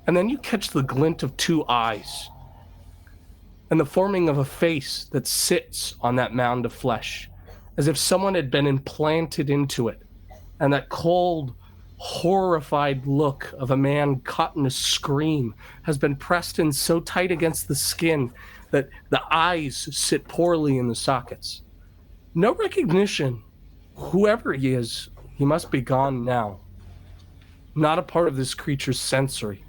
And then you catch the glint of 2 eyes and the forming of a face that sits on that mound of flesh, as if someone had been implanted into it. And that cold, horrified look of a man caught in a scream has been pressed in so tight against the skin that the eyes sit poorly in the sockets. No recognition. Whoever he is, he must be gone now. Not a part of this creature's sensory.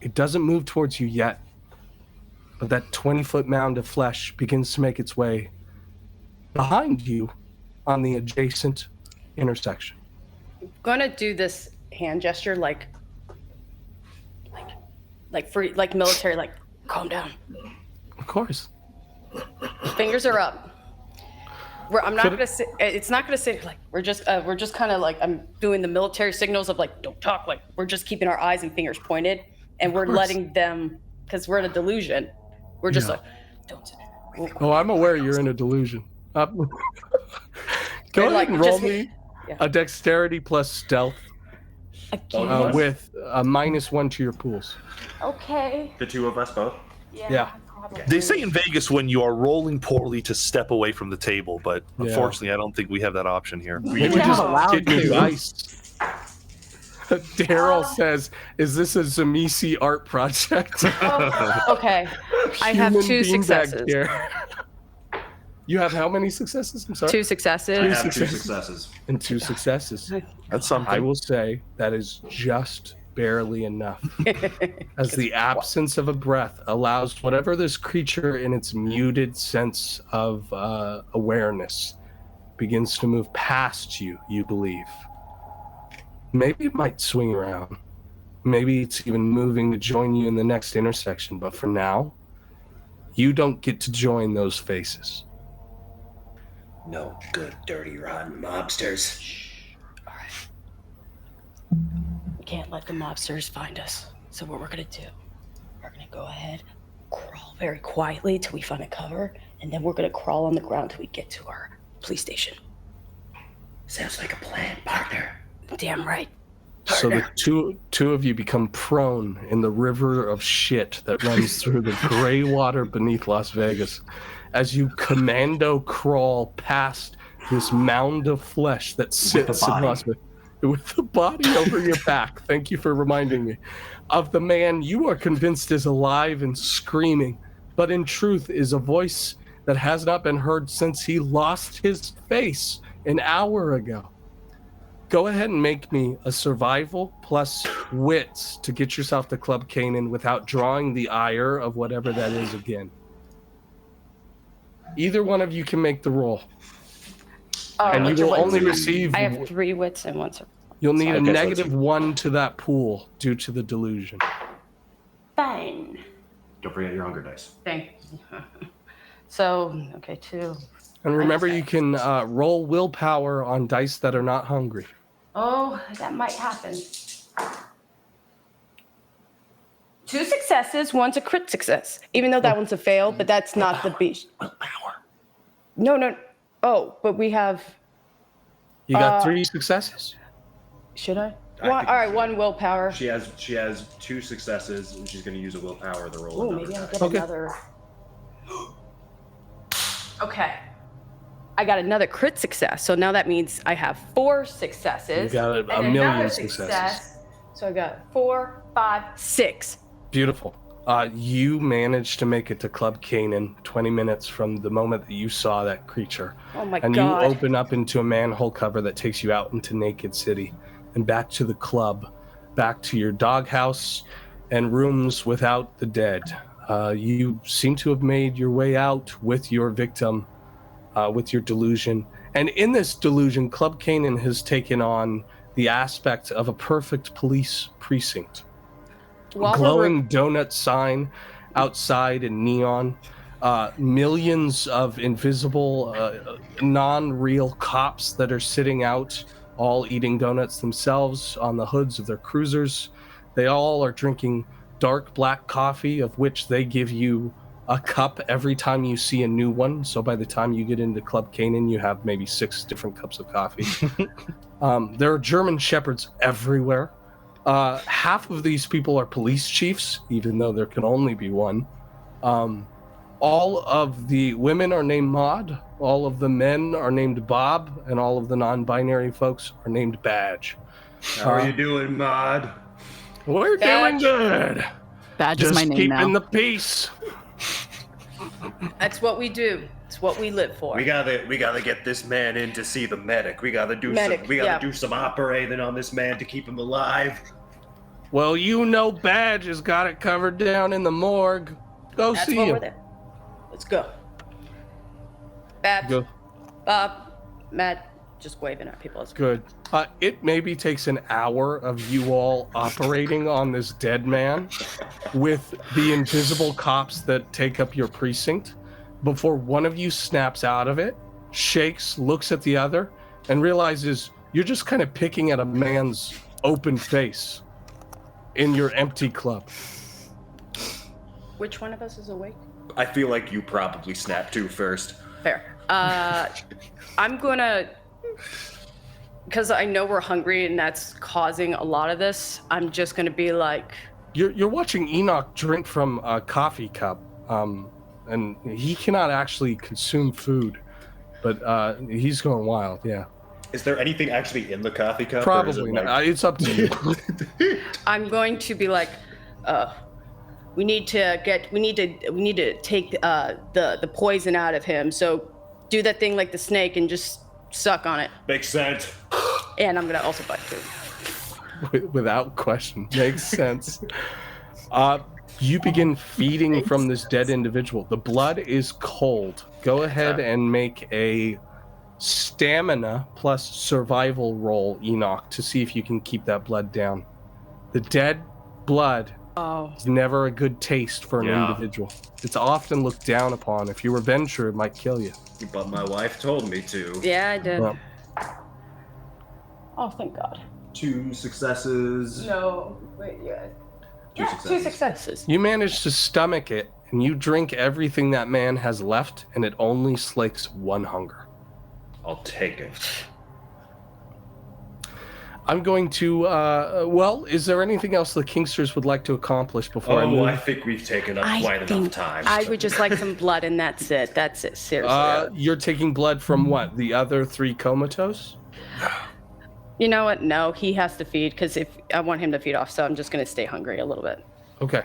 It doesn't move towards you yet, but that 20-foot mound of flesh begins to make its way behind you on the adjacent intersection. I'm gonna do this hand gesture like military, like calm down. Of course. Fingers are up. I'm not gonna sit. It's not gonna sit like we're just kind of like I'm doing the military signals of like don't talk, like we're just keeping our eyes and fingers pointed, and we're letting them, because we're in a delusion. We're just like don't sit. Oh, I'm aware you're in a delusion. Go ahead like, and roll just- me yeah. a dexterity plus stealth Again. with a -1 to your pools. Okay. The 2 of us both? Yeah. Probably. They say in Vegas when you are rolling poorly to step away from the table, but Yeah. unfortunately, I don't think we have that option here. Maybe We're just not allowed get your to. dice. Daryl says, "Is this a Zamisi art project?" Okay. I have Human 2 beanbag successes. chair. You have how many successes? I'm sorry. 2 I successes. have 2 successes. And 2 successes. That's something. I will say that is just barely enough, as the absence of a breath allows whatever this creature in its muted sense of awareness begins to move past you, you believe. Maybe it might swing around. Maybe it's even moving to join you in the next intersection, but for now, you don't get to join those faces. No good, dirty, rotten mobsters. All right. We can't let the mobsters find us. So what we're gonna do, we're gonna go ahead, crawl very quietly till we find a cover, and then we're gonna crawl on the ground till we get to our police station. Sounds like a plan, partner. Damn right. So the two of you become prone in the river of shit that runs through the gray water beneath Las Vegas as you commando crawl past this mound of flesh that sits in Las Vegas with the body over your back. Thank you for reminding me of the man you are convinced is alive and screaming, but in truth is a voice that has not been heard since he lost his face an hour ago. Go ahead and make me a survival plus wits to get yourself to Club Canaan without drawing the ire of whatever that is again. Either one of you can make the roll. And you will only receive... I have 3 wits and 1 survival. You'll need a Okay, so negative 1 to that pool due to the delusion. Fine. Don't forget your hunger dice. Thank you. So, okay, 2. And remember, you can roll willpower on dice that are not hungry. Oh, that might happen. 2 successes, 1's a crit success. Even though that one's a fail, but that's not the beast. Willpower. No. Oh, but we have. You got 3 successes? Should I? I One, think all you right, should. 1 willpower. She has 2 successes, and she's going to use a willpower to roll Oh, another maybe I'll die. get Okay. another. Okay. I got another crit success, so now that means I have 4 successes. You got a and million another successes. success. So I got 4, 5, 6. Beautiful. You managed to make it to Club Canaan 20 minutes from the moment that you saw that creature. Oh my And god. you open up into a manhole cover that takes you out into Naked City and back to the club, back to your doghouse and rooms without the dead. You seem to have made your way out with your victim, with your delusion. And in this delusion, Club Canaan has taken on the aspect of a perfect police precinct. Glowing donut sign outside in neon, millions of invisible, non-real cops that are sitting out, all eating donuts themselves on the hoods of their cruisers. They all are drinking dark black coffee, of which they give you a cup every time you see a new one. So by the time you get into Club Canaan, you have maybe 6 different cups of coffee. There are German shepherds everywhere. Half of these people are police chiefs, even though there can only be one. All of the women are named Maud, all of the men are named Bob, and all of the non-binary folks are named Badge. How are you doing, Maud? We're doing Badge. good. Badge is Just my name keeping now. the peace. That's what we do. It's what we live for. We gotta get this man in to see the medic. We gotta do some operating on this man to keep him alive. Well, you know Badge has got it covered down in the morgue. Go That's see what him. we're there. Let's go. Babs, Go. Bob, Matt, just waving at people. Let's go. Good. It maybe takes an hour of you all operating on this dead man with the invisible cops that take up your precinct before one of you snaps out of it, shakes, looks at the other, and realizes you're just kind of picking at a man's open face in your empty club. Which one of us is awake? I feel like you probably snapped too first. Fair. I'm gonna, because I know we're hungry and that's causing a lot of this. I'm just gonna be like, You're watching Enoch drink from a coffee cup, and he cannot actually consume food, but he's going wild. Yeah. Is there anything actually in the coffee cup? Probably not. It's up to you. I'm going to be like, we need to take the poison out of him. So do that thing like the snake and just suck on it. Makes sense. And I'm gonna also bite food. Without question. Makes sense. You begin feeding from this dead individual. The blood is cold. Go ahead and make a stamina plus survival roll, Enoch, to see if you can keep that blood down. The dead blood is never a good taste for an individual. It's often looked down upon. If you were venture, it might kill you. But my wife told me to. Yeah, I did. Well, Oh, thank God. 2 successes. No, wait, yeah. 2 successes. 2 successes. you manage to stomach it, and you drink everything that man has left, and it only slakes one hunger. I'll take it. I'm going to, well, is there anything else the Kingsters would like to accomplish before I move? I think we've taken up quite enough time. I would just like some blood, and that's it. That's it. Seriously. You're taking blood from what? The other 3 comatose? You know what? No, he has to feed because if I want him to feed off, so I'm just gonna stay hungry a little bit. Okay.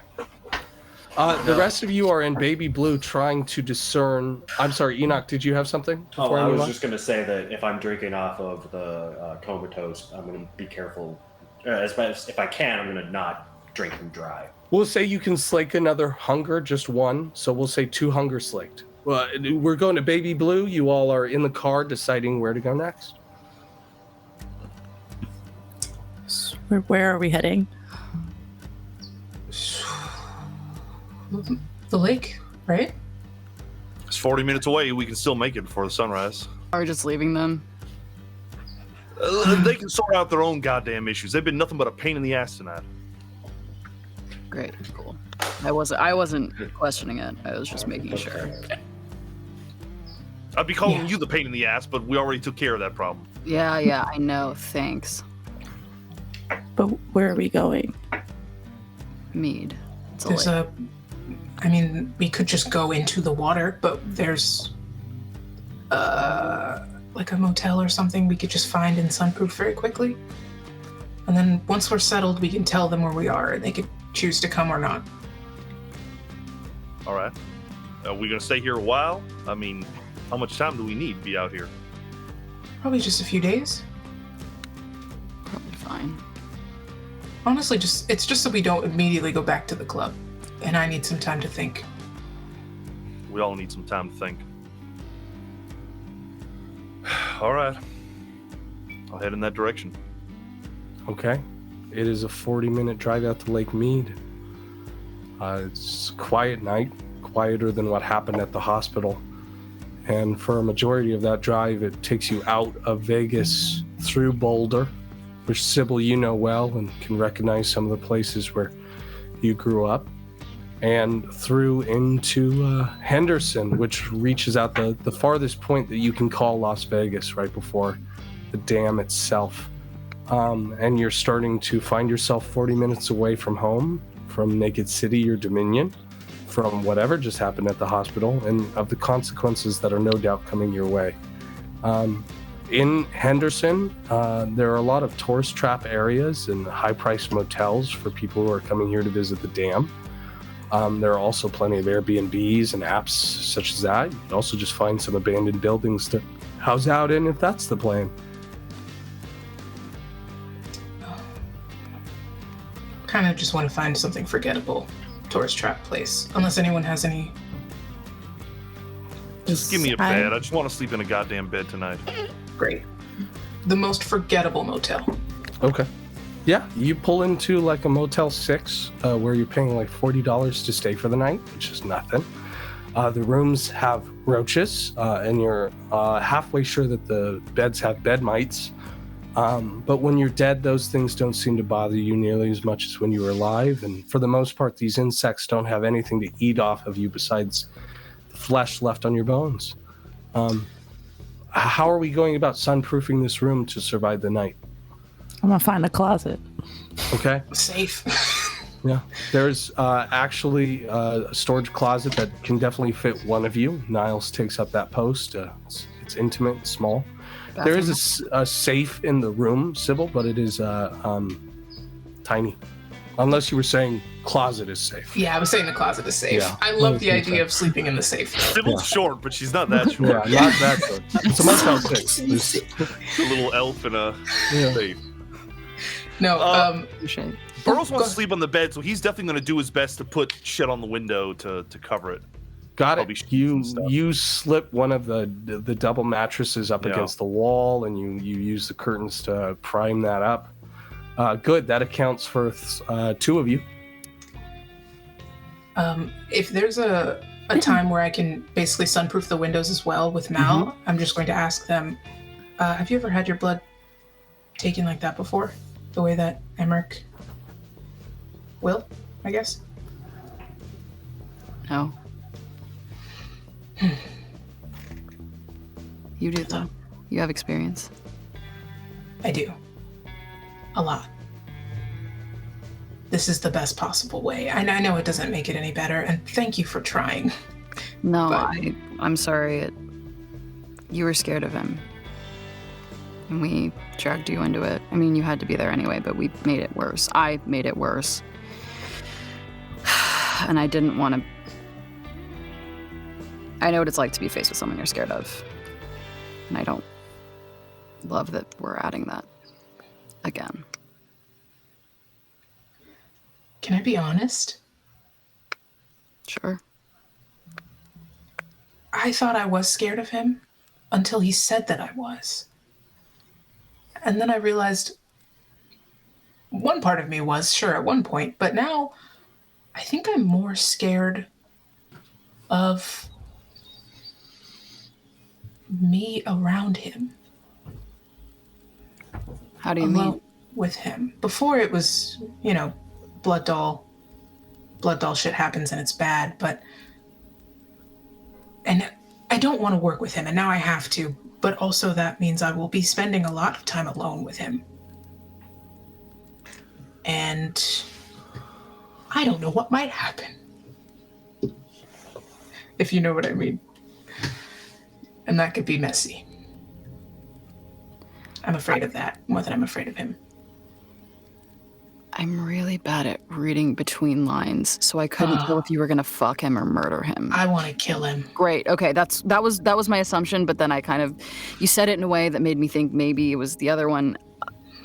The rest of you are in baby blue trying to discern. I'm sorry, Enoch, did you have something? Oh, I was just going to say that if I'm drinking off of the comatose, I'm going to be careful. If I can, I'm going to not drink them dry. We'll say you can slake another hunger, just one. So we'll say 2 hunger slaked. Well, we're going to baby blue. You all are in the car deciding where to go next. Where are we heading? The lake, right? It's 40 minutes away. We can still make it before the sunrise. Are we just leaving them? They can sort out their own goddamn issues. They've been nothing but a pain in the ass tonight. Great, cool. I wasn't questioning it. I was just making sure. I'd be calling you the pain in the ass, but we already took care of that problem. Yeah, I know. Thanks. But where are we going? Mead. It's a There's lake. I mean, we could just go into the water, but there's like a motel or something we could just find in Sunproof very quickly. And then once we're settled, we can tell them where we are and they could choose to come or not. All right. Are we going to stay here a while? I mean, how much time do we need to be out here? Probably just a few days. Probably fine. Honestly, it's just so we don't immediately go back to the club. And I need some time to think. We all need some time to think. All right. I'll head in that direction. Okay. It is a 40-minute drive out to Lake Mead. It's a quiet night, quieter than what happened at the hospital. And for a majority of that drive, it takes you out of Vegas through Boulder, which Sybil you know well and can recognize some of the places where you grew up, and through into Henderson, which reaches out the farthest point that you can call Las Vegas, right before the dam itself. And you're starting to find yourself 40 minutes away from home, from Naked City or Dominion, from whatever just happened at the hospital, and of the consequences that are no doubt coming your way. In Henderson, there are a lot of tourist trap areas and high-priced motels for people who are coming here to visit the dam. There are also plenty of Airbnbs and apps such as that. You can also just find some abandoned buildings to house out in if that's the plan. Kind of just want to find something forgettable. Tourist trap place. Unless anyone has any. Just give me a bed. I just want to sleep in a goddamn bed tonight. Great. The most forgettable motel. Okay. Yeah, you pull into like a Motel 6 where you're paying like $40 to stay for the night, which is nothing. The rooms have roaches, and you're halfway sure that the beds have bed mites. But when you're dead, those things don't seem to bother you nearly as much as when you were alive. And for the most part, these insects don't have anything to eat off of you besides the flesh left on your bones. How are we going about sunproofing this room to survive the night? I'm gonna find a closet. Okay. Safe. Yeah, there's actually a storage closet that can definitely fit one of you. Niles takes up that post. It's intimate and small. There is a safe in the room, Sybil, but it is tiny. Unless you were saying closet is safe. Yeah, I was saying the closet is safe. Yeah, I love the idea of sleeping in the safe. Sybil's short, but she's not that short. Yeah, not that short. It's a motel 6. There's A little elf in a safe. No, Burroughs wants to sleep on the bed, so he's definitely going to do his best to put shit on the window to cover it. Got Probably it. You slip one of the double mattresses up against the wall, and you use the curtains to prime that up. Good. That accounts for 2 of you. if there's a time where I can basically sunproof the windows as well with Mal, I'm just going to ask them, have you ever had your blood taken like that before? The way that Emmerich will, I guess? No. You do, though. You have experience. I do. A lot. This is the best possible way. I know it doesn't make it any better, and thank you for trying. No, But- I'm sorry. You were scared of him. And we dragged you into it. I mean, you had to be there anyway, but we made it worse. I made it worse. And I didn't want to... I know what it's like to be faced with someone you're scared of. And I don't love that we're adding that again. Can I be honest? Sure. I thought I was scared of him until he said that I was. And then I realized one part of me was, sure, at one point, but now I think I'm more scared of me around him. How do you Alone mean? with him. Before it was, blood doll shit happens and it's bad, and I don't want to work with him, and now I have to, but also that means I will be spending a lot of time alone with him. And I don't know what might happen. If you know what I mean. And that could be messy. I'm afraid of that more than I'm afraid of him. I'm really bad at reading between lines, so I couldn't tell if you were gonna fuck him or murder him. I want to kill him. Great. Okay, that was my assumption, but then I you said it in a way that made me think maybe it was the other one.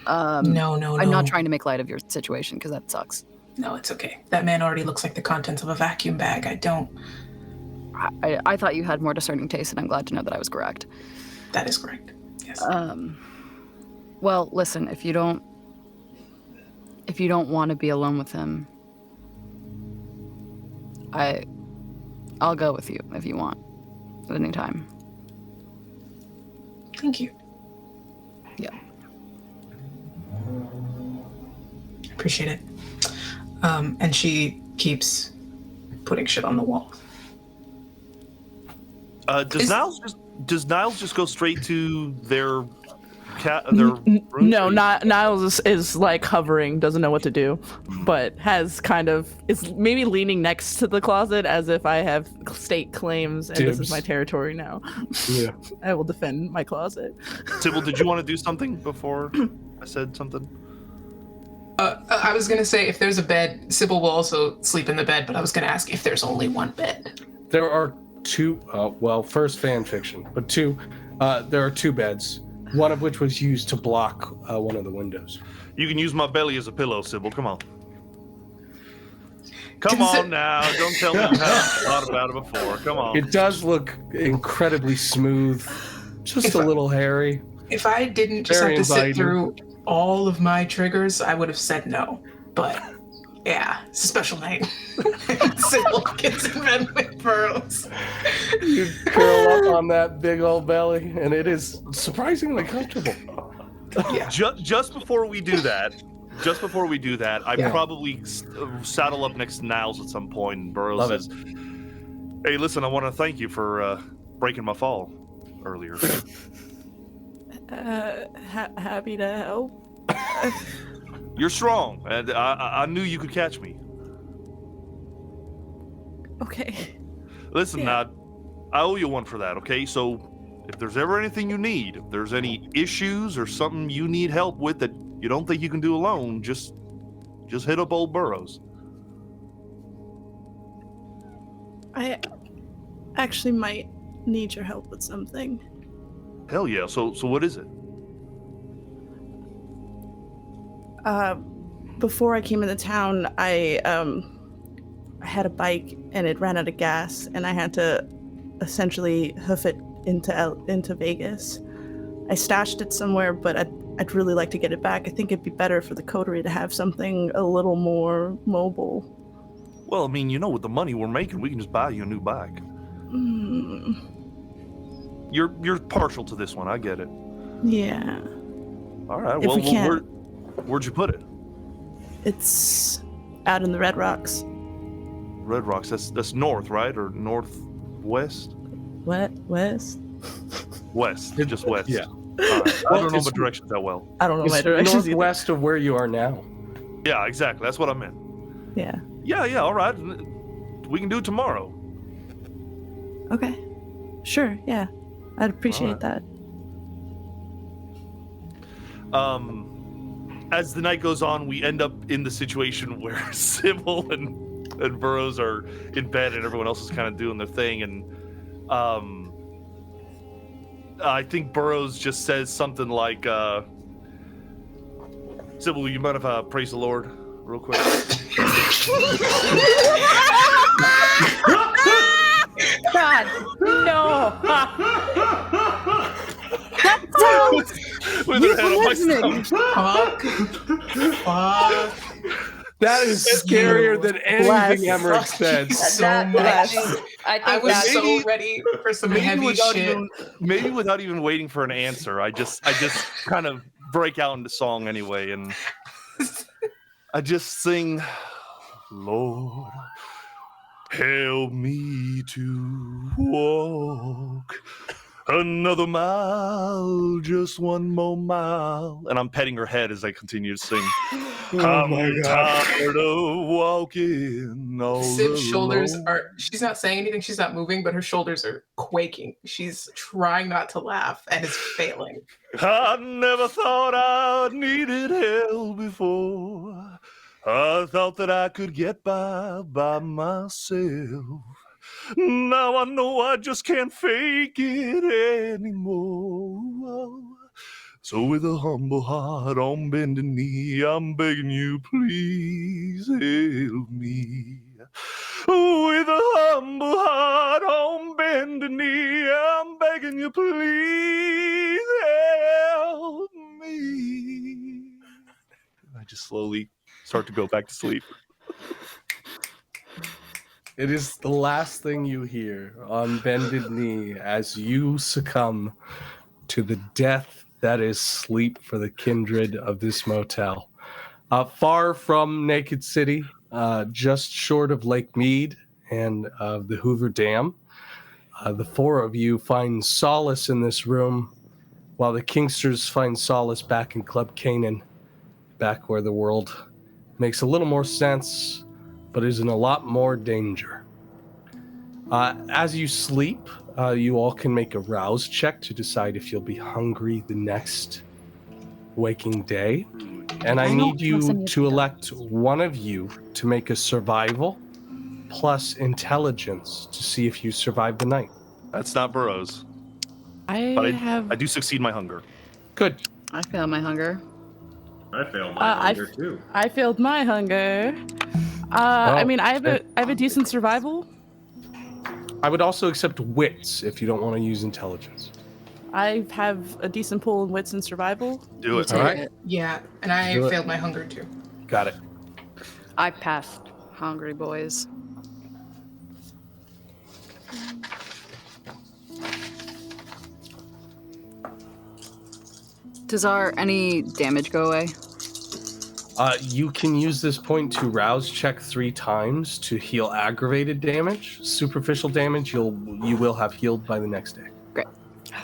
No. I'm not trying to make light of your situation because that sucks. No, it's okay. That man already looks like the contents of a vacuum bag. I thought you had more discerning taste, and I'm glad to know that I was correct. That is correct. Yes. Well, listen, if you don't want to be alone with him, I'll go with you if you want at any time. Thank you. Yeah. Appreciate it. And she keeps putting shit on the wall. Does Niles just go straight to their room? No, Niles is like hovering, doesn't know what to do, but is maybe leaning next to the closet as if I have state claims and this is my territory now. Yeah. I will defend my closet. Sybil, did you want to do something before I said something? I was going to say if there's a bed, Sybil will also sleep in the bed, but I was going to ask if there's only one bed. There are 2, first fan fiction, but 2, there are 2 beds, one of which was used to block one of the windows. You can use my belly as a pillow, Sybil. Come on. Come on now. Don't tell me you haven't thought about it before. Come on. It does look incredibly smooth, just a little hairy. If I didn't just Very have to inviting. sit through all of my triggers, I would have said no. But yeah, it's a special night. Sybil gets in bed with Burroughs. You curl up on that big old belly, and it is surprisingly comfortable. Yeah. Just before we do that, I probably saddle up next to Niles at some point, and Burroughs Love it. says, "Hey, listen, I want to thank you for breaking my fall earlier." Happy to help. You're strong, and I knew you could catch me. Okay. Listen, Yeah. I owe you one for that, okay? So if there's ever anything you need, if there's any issues or something you need help with that you don't think you can do alone, just hit up old Burrows. I actually might need your help with something. Hell yeah. So what is it? Before I came into town, I had a bike and it ran out of gas, and I had to essentially hoof it into Vegas. I stashed it somewhere, but I'd really like to get it back. I think it'd be better for the coterie to have something a little more mobile. Well, I mean, with the money we're making, we can just buy you a new bike. You're partial to this one, I get it. Yeah. All right. If Well, we can't- where'd you put it? It's out in the Red Rocks. Red Rocks. That's north, right? Or northwest? What? West? West. Just west. Yeah. All right. I don't know my directions that well. I don't know my It's directions either. northwest of where you are now. Yeah, exactly. That's what I meant. Yeah. Yeah. All right. We can do it tomorrow. Okay. Sure, yeah. I'd appreciate that. As the night goes on, we end up in the situation where Sybil and Burrows are in bed and everyone else is kind of doing their thing. And I think Burrows just says something like, Sybil, you mind if I praise the Lord real quick? God, no. With her head on my stomach. Fuck. That is scarier than anything Emmerich said. So much. I was that's so ready for some heavy shit. Maybe without even waiting for an answer, I just kind of break out into song anyway, and I just sing, Lord, help me to walk another mile, just one more mile. And I'm petting her head as I continue to sing. I'm tired of walking all Sib's shoulders alone. are, she's not saying anything, she's not moving, but her shoulders are quaking. She's trying not to laugh and is failing. I never thought I needed help before. I thought that I could get by myself. Now I know I just can't fake it anymore. So with a humble heart on bended knee, I'm begging you, please help me. With a humble heart on bended knee, I'm begging you, please help me. I just slowly start to go back to sleep. It is the last thing you hear on bended knee as you succumb to the death that is sleep for the kindred of this motel. Far from Naked City, just short of Lake Mead and the Hoover Dam, the four of you find solace in this room, while the Kingsters find solace back in Club Canaan, back where the world makes a little more sense, but is in a lot more danger. As you sleep, you all can make a rouse check to decide if you'll be hungry the next waking day. And I need you to elect one of you to make a survival plus intelligence to see if you survive the night. That's not Burrows. I do succeed my hunger. Good. I feel my hunger. I failed my hunger too. I failed my hunger. I mean, I have a decent survival. I would also accept wits if you don't want to use intelligence. I have a decent pool in wits and survival. Do it. All right. Yeah, and I Do it. failed my hunger too. Got it. I passed. Hungry boys. Does our any damage go away? You can use this point to rouse check 3 times to heal aggravated damage. Superficial damage you will have healed by the next day.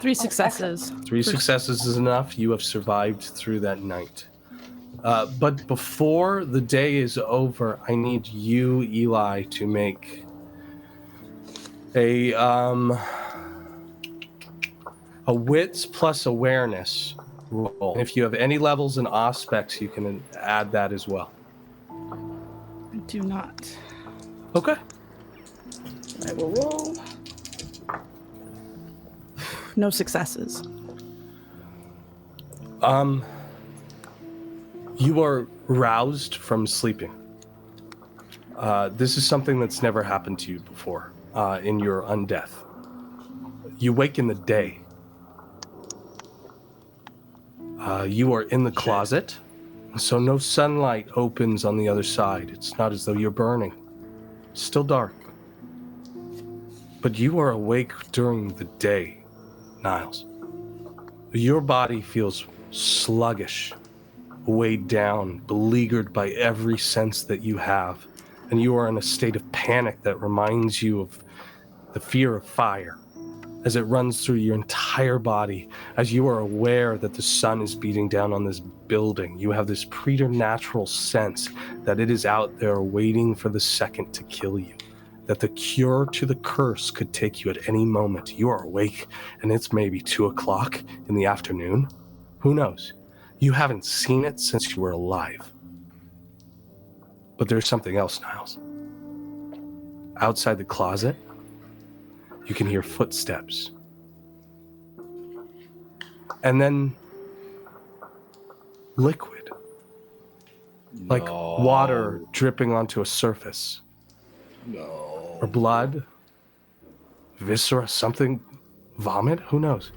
3 successes. 3 successes is enough. You have survived through that night. But before the day is over, I need you, Eli, to make a wits plus awareness roll. If you have any levels in aspects, you can add that as well. I do not. Okay. I will roll. No successes. You are roused from sleeping. This is something that's never happened to you before in your undeath. You wake in the day. You are in the closet, so no sunlight opens on the other side. It's not as though you're burning. It's still dark. But you are awake during the day, Niles. Your body feels sluggish, weighed down, beleaguered by every sense that you have, and you are in a state of panic that reminds you of the fear of fire as it runs through your entire body, as you are aware that the sun is beating down on this building. You have this preternatural sense that it is out there waiting for the second to kill you, that the cure to the curse could take you at any moment. You are awake, and it's maybe 2 o'clock in the afternoon. Who knows? You haven't seen it since you were alive. But there's something else, Niles. Outside the closet, you can hear footsteps. And then liquid. Like water dripping onto a surface. No. Or blood. Viscera, something. Vomit? Who knows?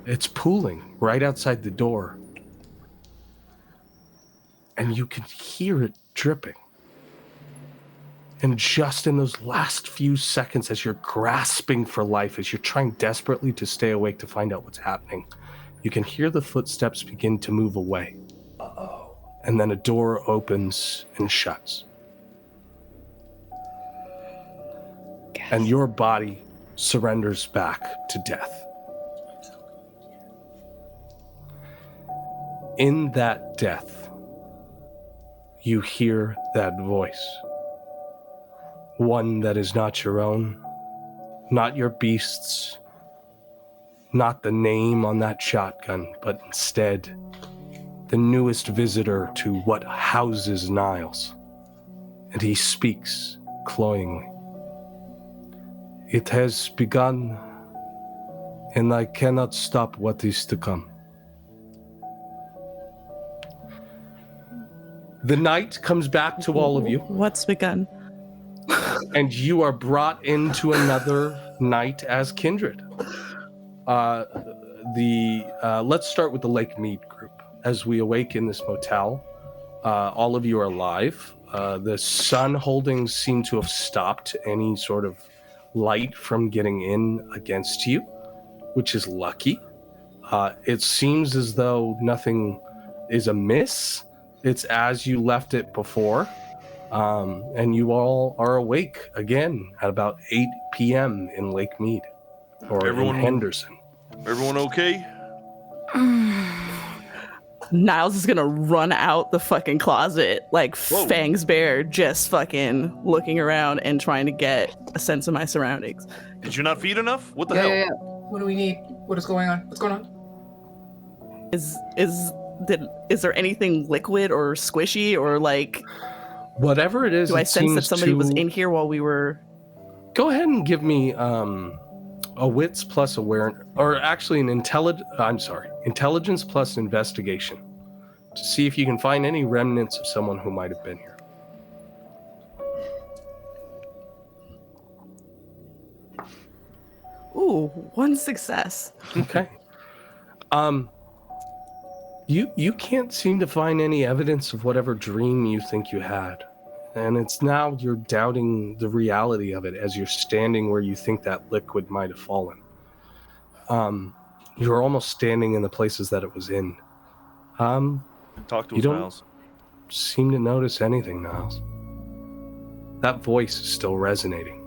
It's pooling right outside the door. And you can hear it dripping. And just in those last few seconds, as you're grasping for life, as you're trying desperately to stay awake to find out what's happening, you can hear the footsteps begin to move away. Uh-oh. And then a door opens and shuts. Yes. And your body surrenders back to death. In that death, you hear that voice. One that is not your own, not your beast's, not the name on that shotgun, but instead the newest visitor to what houses Niles. And he speaks cloyingly. It has begun, and I cannot stop what is to come. The night comes back to all of you. What's begun? And you are brought into another night as kindred. Let's start with the Lake Mead group. As we awake in this motel, all of you are alive. The sun holdings seem to have stopped any sort of light from getting in against you, which is lucky. It seems as though nothing is amiss. It's as you left it before. And you all are awake again at about 8 p.m. in Lake Mead, or in Henderson. Everyone okay? Niles is gonna run out the fucking closet, like fangs bare, just fucking looking around and trying to get a sense of my surroundings. Did you not feed enough? What the hell? Yeah. What do we need? What is going on? What's going on? Is there anything liquid or squishy or like? Whatever it is, do I sense that somebody was in here while we were? Go ahead and give me a wits plus awareness, or actually an intelligence plus investigation, to see if you can find any remnants of someone who might have been here. Ooh, 1 success. Okay. You can't seem to find any evidence of whatever dream you think you had. And it's now you're doubting the reality of it as you're standing where you think that liquid might have fallen. You're almost standing in the places that it was in. Talk to us, Niles. Seem to notice anything, Niles. That voice is still resonating,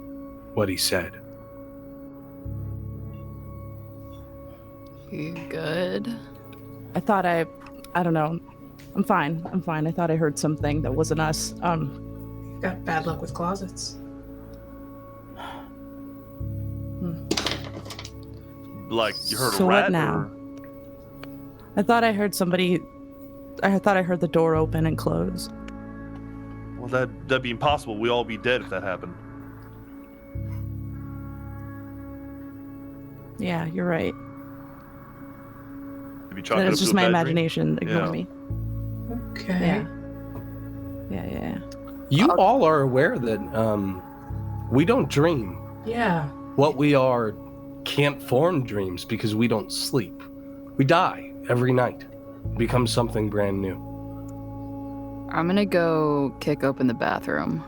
what he said. You good? I thought I don't know. I'm fine. I thought I heard something that wasn't us. Got bad luck with closets. Like you heard So a what rat? now? Or... I thought I heard somebody. I thought I heard the door open and close. Well, that'd be impossible. We'd all be dead if that happened. Yeah, you're right. Maybe chalk it up It's to just a my bad dream. imagination. Ignore Yeah. me. Okay. Yeah. You all are aware that we don't dream. Yeah. What we are can't form dreams because we don't sleep. We die every night, become something brand new. I'm gonna go kick open the bathroom.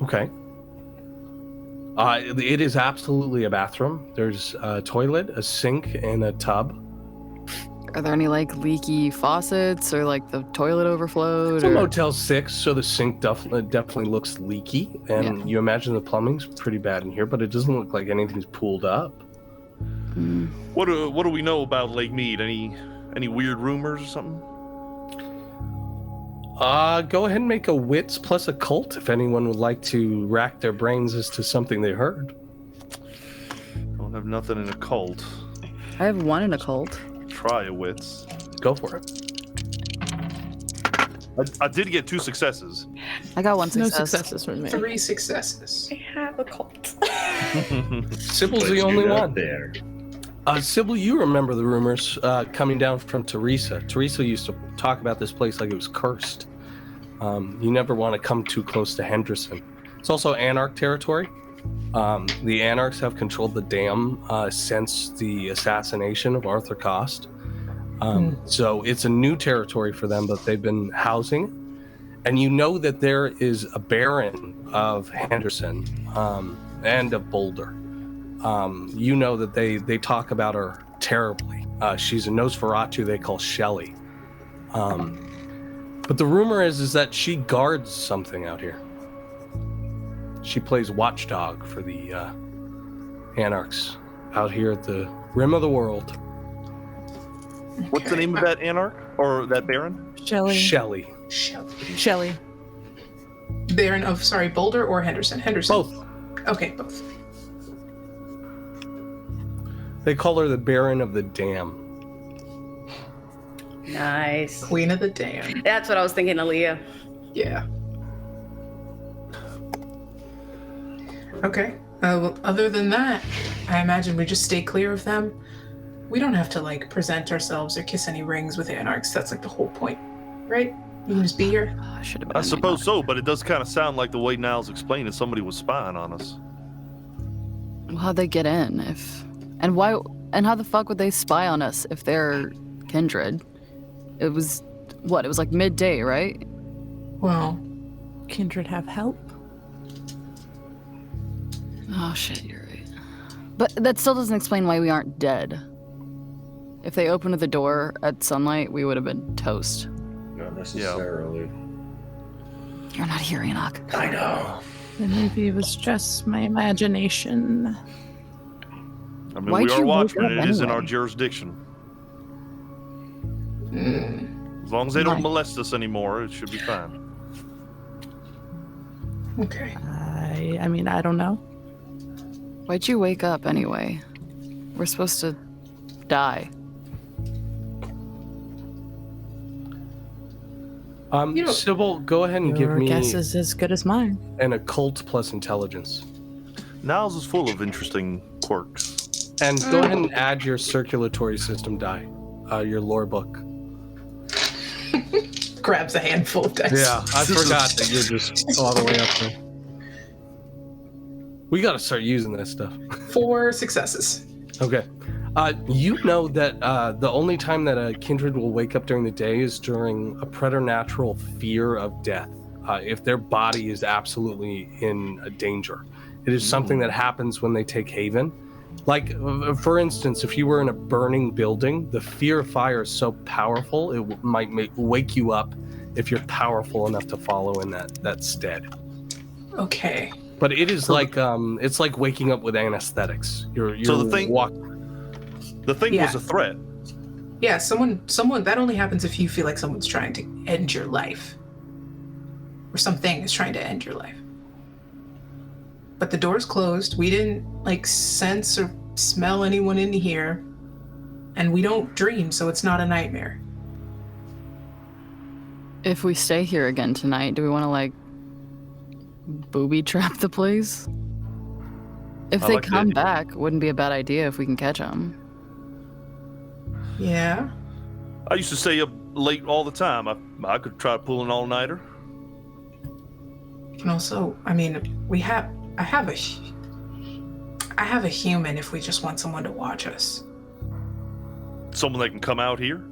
Okay. It is absolutely a bathroom. There's a toilet, a sink, and a tub. Are there any like leaky faucets or like the toilet overflowed? It's a or... Motel 6, so the sink definitely looks leaky, and you imagine the plumbing's pretty bad in here, but it doesn't look like anything's pooled up. What do we know about Lake Mead? Any weird rumors or something? Go ahead and make a wits plus occult if anyone would like to rack their brains as to something they heard. Don't have nothing in occult. I have one in occult. Try a wits. Go for it. I did get 2 successes. I got one No success. successes from me. 3 successes. I have a cult. Sybil's Let's the only do that one. there. Sybil, you remember the rumors coming down from Teresa. Teresa used to talk about this place like it was cursed. You never want to come too close to Henderson. It's also Anarch territory. The Anarchs have controlled the dam since the assassination of Arthur Cost. So it's a new territory for them, but they've been housing. And you know that there is a Baron of Henderson and of Boulder. You know that they talk about her terribly. She's a Nosferatu they call Shelley. But the rumor is that she guards something out here. She plays watchdog for the Anarchs out here at the rim of the world. What's the name of that Anarch? Or that Baron? Shelley. Shelley. Baron of, Boulder or Henderson? Henderson. Both. Okay, both. They call her the Baron of the Dam. Nice. Queen of the Dam. That's what I was thinking, Aaliyah. Yeah. Okay. Well, other than that, I imagine we just stay clear of them. We don't have to, present ourselves or kiss any rings with Anarchs. That's, the whole point, right? You can just be here. I should have been. I suppose so, but it does kind of sound like the way Niles explained it, somebody was spying on us. Well, how'd they get in? And how the fuck would they spy on us if they're kindred? It was like midday, right? Well, Kindred have help. Oh shit, you're right. But that still doesn't explain why we aren't dead. If they opened the door at sunlight, we would have been toast. Not necessarily. You're not here, Enoch. I know. And maybe it was just my imagination. I mean, Why'd we are you wake watchmen, up and it is in our anyway? jurisdiction. As long as they don't molest us anymore, it should be fine. okay. I mean, I don't know. Why'd you wake up anyway? We're supposed to die. Sybil, go ahead and give Your me guess is as good as mine. an occult plus intelligence. Niles is full of interesting quirks. And go ahead and add your circulatory system die, your lore book. Grabs a handful of dice. Yeah, I forgot that you're just all the way up there. We got to start using this stuff. 4 successes. Okay. You know that the only time that a kindred will wake up during the day is during a preternatural fear of death. If their body is absolutely in danger. It is something that happens when they take haven. Like, for instance, if you were in a burning building, the fear of fire is so powerful, it might wake you up if you're powerful enough to follow in that stead. Okay. But it is it's like waking up with anesthetics. You're So the thing was a threat. Yeah, someone that only happens if you feel like someone's trying to end your life. Or something is trying to end your life. but the door's closed. We didn't like sense or smell anyone in here, and we don't dream, so it's not a nightmare. If we stay here again tonight, do we want to like booby trap the place? If I they like the come idea. back, wouldn't be a bad idea if we can catch them. Yeah. I used to stay up late all the time. I could try to pull an all-nighter. And also, I mean, I have a human if we just want someone to watch us. Someone that can come out here.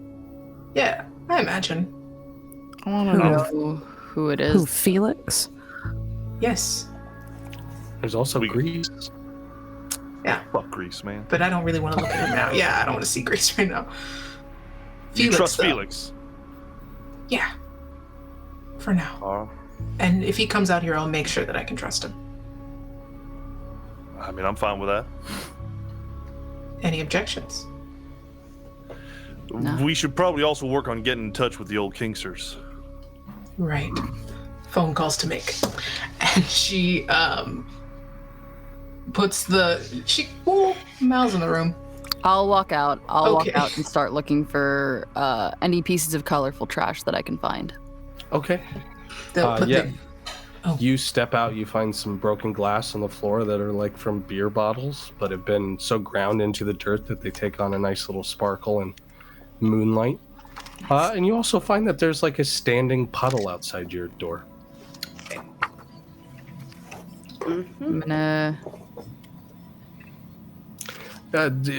Yeah, I imagine. I want to know who it is. Who, Felix? Yes, There's also Grease. Fuck Grease, man. but I don't really want to look at him now. Yeah, I don't want to see Grace right now. You Felix, trust though. Felix? Yeah. For now. And if he comes out here, I'll make sure that I can trust him. I mean, I'm fine with that. Any objections? No. We should probably also work on getting in touch with the old Kingsters. Right. Phone calls to make. And she puts Mal's in the room. I'll walk out. I'll Okay. walk out and start looking for any pieces of colorful trash that I can find. Okay. They'll put yeah. Oh. You step out, you find some broken glass on the floor that are like from beer bottles, but have been so ground into the dirt that they take on a nice little sparkle and moonlight. And you also find that there's like a standing puddle outside your door. I'm gonna.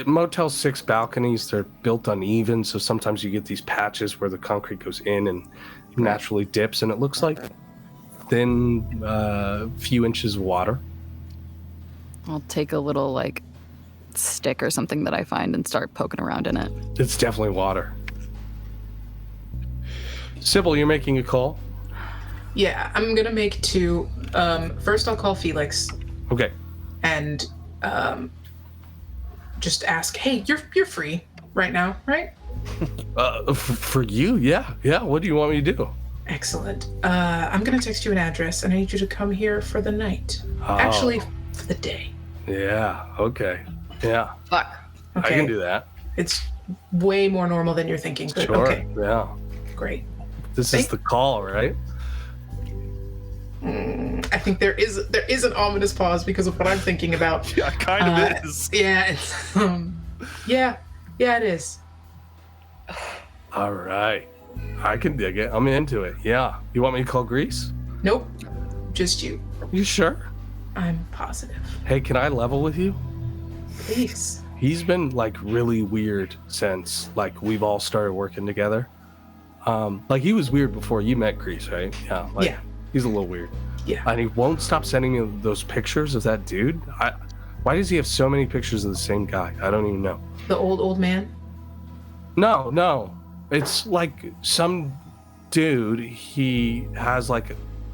Motel 6 balconies, they're built uneven, so sometimes you get these patches where the concrete goes in and naturally dips, and it looks like thin few inches of water. I'll take a little like stick or something that I find and start poking around in it. It's definitely water. Sybil, you're making a call? Yeah, I'm gonna make two. First, I'll call Felix Okay. and just ask, "Hey, you're free right now, right?" For you, yeah. What do you want me to do? Excellent. I'm gonna text you an address, and I need you to come here for the night. Oh. Actually, for the day. Yeah, okay. Yeah, Fuck. Okay. I can do that. It's way more normal than you're thinking. But Sure, okay, yeah. great. This is the call, right? I think there is an ominous pause because of what I'm thinking about. Yeah, kind of is. Yeah, it's yeah, it is. All right. I can dig it. I'm into it. Yeah. You want me to call Grease? Nope, just you. You sure? I'm positive. Hey, can I level with you? Please. He's been like really weird since like we've all started working together. Like he was weird before you met Grease, right? Yeah. Like, Yeah. He's a little weird. Yeah. And he won't stop sending me those pictures of that dude. Why does he have so many pictures of the same guy? I don't even know. The old man. No. It's like some dude he has like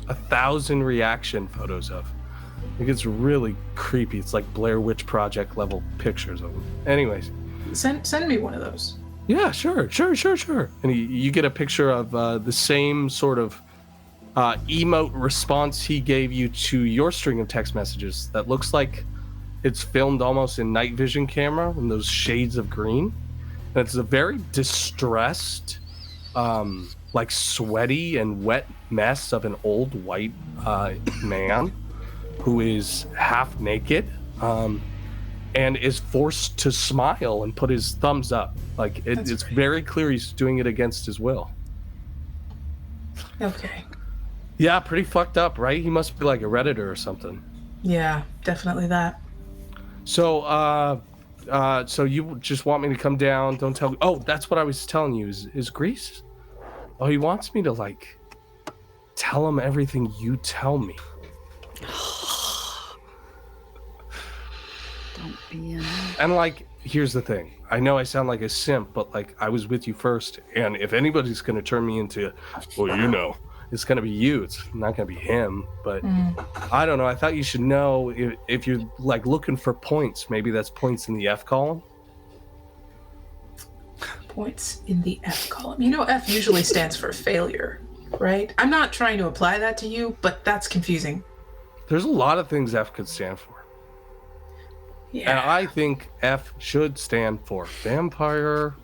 1,000 reaction photos of. It gets really creepy. It's like Blair Witch Project level pictures of him. Anyways. Send me one of those. Yeah, sure. And you get a picture of the same sort of emote response he gave you to your string of text messages that looks like it's filmed almost in night vision camera in those shades of green. And it's a very distressed, like sweaty and wet mess of an old white man who is half naked and is forced to smile and put his thumbs up. Like it's very clear he's doing it against his will. Okay. Yeah, pretty fucked up, right? He must be like a Redditor or something. Yeah, definitely that. So, so you just want me to come down? Don't tell me. Oh, that's what I was telling you. Is Grease? Oh, he wants me to like tell him everything you tell me. Don't be in. And like, here's the thing. I know I sound like a simp, but like I was with you first, and if anybody's gonna turn me into, well, you know, it's gonna be you. It's not gonna be him. But I don't know. I thought you should know if you're like looking for points. Maybe that's points in the F column. Points in the F column. You know, F usually stands for failure, right? I'm not trying to apply that to you, but that's confusing. There's a lot of things F could stand for. Yeah. And I think F should stand for vampire.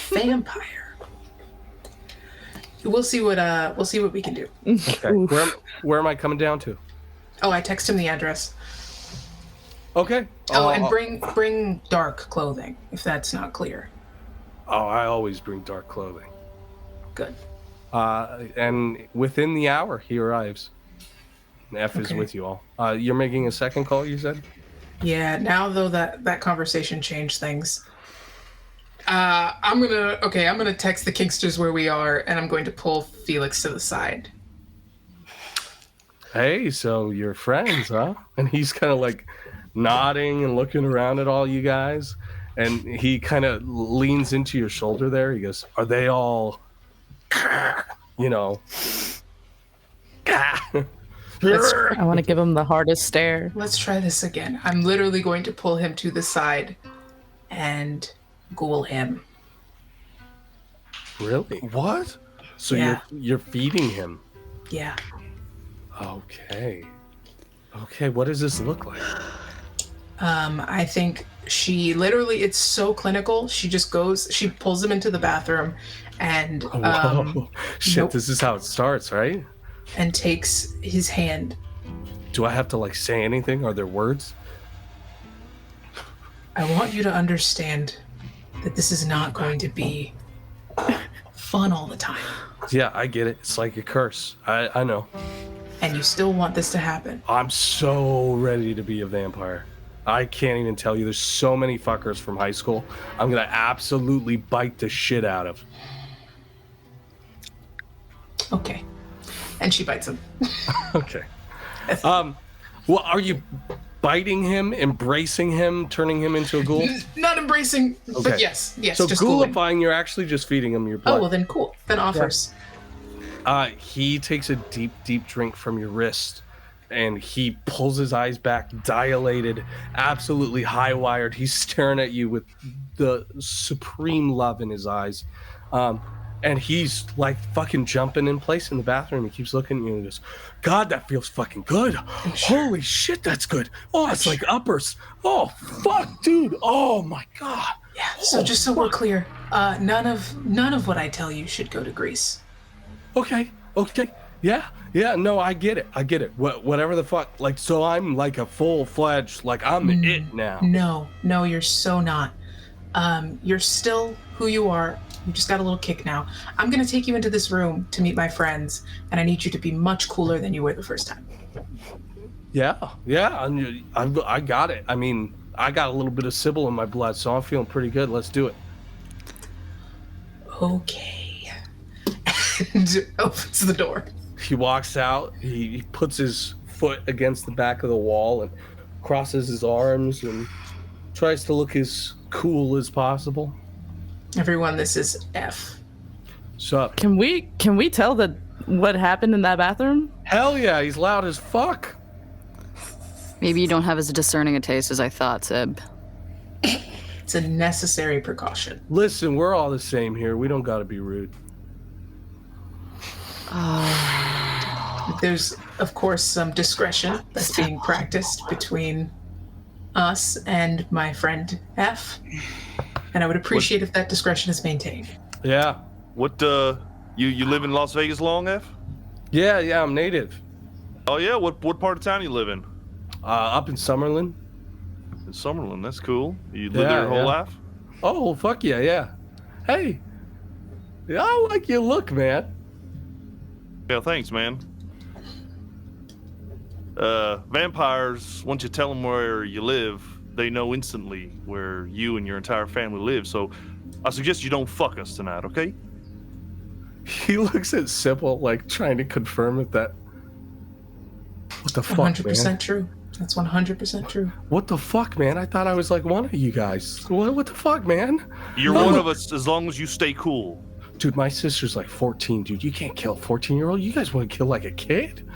Vampire. We'll see what we can do. Okay. Where am I coming down to? Oh, I text him the address. Okay. Oh, and bring dark clothing if that's not clear. Oh, I always bring dark clothing. Good. And within the hour, he arrives. And F is with you all. You're making a second call, you said? Yeah. Now though that conversation changed things. I'm gonna text the Kingsters where we are, and I'm going to pull Felix to the side. Hey, so you're friends, huh? And he's kind of like nodding and looking around at all you guys. And he kind of leans into your shoulder there. He goes, are they all, you know? I want to give him the hardest stare. Let's try this again. I'm literally going to pull him to the side and ghoul him. Really? What? So Yeah. you're feeding him. Yeah. Okay. Okay, what does this look like? I think she literally, it's so clinical. She just she pulls him into the bathroom and Whoa. Shit, nope. This is how it starts, right? And takes his hand. Do I have to like say anything? Are there words? I want you to understand that this is not going to be fun all the time. Yeah, I get it. It's like a curse. I know. And you still want this to happen. I'm so ready to be a vampire. I can't even tell you. There's so many fuckers from high school I'm gonna absolutely bite the shit out of. Okay. And she bites him. Okay. Well, are you biting him, embracing him, turning him into a ghoul? Not embracing, Okay. but yes, So just ghouling. ghoulifying, you're actually just feeding him your blood. Oh, well then cool. Then offers. He takes a deep, deep drink from your wrist, and he pulls his eyes back, dilated, absolutely high-wired. He's staring at you with the supreme love in his eyes. And he's like fucking jumping in place in the bathroom. He keeps looking at you and goes, God, that feels fucking good. Holy shit, that's good. Oh, it's like uppers. Oh, fuck, dude. Oh, my God. Yeah, so just so we're clear, none of what I tell you should go to Greece. Okay. Yeah, no, I get it. Whatever the fuck. Like, so I'm like a full-fledged, like, I'm it now. No, you're so not. You're still who you are. You just got a little kick now. I'm gonna take you into this room to meet my friends, and I need you to be much cooler than you were the first time. Yeah, I got it. I mean, I got a little bit of Sybil in my blood, so I'm feeling pretty good. Let's do it. Okay. And opens the door. He walks out. He puts his foot against the back of the wall and crosses his arms and tries to look as cool as possible. Everyone, this is F. Sup? Can we tell that what happened in that bathroom? Hell yeah, he's loud as fuck. Maybe you don't have as discerning a taste as I thought, Sib. It's a necessary precaution. Listen, we're all the same here. We don't gotta be rude. There's, of course, some discretion that's being practiced between us and my friend F. And I would appreciate if that discretion is maintained. Yeah. What, you live in Las Vegas long, F? Yeah, I'm native. Oh, yeah? What part of town you live in? Up in Summerlin. In Summerlin, that's cool. You live there your whole life? Oh, fuck yeah. Hey. Yeah, I like your look, man. Yeah, thanks, man. Vampires, once you tell them where you live, they know instantly where you and your entire family live, so I suggest you don't fuck us tonight, okay? He looks at Sybil, like, trying to confirm that. What the fuck, 100% man? true. That's 100% true. What the fuck, man? I thought I was like one of you guys. What the fuck, man? You're one of us as long as you stay cool. Dude, my sister's like 14, dude. You can't kill a 14-year-old. You guys want to kill like a kid?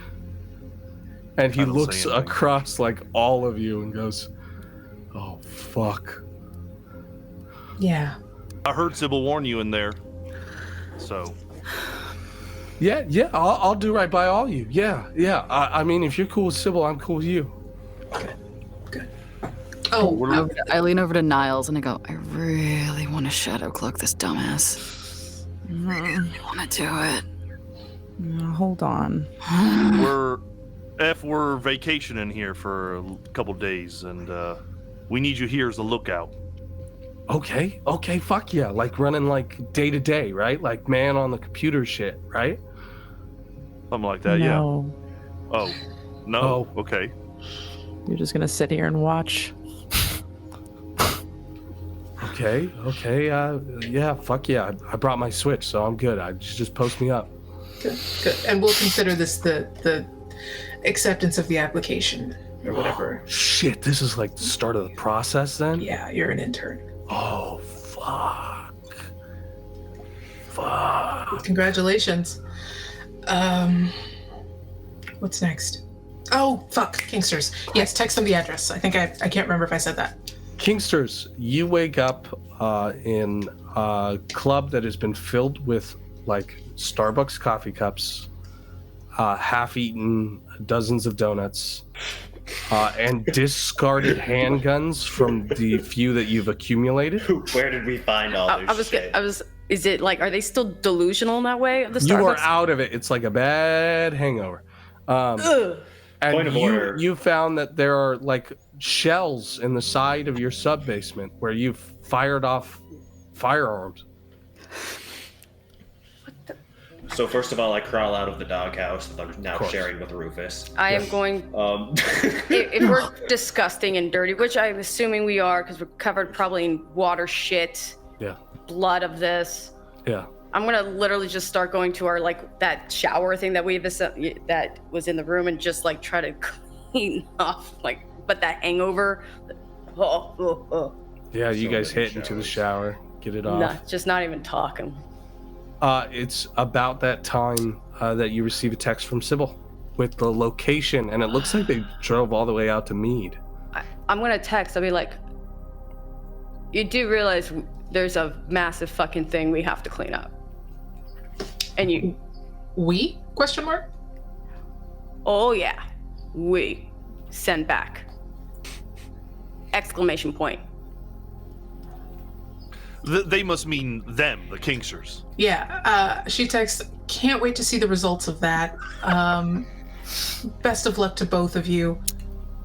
And he looks across like all of you and goes, oh, fuck. Yeah. I heard Sybil warn you in there, so. Yeah, I'll do right by all you. Yeah. I mean, if you're cool with Sybil, I'm cool with you. Good. Oh, I lean over to Niles and I go, I really want to shadow cloak this dumbass. I want to do it. Hold on. We're vacationing here for a couple days, and we need you here as a lookout. Okay, fuck yeah. Like running like day to day, right? Like man on the computer shit, right? Something like that, No. yeah. Oh, no? Oh. Okay. You're just gonna sit here and watch. Okay. Yeah, fuck yeah. I brought my Switch, so I'm good. Just post me up. good. And we'll consider this the acceptance of the application or whatever. Shit, this is like the start of the process then? Yeah, you're an intern. Oh, fuck. Congratulations. What's next? Oh, fuck, Kingsters. Yes, text them the address. I think I can't remember if I said that. Kingsters, you wake up in a club that has been filled with like Starbucks coffee cups, half-eaten dozens of donuts, and discarded handguns from the few that you've accumulated. Where did we find all this shit? Is it like, are they still delusional in that way? The Starbucks? You are out of it. It's like a bad hangover. Ugh. And Point of order. you found that there are like shells in the side of your sub-basement where you've fired off firearms. So first of all, I crawl out of the doghouse that I'm now sharing with Rufus. I am going. If we're disgusting and dirty, which I'm assuming we are, because we're covered probably in water, shit, blood of this. Yeah. I'm gonna literally just start going to our like that shower thing that that was in the room and just like try to clean off but that hangover. Yeah, you guys hit into the shower, get it off. Just not even talking. It's about that time that you receive a text from Sybil with the location, and it looks like they drove all the way out to Mead. I'm gonna text. I'll be like, you do realize there's a massive fucking thing we have to clean up. And you... We? Question mark? Oh yeah. We. Send back. Exclamation point. They must mean them, the Kingsters. Yeah, she texts, can't wait to see the results of that. Best of luck to both of you.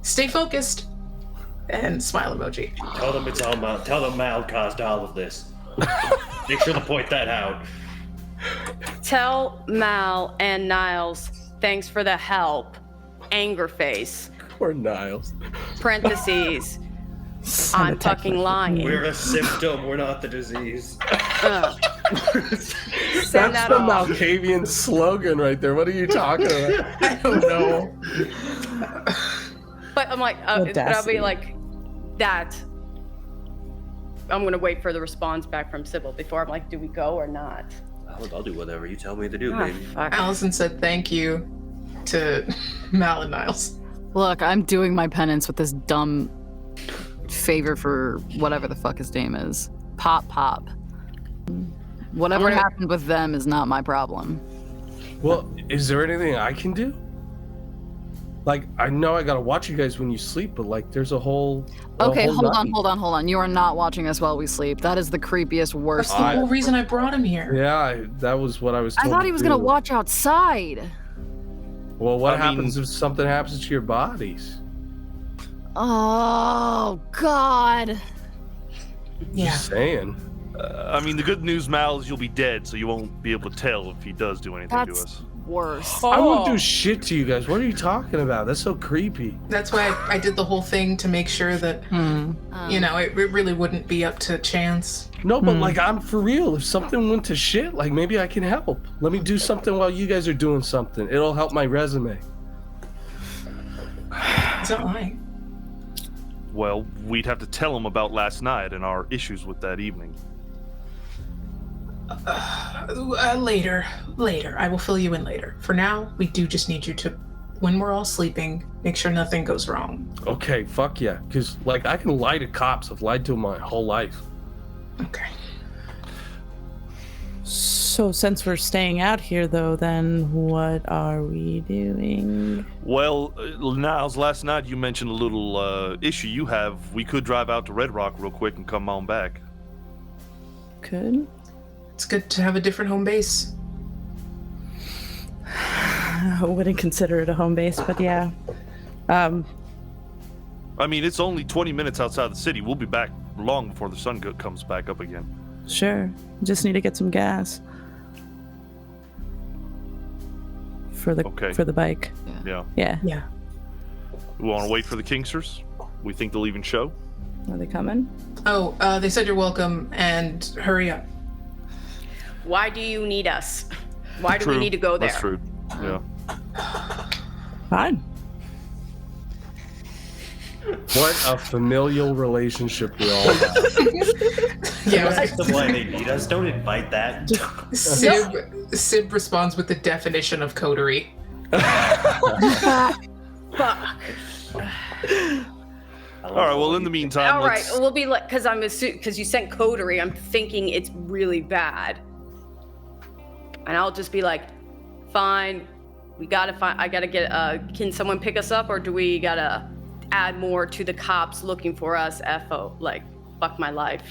Stay focused. And smile emoji. Tell them it's all Mal. Tell them Mal caused all of this. Make sure to point that out. Tell Mal and Niles, thanks for the help. Anger face. Poor Niles. Parentheses. I'm fucking lying. We're a symptom. We're not the disease. That's that the off. Malkavian slogan right there. What are you talking about? I don't know. But I'm like, but I'll be like, that. I'm gonna wait for the response back from Sybil before I'm like, do we go or not? I'll do whatever you tell me to do, baby. Fuck. Allison said thank you to Mal and Niles. Look, I'm doing my penance with this dumb favor for whatever the fuck his name is. Pop. Whatever happened with them is not my problem. Well, is there anything I can do? Like, I know I gotta watch you guys when you sleep, but like, there's a whole. Okay, hold on. You are not watching us while we sleep. That is the creepiest, worst. That's the whole reason I brought him here. Yeah, that was what I was. I told thought to he was do. gonna watch outside. Well, what happens if something happens to your bodies? Oh God. Yeah. Just saying. I mean, the good news, Mal, is you'll be dead, so you won't be able to tell if he does do anything to us. Worse. I won't do shit to you guys. What are you talking about? That's so creepy. That's why I did the whole thing to make sure that, it really wouldn't be up to chance. No, but like, I'm for real. If something went to shit, like maybe I can help. Let me do something while you guys are doing something. It'll help my resume. It's not lying. Well, we'd have to tell him about last night and our issues with that evening. Later. I will fill you in later. For now, we do just need you to, when we're all sleeping, make sure nothing goes wrong. Okay, fuck yeah. Because, like, I can lie to cops. I've lied to them my whole life. Okay. So So since we're staying out here, though, then what are we doing? Well, Niles, last night you mentioned a little issue you have. We could drive out to Red Rock real quick and come on back. Could? It's good to have a different home base. I wouldn't consider it a home base, but yeah. I mean, it's only 20 minutes outside the city. We'll be back long before the sun comes back up again. Sure. Just need to get some gas. For the bike. Yeah. Yeah. Yeah. We want to wait for the Kingsters. We think they'll even show. Are they coming? Oh, they said you're welcome, and hurry up. Why do you need us? Why do True. we need to go there? That's true. Yeah. Fine. What a familial relationship we all have. Yeah. That's the why they need us. Don't invite that. Sib responds with the definition of coterie. Fuck. All right. Well, in the meantime, All right, let's... we'll be like, because you sent coterie, I'm thinking it's really bad, and I'll just be like, fine. We gotta find. I gotta get. Can someone pick us up, or do we gotta add more to the cops looking for us? FO, like, fuck my life.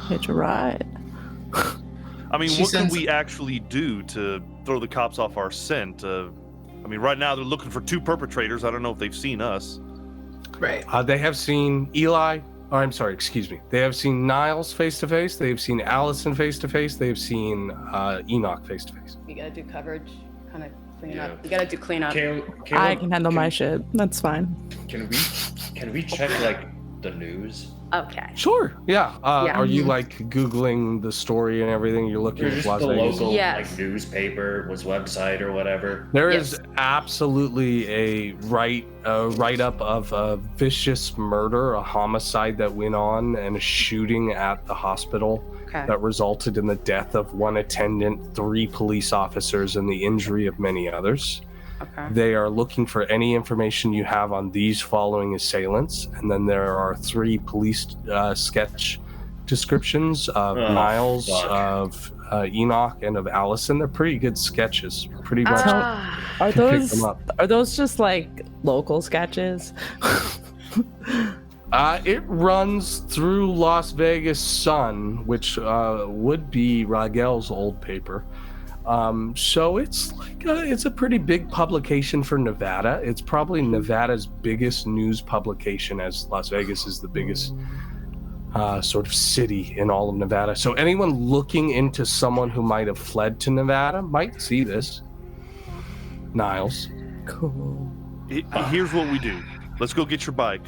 Hitch a ride. I mean, She what can sends- we actually do to throw the cops off our scent? I mean, right now they're looking for 2 perpetrators. I don't know if they've seen us. Right. They have seen Eli. Oh, I'm sorry, excuse me. They have seen Niles face to face. They have seen Allison face to face. They have seen Enoch face to face. You gotta do coverage, kind of clean Yeah. up. You gotta do cleanup. I can handle my shit. That's fine. Can we check like the news? Okay. Sure. Yeah. Yeah. Are you like Googling the story and everything? You're looking Or at just Las the Vegas. local Yes. like newspaper, was website or whatever. There Yes. is absolutely a write-up of a vicious murder, a homicide that went on, and a shooting at the hospital Okay. that resulted in the death of 1 attendant, 3 police officers, and the injury of many others. Okay. They are looking for any information you have on these following assailants, and then there are 3 police sketch descriptions of Oh, Niles, fuck. of Enoch, and of Allison. They're pretty good sketches. Pretty much. Ah, Are Can pick those them up. just like local sketches? It runs through Las Vegas Sun, which would be Ragel's old paper. So it's like it's a pretty big publication for Nevada. It's probably Nevada's biggest news publication, as Las Vegas is the biggest sort of city in all of Nevada. So anyone looking into someone who might have fled to Nevada might see this. Niles. Cool. Here's what we do. Let's go get your bike.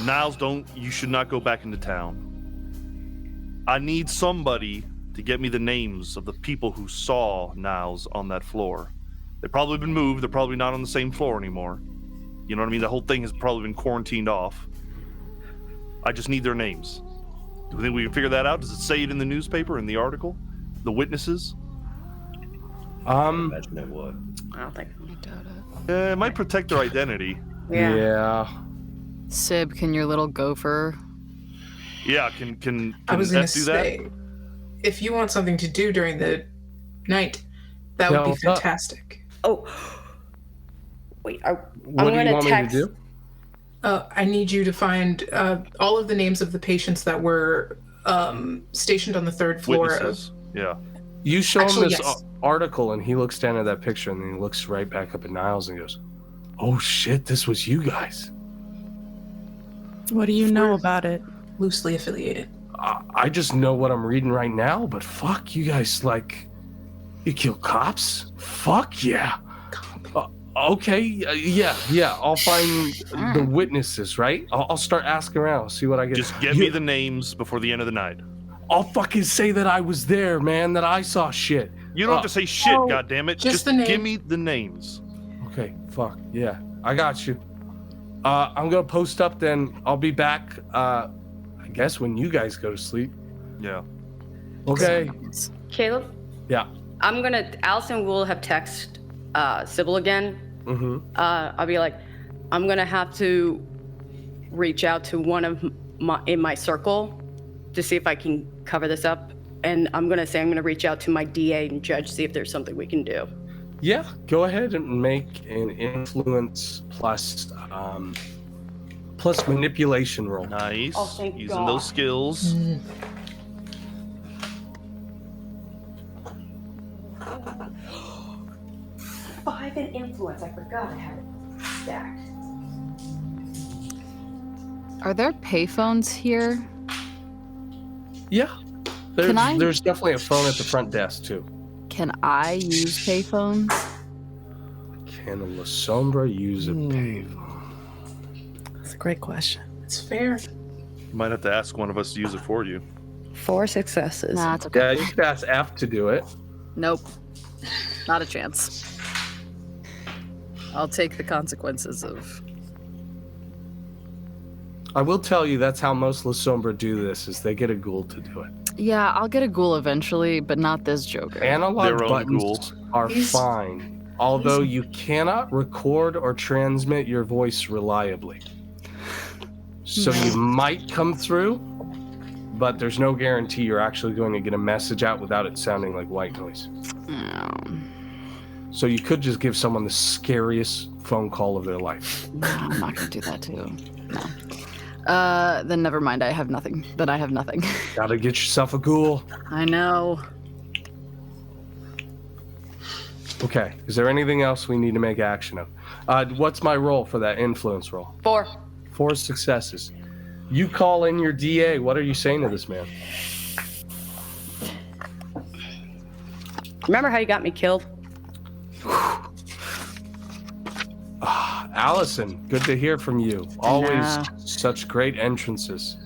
Niles, you should not go back into town. I need somebody to get me the names of the people who saw Niles on that floor. They've probably been moved. They're probably not on the same floor anymore. You know what I mean? The whole thing has probably been quarantined off. I just need their names. Do you think we can figure that out? Does it say it in the newspaper, in the article? The witnesses? I imagine it would. I don't think. It might protect their identity. Yeah. Sib, can your little gopher? Yeah, can I was gonna F do that? say, if you want something to do during the night, that would No, be it's not. fantastic. Oh. Wait. I'm What do you gonna want me text. to do? I need you to find all of the names of the patients that were stationed on the 3rd floor Witnesses. Yeah. You show Actually, him this yes. article, and he looks down at that picture, and then he looks right back up at Niles and goes, "Oh shit, this was you guys." What do you know about it? of loosely affiliated. I just know what I'm reading right now, but fuck, you guys, like, you kill cops? Fuck yeah. Okay, yeah. I'll find the witnesses, right? I'll start asking around, I'll see what I get. Just get me the names before the end of the night. I'll fucking say that I was there, man, that I saw shit. You don't have to say shit, oh, goddammit. just Just the name. give me the names. Okay, fuck, yeah, I got you. I'm gonna post up then. I'll be back, I guess when you guys go to sleep. Yeah. Okay. Caleb, Yeah. Allison will have texted Sybil again. Mm-hmm. I'll be like, I'm gonna have to reach out to one of in my circle to see if I can cover this up. and I'm gonna reach out to my DA and judge, see if there's something we can do. Yeah, go ahead and make an influence plus manipulation roll. Nice. Oh, thank Using God. those skills. 5 in influence. I forgot I had it stacked. Are there payphones here? Yeah, Can I- there's definitely a phone at the front desk too. Can I use payphones? Can La Sombra use a payphone? That's a great question. It's fair. You might have to ask one of us to use it for you. 4 successes. Nah, it's okay. Yeah, you could ask F to do it. Nope. Not a chance. I'll take the consequences of... I will tell you that's how most La Sombra do this, is they get a ghoul to do it. Yeah, I'll get a ghoul eventually, but not this Joker. Analog Their own buttons ghoul. are fine, although you cannot record or transmit your voice reliably. So you might come through, but there's no guarantee you're actually going to get a message out without it sounding like white noise. So you could just give someone the scariest phone call of their life. No, I'm not gonna do that too. No. Then never mind. I have nothing. Then I have nothing. Gotta get yourself a ghoul. I know. Okay, is there anything else we need to make action of? What's my roll for that influence roll? 4. 4 successes. You call in your DA. What are you saying to this man? Remember how you got me killed? Allison, good to hear from you. Always Yeah. such great entrances.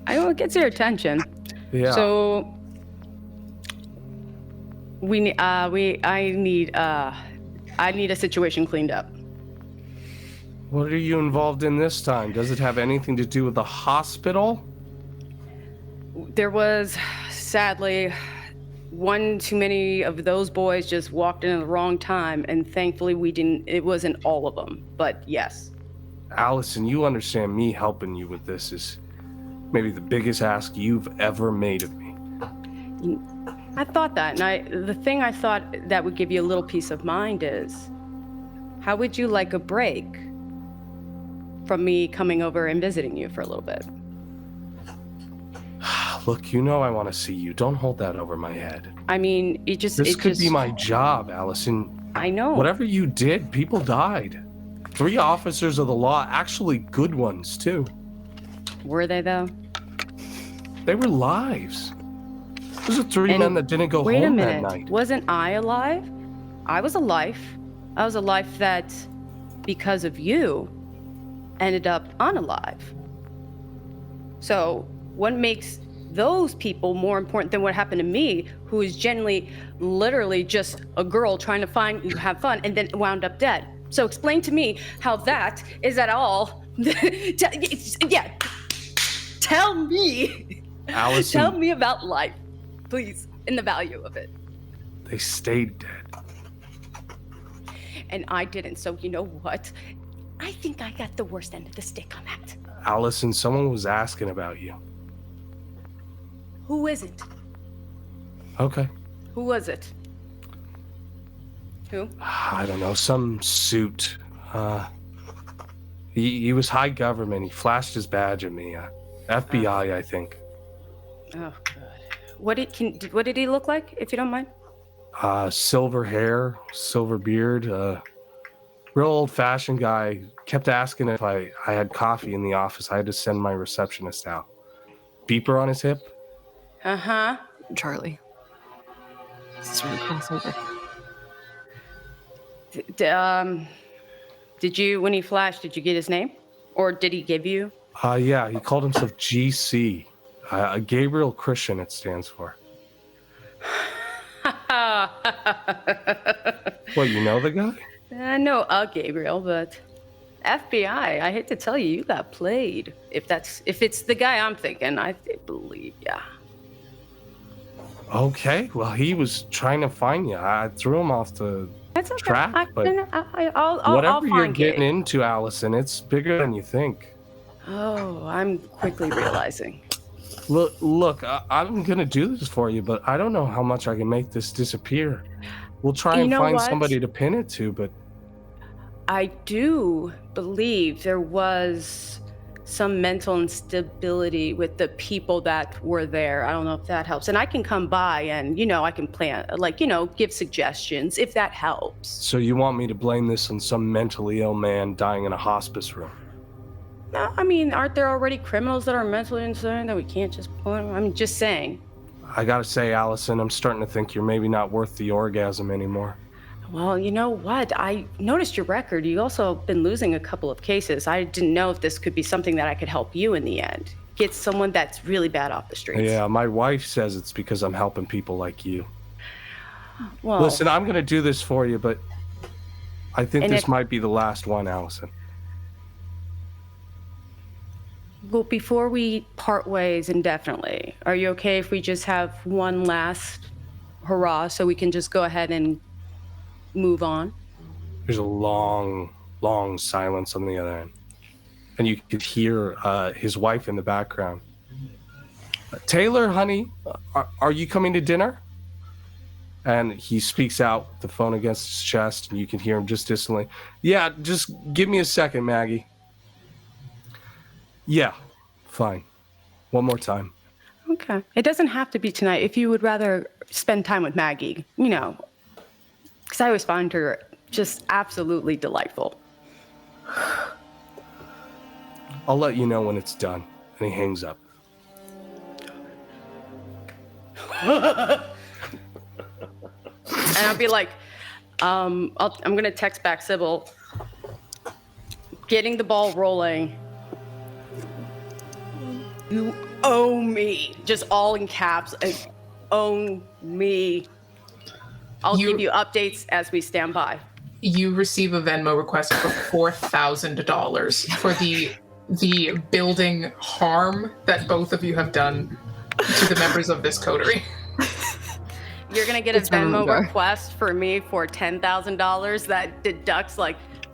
I know it gets your attention. Yeah. So I need a situation cleaned up. What are you involved in this time? Does it have anything to do with the hospital? There was, sadly, one too many of those boys just walked in at the wrong time, and thankfully it wasn't all of them, but yes. Allison, you understand me helping you with this is maybe the biggest ask you've ever made of me. I thought that, and the thing I thought that would give you a little peace of mind is, how would you like a break from me coming over and visiting you for a little bit? Look, you know I want to see you. Don't hold that over my head. I mean, This could be my job, Allison. I know. Whatever you did, people died. 3 officers of the law, actually good ones, too. Were they, though? They were lives. Those are 3 And men that didn't go Wait a home that minute. night. Wasn't I alive? I was a life. I was a life that, because of you, ended up unalive. So, what makes those people more important than what happened to me, who is generally, literally just a girl trying to have fun and then wound up dead? So explain to me how that is at all. Yeah, tell me. Allison, Tell me about life, please, and the value of it. they stayed dead. And I didn't. So you know what? I think I got the worst end of the stick on that. Allison, someone was asking about you. Who is it? Okay. Who was it? Who? I don't know, some suit. He was high government. He flashed his badge at me. FBI, I think. Oh, God. What did he look like, if you don't mind? Silver hair, silver beard, real old-fashioned guy. Kept asking if I had coffee in the office. I had to send my receptionist out. Beeper on his hip. Uh-huh. Charlie. This is really crossover. Did you, when he flashed, did you get his name? Or did he give you? Yeah, he called himself GC. Gabriel Christian, it stands for. What, you know the guy? I know Gabriel, but FBI, I hate to tell you, you got played. If it's the guy I'm thinking, I believe, yeah. Okay, well, he was trying to find you. I threw him off the That's okay. track, but I'll whatever you're find getting Gabe. into, Allison, it's bigger than you think. Oh, I'm quickly realizing. Look, I'm gonna do this for you, but I don't know how much I can make this disappear. We'll try and find somebody to pin it to, but I do believe there was some mental instability with the people that were there. I don't know if that helps. And I can come by and, I can plan, give suggestions if that helps. So you want me to blame this on some mentally ill man dying in a hospice room? No, I mean, aren't there already criminals that are mentally insane that we can't just point? I'm just saying. I gotta say, Allison, I'm starting to think you're maybe not worth the orgasm anymore. Well, you know what? I noticed your record. You also been losing a couple of cases. I didn't know if this could be something that I could help you in the end. Get someone that's really bad off the streets. Yeah, my wife says it's because I'm helping people like you. Well, listen, I'm gonna do this for you, but I think this might be the last one, Allison. Well, before we part ways indefinitely, are you okay if we just have one last hurrah so we can just go ahead and move on? There's a long, long silence on the other end. And you could hear his wife in the background. Taylor, honey, are you coming to dinner? And he speaks out, the phone against his chest, and you can hear him just distantly. Yeah, just give me a second, Maggie. Yeah, fine. One more time. Okay. It doesn't have to be tonight. If you would rather spend time with Maggie, because I always find her just absolutely delightful. I'll let you know when it's done. And he hangs up. And I'll be like, I'm going to text back Sybil, getting the ball rolling. You owe me. Just all in caps. Own me. I'll give you updates as we stand by. You receive a Venmo request for $4,000 for the building harm that both of you have done to the members of this coterie. You're going to get a Venmo request for me for $10,000 that deducts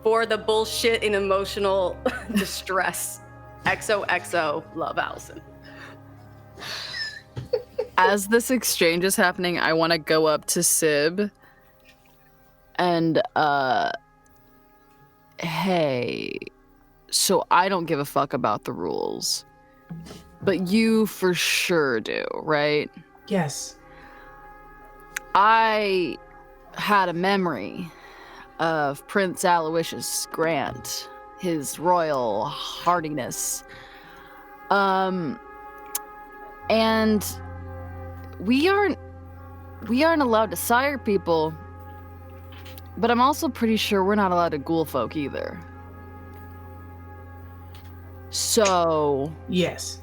for the bullshit and emotional distress. XOXO, love, Allison. As this exchange is happening, I want to go up to Sib and, hey, so I don't give a fuck about the rules, but you for sure do, right? Yes. I had a memory of Prince Aloysius Grant, his royal hardiness. And we aren't allowed to sire people, but I'm also pretty sure we're not allowed to ghoul folk either. So yes,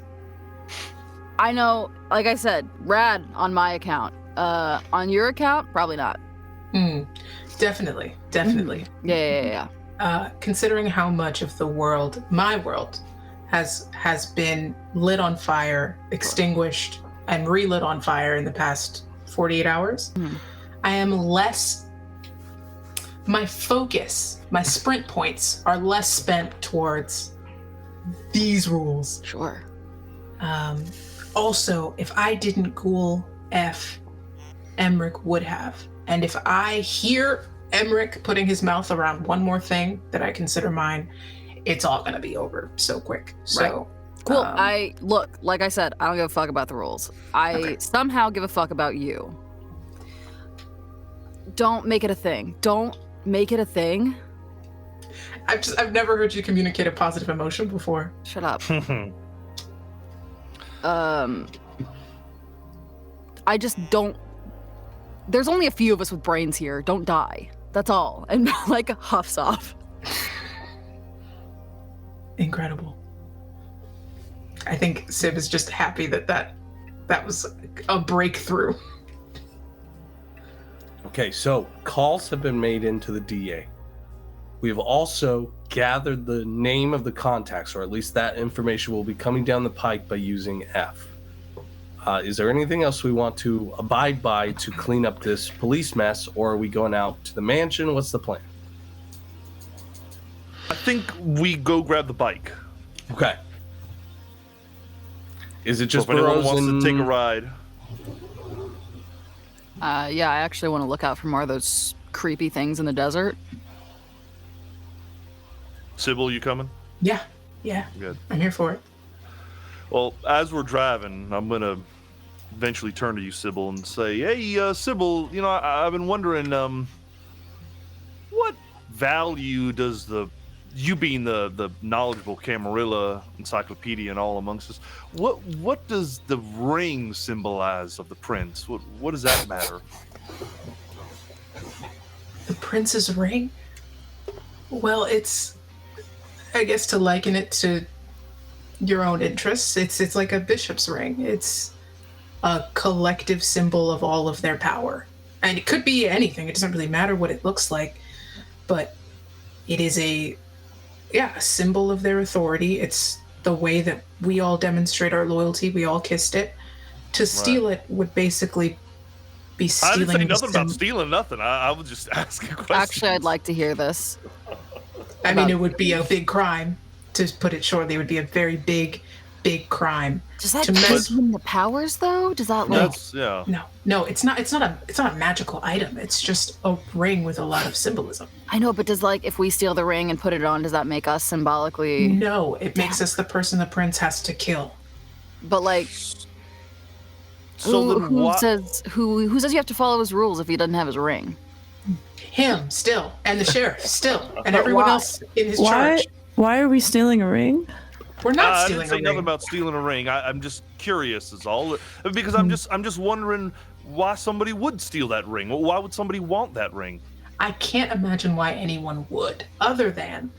I know, like I said, rad on my account. On your account, probably not. Definitely. Yeah. Considering how much of the world, my world, has been lit on fire, extinguished, and relit on fire in the past 48 hours, I am less. My focus, my sprint points are less spent towards these rules. Sure. Also, if I didn't ghoul F, Emmerich would have. And if I hear Emmerich putting his mouth around one more thing that I consider mine, it's all gonna be over so quick. So right. Cool. Like I said, I don't give a fuck about the rules. I somehow give a fuck about you. Don't make it a thing. Don't make it a thing. I've never heard you communicate a positive emotion before. Shut up. I just don't. There's only a few of us with brains here. Don't die. That's all. And huffs off. Incredible. I think Sib is just happy that was a breakthrough. Okay, so calls have been made into the DA. We have also gathered the name of the contacts, or at least that information will be coming down the pike by using F. Is there anything else we want to abide by to clean up this police mess, or are we going out to the mansion? What's the plan? I think we go grab the bike. Okay. Is it So just if anyone burrows wants to and... take a ride, Yeah, I actually want to look out for more of those creepy things in the desert. Sybil, you coming? Yeah. Good. I'm here for it. Well, as we're driving, I'm gonna eventually turn to you, Sybil, and say, "Hey, Sybil, you know, I've been wondering, what value does you being the knowledgeable Camarilla encyclopedia and all amongst us, what does the ring symbolize of the prince? What does that matter?" The prince's ring? Well, it's, I guess, to liken it to your own interests, it's like a bishop's ring. It's a collective symbol of all of their power. And it could be anything. It doesn't really matter what it looks like, but it is a symbol of their authority. It's the way that we all demonstrate our loyalty. We all kissed it. To steal it would basically be stealing. I didn't say nothing about stealing nothing. I was just asking questions. Actually, I'd like to hear this. I mean, it would be a big crime. To put it shortly, it would be a very big crime. Does that give him the powers, though? Does that like? No, it's not a magical item. It's just a ring with a lot of symbolism. I know, but does like if we steal the ring and put it on, does that make us symbolically? No, it makes us the person the prince has to kill. But like, so who says you have to follow his rules if he doesn't have his ring? Him still, and the sheriff still, and everyone else in his charge. Why are we stealing a ring? We're not I stealing didn't say a ring. nothing about stealing a ring. I'm just curious, is all. Because I'm just wondering why somebody would steal that ring. Why would somebody want that ring? I can't imagine why anyone would, other than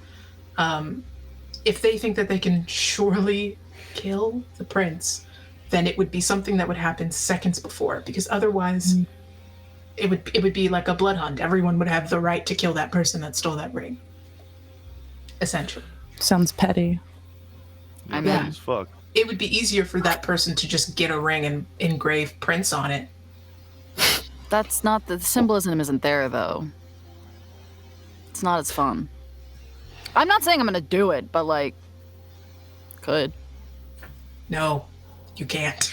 if they think that they can surely kill the prince, then it would be something that would happen seconds before. Because otherwise, it would be like a blood hunt. Everyone would have the right to kill that person that stole that ring. Essentially. Sounds petty. I Yeah. mean, As fuck. It would be easier for that person to just get a ring and engrave Prince on it. that's not the symbolism isn't there though. It's not as fun. I'm not saying I'm gonna do it, but like, could. No, you can't.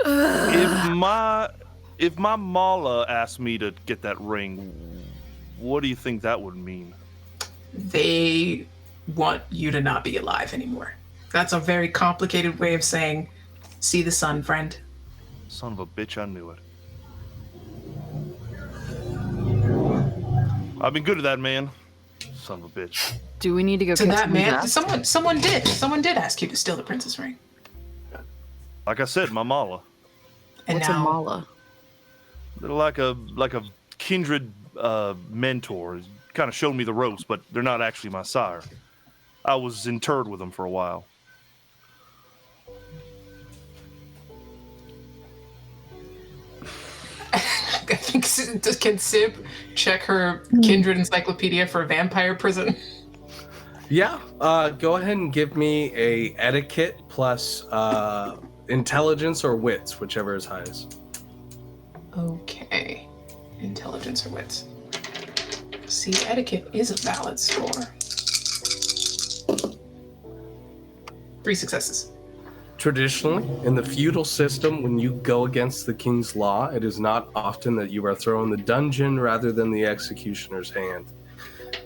If my mala asked me to get that ring, what do you think that would mean? They want you to not be alive anymore. That's a very complicated way of saying, see the sun, friend. Son of a bitch, I knew it. I've been good at that, man. Son of a bitch. Do we need to go To kick that some man, ass? someone did ask you to steal the princess ring. Like I said, my mala. And What's a now, mala? They're like a kindred mentor. Kind of showed me the ropes, but they're not actually my sire. I was interred with them for a while. I think, can Sib check her kindred encyclopedia for vampire prison? Yeah, go ahead and give me a etiquette plus intelligence or wits, whichever is highest. Okay. Intelligence or wits. See, etiquette is a valid score. 3 successes. Traditionally, in the feudal system, when you go against the king's law, it is not often that you are thrown in the dungeon rather than the executioner's hand.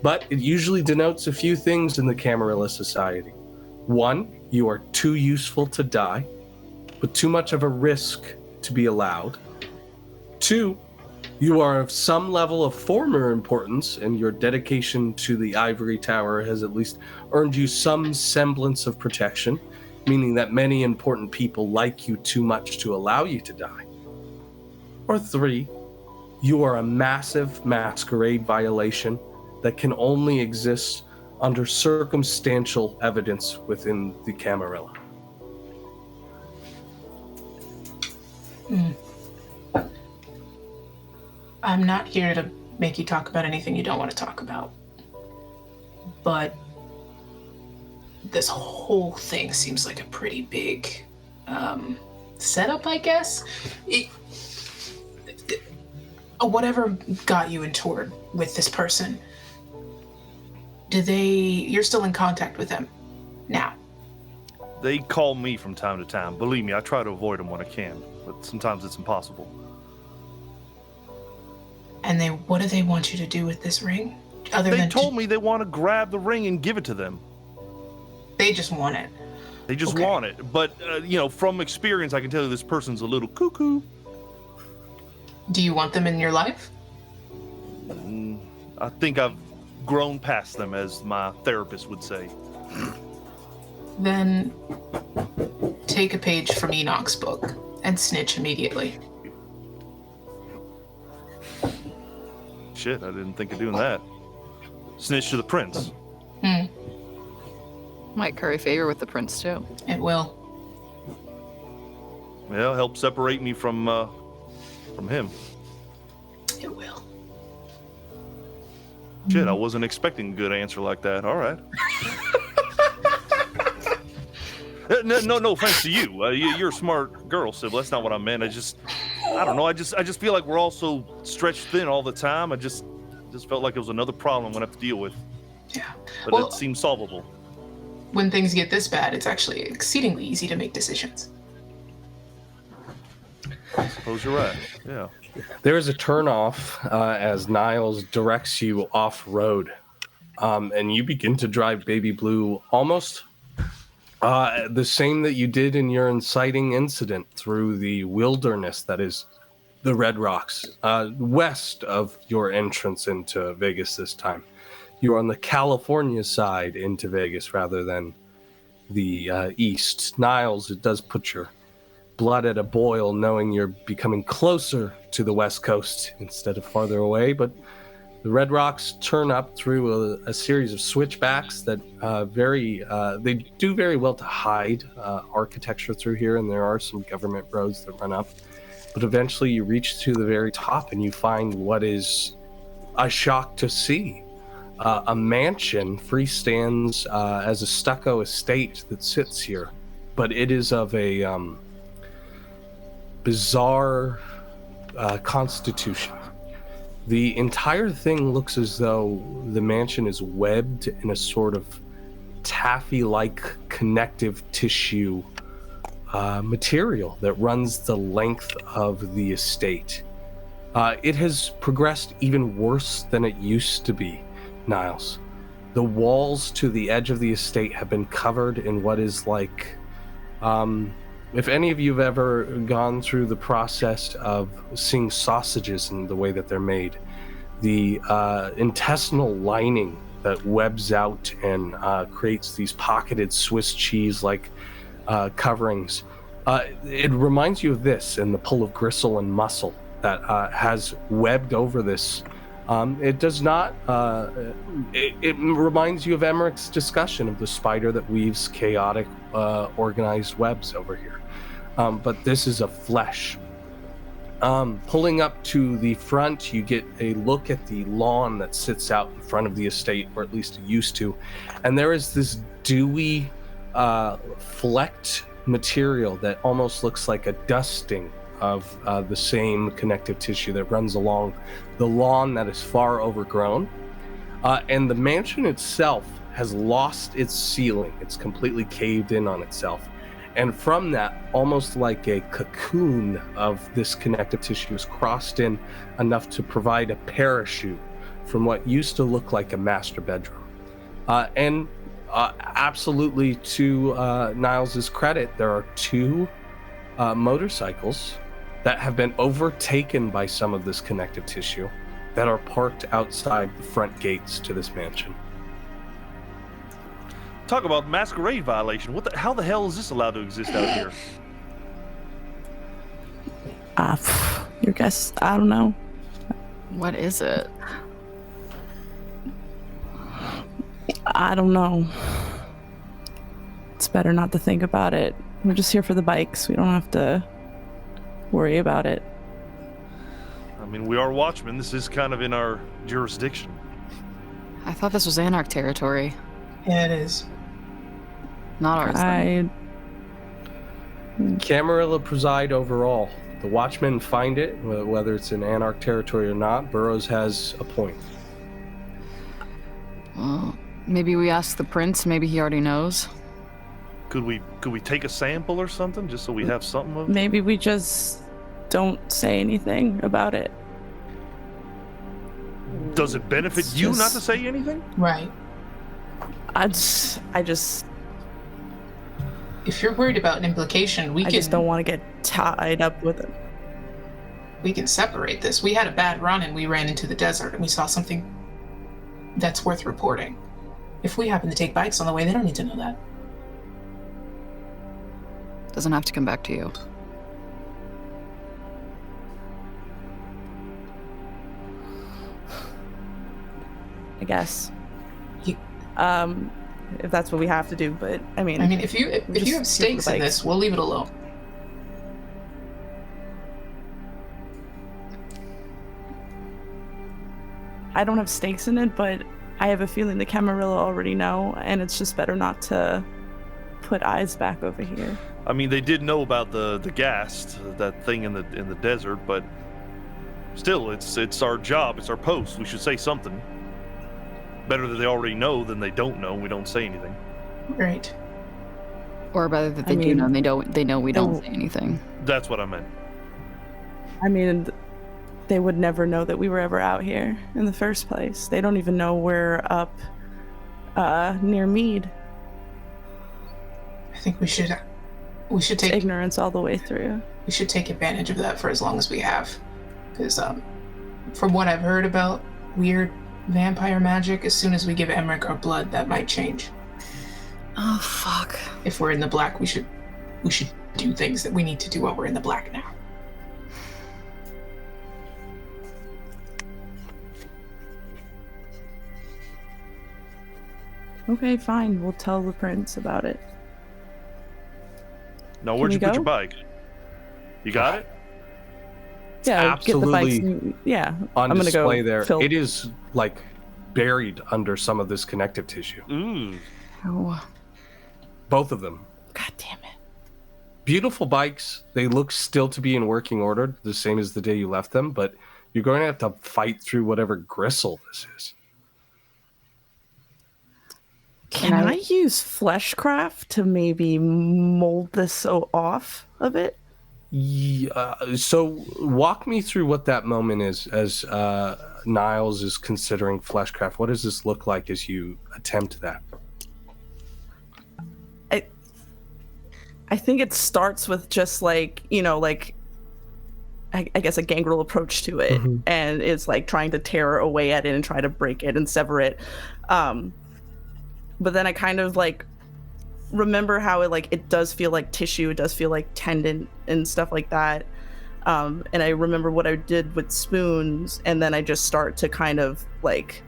But it usually denotes a few things in the Camarilla society. 1, you are too useful to die, but too much of a risk to be allowed. 2, you are of some level of former importance, and your dedication to the ivory tower has at least earned you some semblance of protection, meaning that many important people like you too much to allow you to die. Or 3, you are a massive masquerade violation that can only exist under circumstantial evidence within the Camarilla. I'm not here to make you talk about anything you don't want to talk about. But this whole thing seems like a pretty big setup, I guess. Whatever got you interred with this person, you're still in contact with them now? They call me from time to time. Believe me, I try to avoid them when I can, but sometimes it's impossible. And what do they want you to do with this ring? They told me they want to grab the ring and give it to them. They just want it. They just want it. But, from experience, I can tell you this person's a little cuckoo. Do you want them in your life? I think I've grown past them, as my therapist would say. Then take a page from Enoch's book and snitch immediately. Shit, I didn't think of doing that. Snitch to the prince. Might curry favor with the prince, too. It will. Yeah, help separate me from him. It will. Shit, I wasn't expecting a good answer like that. All right. No offense to you. You're a smart girl, Sybil. That's not what I meant. I don't know. I just feel like we're all so stretched thin all the time. I just felt like it was another problem I'm gonna have to deal with. Yeah. But it seems solvable. When things get this bad, it's actually exceedingly easy to make decisions. I suppose you're right. Yeah. There is a turnoff as Niles directs you off-road, and you begin to drive Baby Blue almost the same that you did in your inciting incident through the wilderness that is the Red Rocks, west of your entrance into Vegas this time. You're on the California side into Vegas rather than the east. Niles, it does put your blood at a boil knowing you're becoming closer to the west coast instead of farther away, but the Red Rocks turn up through a series of switchbacks that they do very well to hide architecture through here, and there are some government roads that run up. But eventually you reach to the very top and you find what is a shock to see. A mansion freestands as a stucco estate that sits here, but it is of a bizarre constitution. The entire thing looks as though the mansion is webbed in a sort of taffy-like connective tissue material that runs the length of the estate. It has progressed even worse than it used to be, Niles. The walls to the edge of the estate have been covered in what is like... if any of you have ever gone through the process of seeing sausages and the way that they're made, the intestinal lining that webs out and creates these pocketed Swiss cheese-like coverings, it reminds you of this and the pull of gristle and muscle that has webbed over this. It does not. It reminds you of Emmerich's discussion of the spider that weaves chaotic, organized webs over here. But this is of flesh. Pulling up to the front, you get a look at the lawn that sits out in front of the estate, or at least it used to, and there is this dewy, flecked material that almost looks like a dusting of the same connective tissue that runs along the lawn that is far overgrown. And the mansion itself has lost its ceiling. It's completely caved in on itself. And from that, almost like a cocoon of this connective tissue is crossed in enough to provide a parachute from what used to look like a master bedroom. And absolutely to Niles's credit, there are two motorcycles that have been overtaken by some of this connective tissue that are parked outside the front gates to this mansion. Talk about masquerade violation. How the hell is this allowed to exist out here? Your guess, I don't know. What is it? I don't know. It's better not to think about it. We're just here for the bikes. We don't have to worry about it. I mean, we are watchmen. This is kind of in our jurisdiction. I thought this was Anarch territory. Yeah, it is. Not ours. Then. Camarilla preside over all. The watchmen find it, whether it's in Anarch territory or not. Burroughs has a point. Well, maybe we ask the prince. Maybe he already knows. Could we take a sample or something just so we have something of? Maybe we just don't say anything about it. Does it benefit you not to say anything? Right. I just If you're worried about an implication, we I just don't want to get tied up with it. We can separate this. We had a bad run and we ran into the desert and we saw something that's worth reporting. If we happen to take bikes on the way, they don't need to know that. Doesn't have to come back to you. I guess. If that's what we have to do, but I mean, if you have stakes in this, we'll leave it alone. I don't have stakes in it, but I have a feeling the Camarilla already know, and it's just better not to put eyes back over here. I mean, they did know about the gas, that thing in the desert, but still, it's our job, it's our post. We should say something. Better that they already know than they don't know and we don't say anything. Right. Or better that they do know and they know we don't say anything. That's what I meant. I mean, they would never know that we were ever out here in the first place. They don't even know we're up near Mead. I think we should take ignorance all the way through. We should take advantage of that for as long as we have, because from what I've heard about weird vampire magic, as soon as we give Emmerich our blood, that might change. Oh fuck! If we're in the black, we should do things that we need to do while we're in the black now. Okay, fine. We'll tell the prince about it. Now, where'd you put your bike? You got it? Yeah, absolutely. Get the bikes. Yeah, on I'm display gonna go there. It is like buried under some of this connective tissue. Oh. Both of them. God damn it. Beautiful bikes. They look still to be in working order, the same as the day you left them, but you're going to have to fight through whatever gristle this is. Can I use fleshcraft to maybe mold this off of it? Yeah, so walk me through what that moment is as Niles is considering fleshcraft. What does this look like as you attempt that? I think it starts with just like, I guess a gangrel approach to it, and it's like trying to tear away at it and try to break it and sever it. But then I kind of like remember how it does feel like tissue, it does feel like tendon and stuff like that. And I remember what I did with spoons, and then I just start to kind of like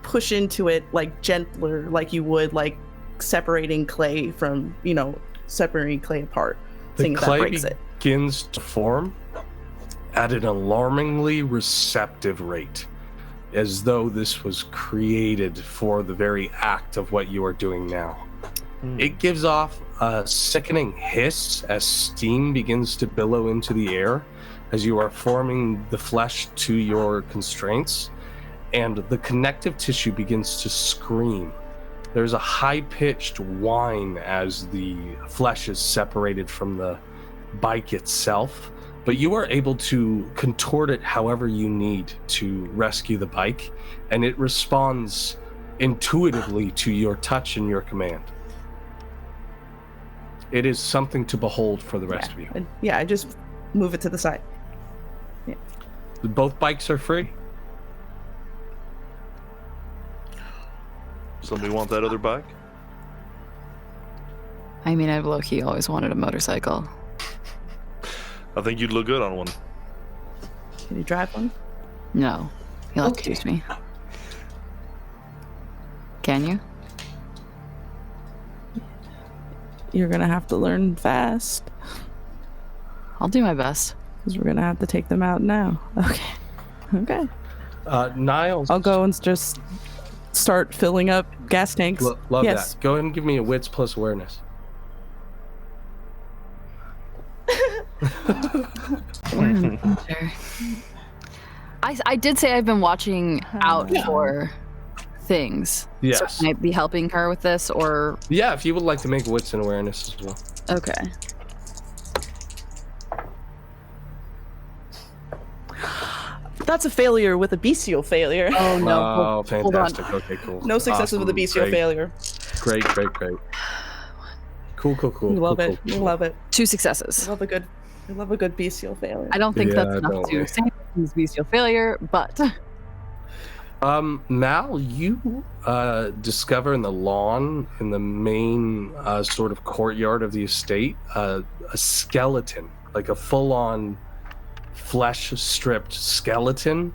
push into it like gentler, like you would like separating clay from, separating clay apart. The clay that breaks it. Begins to form at an alarmingly receptive rate, as though this was created for the very act of what you are doing now. It gives off a sickening hiss as steam begins to billow into the air as you are forming the flesh to your constraints, and the connective tissue begins to scream. There's a high-pitched whine as the flesh is separated from the bike itself, but you are able to contort it however you need to rescue the bike, and it responds intuitively to your touch and your command. It is something to behold for the rest of you. Yeah, I just move it to the side. Yeah. Both bikes are free. Somebody want that other bike? I mean, I've low-key always wanted a motorcycle. I think you'd look good on one. Can you drive one? No. You'll have to teach me. Can you? You're gonna have to learn fast. I'll do my best. Because we're gonna have to take them out now. Okay. Niles. I'll go and just start filling up gas tanks. Love that. Go ahead and give me a wits plus awareness. I did say I've been watching out things. Yes. So can I be helping her with this, or? Yeah, if you would like to make wits and awareness as well. Okay. That's a failure with a bestial failure. Oh no! Oh, Hold on. fantastic. Okay, cool. No successes with a Awesome. bestial Great. failure. Great. Cool. We love it. Cool. We love it. 2 successes. We love a good bestial failure. I don't think Yeah, that's enough don't to we? say it's bestial failure, but Mal, you discover in the lawn, in the main sort of courtyard of the estate, a skeleton, like a full-on flesh-stripped skeleton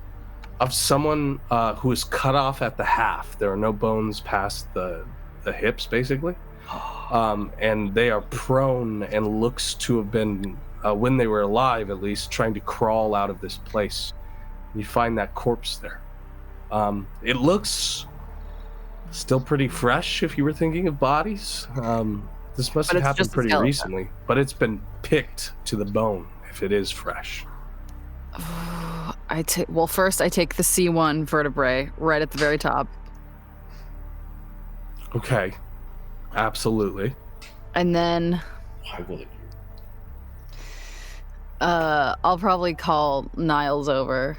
of someone who is cut off at the half. There are no bones past the hips, basically. And they are prone and looks to have been, when they were alive at least, trying to crawl out of this place. You find that corpse there. It looks still pretty fresh if you were thinking of bodies. This must have happened pretty recently, but it's been picked to the bone if it is fresh. First I take the C1 vertebrae right at the very top. Okay. Absolutely. And then Why will it? I'll probably call Niles over.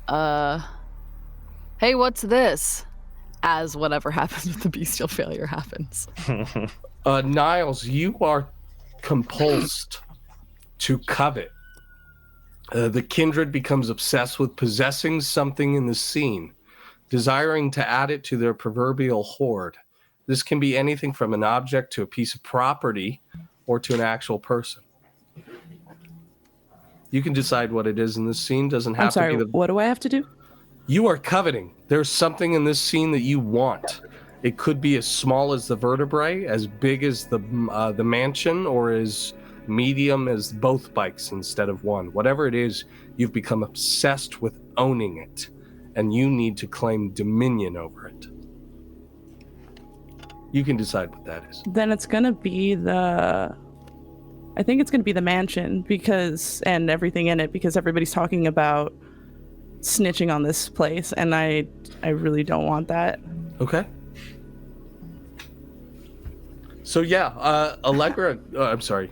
Hey, what's this? As whatever happens with the bestial failure happens. Niles, you are compulsed to covet. The kindred becomes obsessed with possessing something in the scene, desiring to add it to their proverbial hoard. This can be anything from an object to a piece of property or to an actual person. You can decide what it is in this scene. Doesn't have to be the... What do I have to do? You are coveting. There's something in this scene that you want. It could be as small as the vertebrae, as big as the mansion, or as medium as both bikes instead of one. Whatever it is, you've become obsessed with owning it, and you need to claim dominion over it. You can decide what that is. Then it's gonna be I think it's gonna be the mansion, and everything in it, because everybody's talking about snitching on this place, and I really don't want that. Okay. So yeah, Allegra, I'm sorry,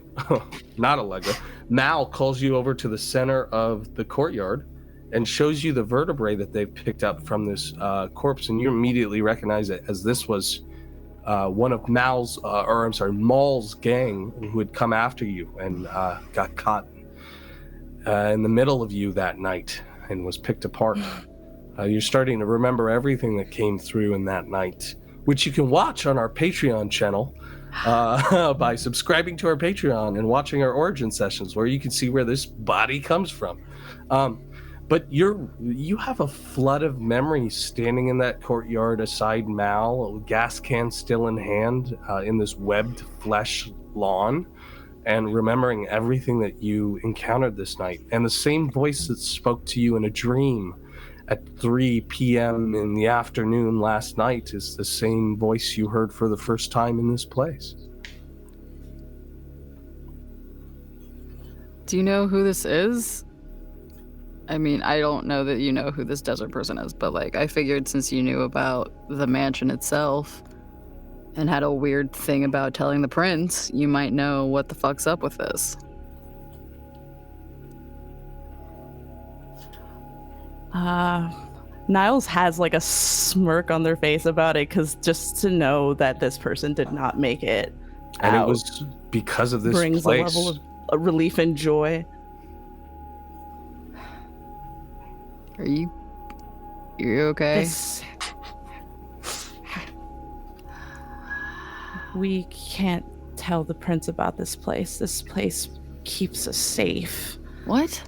not Allegra. Mal calls you over to the center of the courtyard and shows you the vertebrae that they've picked up from this corpse, and you immediately recognize it as this was one of Maul's gang who had come after you and got caught in the middle of you that night and was picked apart. You're starting to remember everything that came through in that night, which you can watch on our Patreon channel by subscribing to our Patreon and watching our origin sessions, where you can see where this body comes from. But you have a flood of memories standing in that courtyard aside Mal, gas can still in hand, in this webbed flesh lawn, and remembering everything that you encountered this night. And the same voice that spoke to you in a dream at 3 p.m. in the afternoon last night is the same voice you heard for the first time in this place. Do you know who this is? I mean, I don't know that you know who this desert person is, but like, I figured since you knew about the mansion itself and had a weird thing about telling the prince, you might know what the fuck's up with this. Niles has like a smirk on their face about it, because just to know that this person did not make it And out it was because of this brings place. a level of relief and joy. Are you okay? We can't tell the prince about this place. This place keeps us safe. What?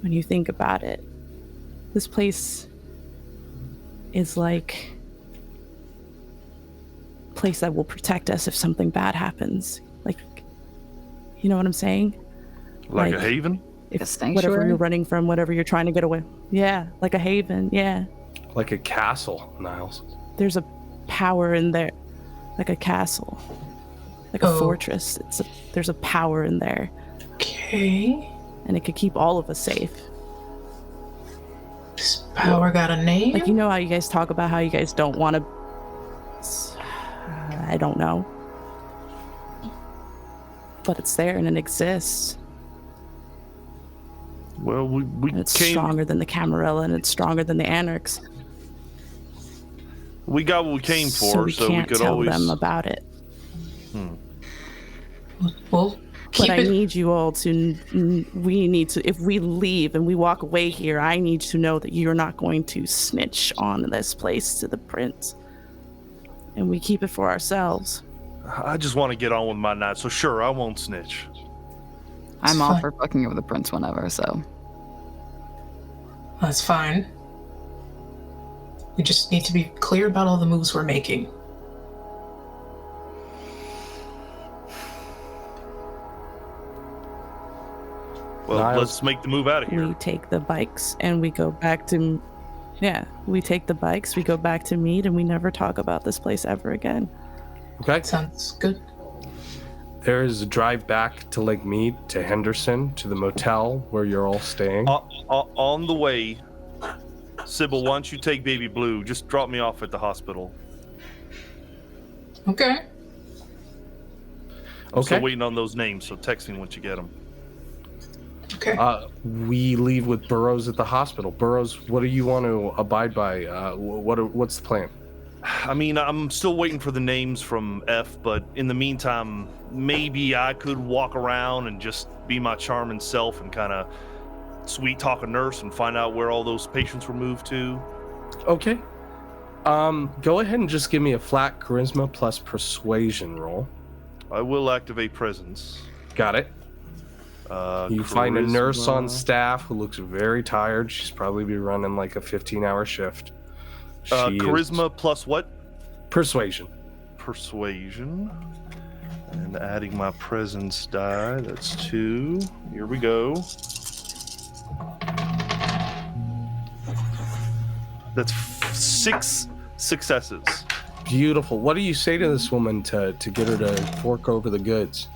When you think about it, this place is like a place that will protect us if something bad happens. Like, you know what I'm saying? Like a haven? A If sanctuary? whatever you're running from, whatever you're trying to get away. Yeah, like a haven, yeah. Like a castle, Niles. There's a power in there. Like a castle. Like a fortress. There's a power in there. Okay. And it could keep all of us safe. This power got a name? Like, you know how you guys talk about how you guys don't want to... I don't know. But it's there and it exists. Well, we And it's came. stronger than the Camarilla and it's stronger than the Anarchs. We got what we came for, So we can't could tell always. them about it. Well, But I keep it. need you all to, we need to, if we leave and we walk away here, I need to know that you're not going to snitch on this place to the prince. And we keep it for ourselves. I just want to get on with my night, so sure, I won't snitch. I'm It's all fine. for fucking with the prince whenever, so. That's fine. We just need to be clear about all the moves we're making. Well, Niles. let's make the move out of here. We take the bikes and we go back to, we take the bikes, we go back to Mead, and we never talk about this place ever again. Okay. Sounds good. There is a drive back to Lake Mead, to Henderson, to the motel where you're all staying. On the way, Sybil, why don't you take Baby Blue? Just drop me off at the hospital. Okay. I'm still Okay. waiting on those names, so text me once you get them. Okay. We leave with Burroughs at the hospital. Burroughs, what do you want to abide by? What's the plan? I mean, I'm still waiting for the names from F, but in the meantime, maybe I could walk around and just be my charming self and kind of sweet talk a nurse and find out where all those patients were moved to. Okay. Go ahead and just give me a flat charisma plus persuasion roll. I will activate presence. Got it. You find a nurse on staff who looks very tired. She's probably be running like a 15-hour shift. She is- Charisma plus what? Persuasion. Persuasion. And adding my presence die. That's 2. Here we go. That's 6 successes. Beautiful. What do you say to this woman to get her to fork over the goods?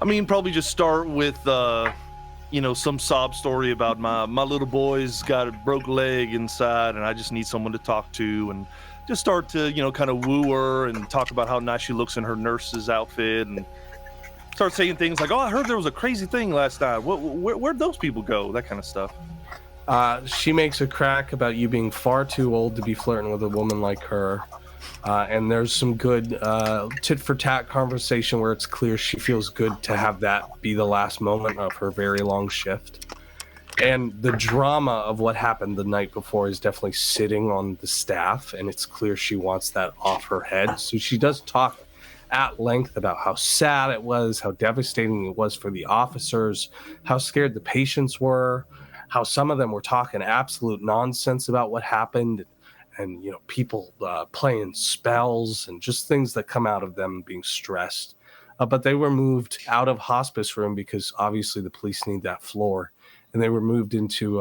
I mean, probably just start with, some sob story about my little boy's got a broke leg inside, and I just need someone to talk to, and just start to, kind of woo her and talk about how nice she looks in her nurse's outfit, and start saying things like, "Oh, I heard there was a crazy thing last night. Where'd those people go?" That kind of stuff. She makes a crack about you being far too old to be flirting with a woman like her. And there's some good tit-for-tat conversation where it's clear she feels good to have that be the last moment of her very long shift. And the drama of what happened the night before is definitely sitting on the staff, and it's clear she wants that off her head. So she does talk at length about how sad it was, how devastating it was for the officers, how scared the patients were, how some of them were talking absolute nonsense about what happened, and people playing spells and just things that come out of them being stressed. But they were moved out of hospice room because obviously the police need that floor, and they were moved into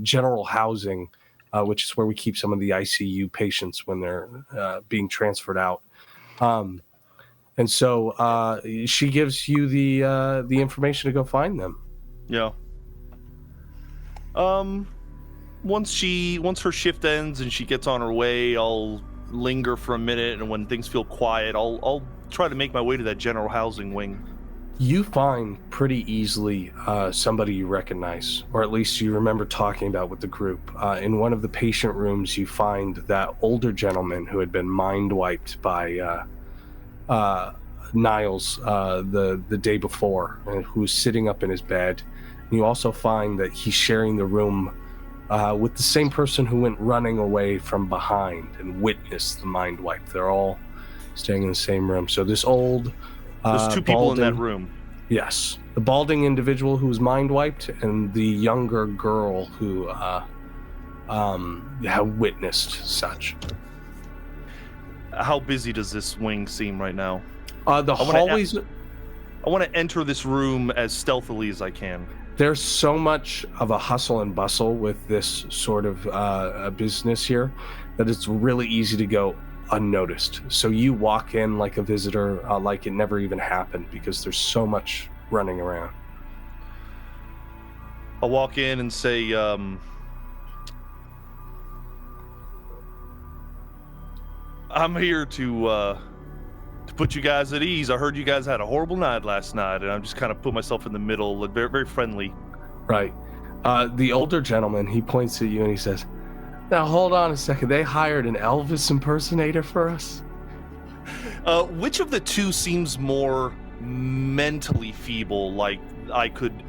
general housing, which is where we keep some of the ICU patients when they're being transferred out. And so she gives you the information to go find them. Yeah. Once her shift ends and she gets on her way, I'll linger for a minute, and when things feel quiet, I'll try to make my way to that general housing wing. You find pretty easily somebody you recognize, or at least you remember talking about with the group. In one of the patient rooms, you find that older gentleman who had been mind wiped by Niles the day before, and who's sitting up in his bed. And you also find that he's sharing the room with the same person who went running away from behind and witnessed the mind wipe. They're all staying in the same room. So this old There's 2 people in that balding- room. Yes, the balding individual who was mind wiped, and the younger girl who had witnessed such. How busy does this wing seem right now? The wanna hallways. I want to enter this room as stealthily as I can. There's so much of a hustle and bustle with this sort of business here that it's really easy to go unnoticed. So you walk in like a visitor, like it never even happened, because there's so much running around. I'll walk in and say, I'm here to put you guys at ease. I heard you guys had a horrible night last night, and I'm just kind of put myself in the middle, like very, very friendly. Right. The older gentleman, he points at you and he says, "Now hold on a second. They hired an Elvis impersonator for us?" Which of the two seems more mentally feeble? Like I could,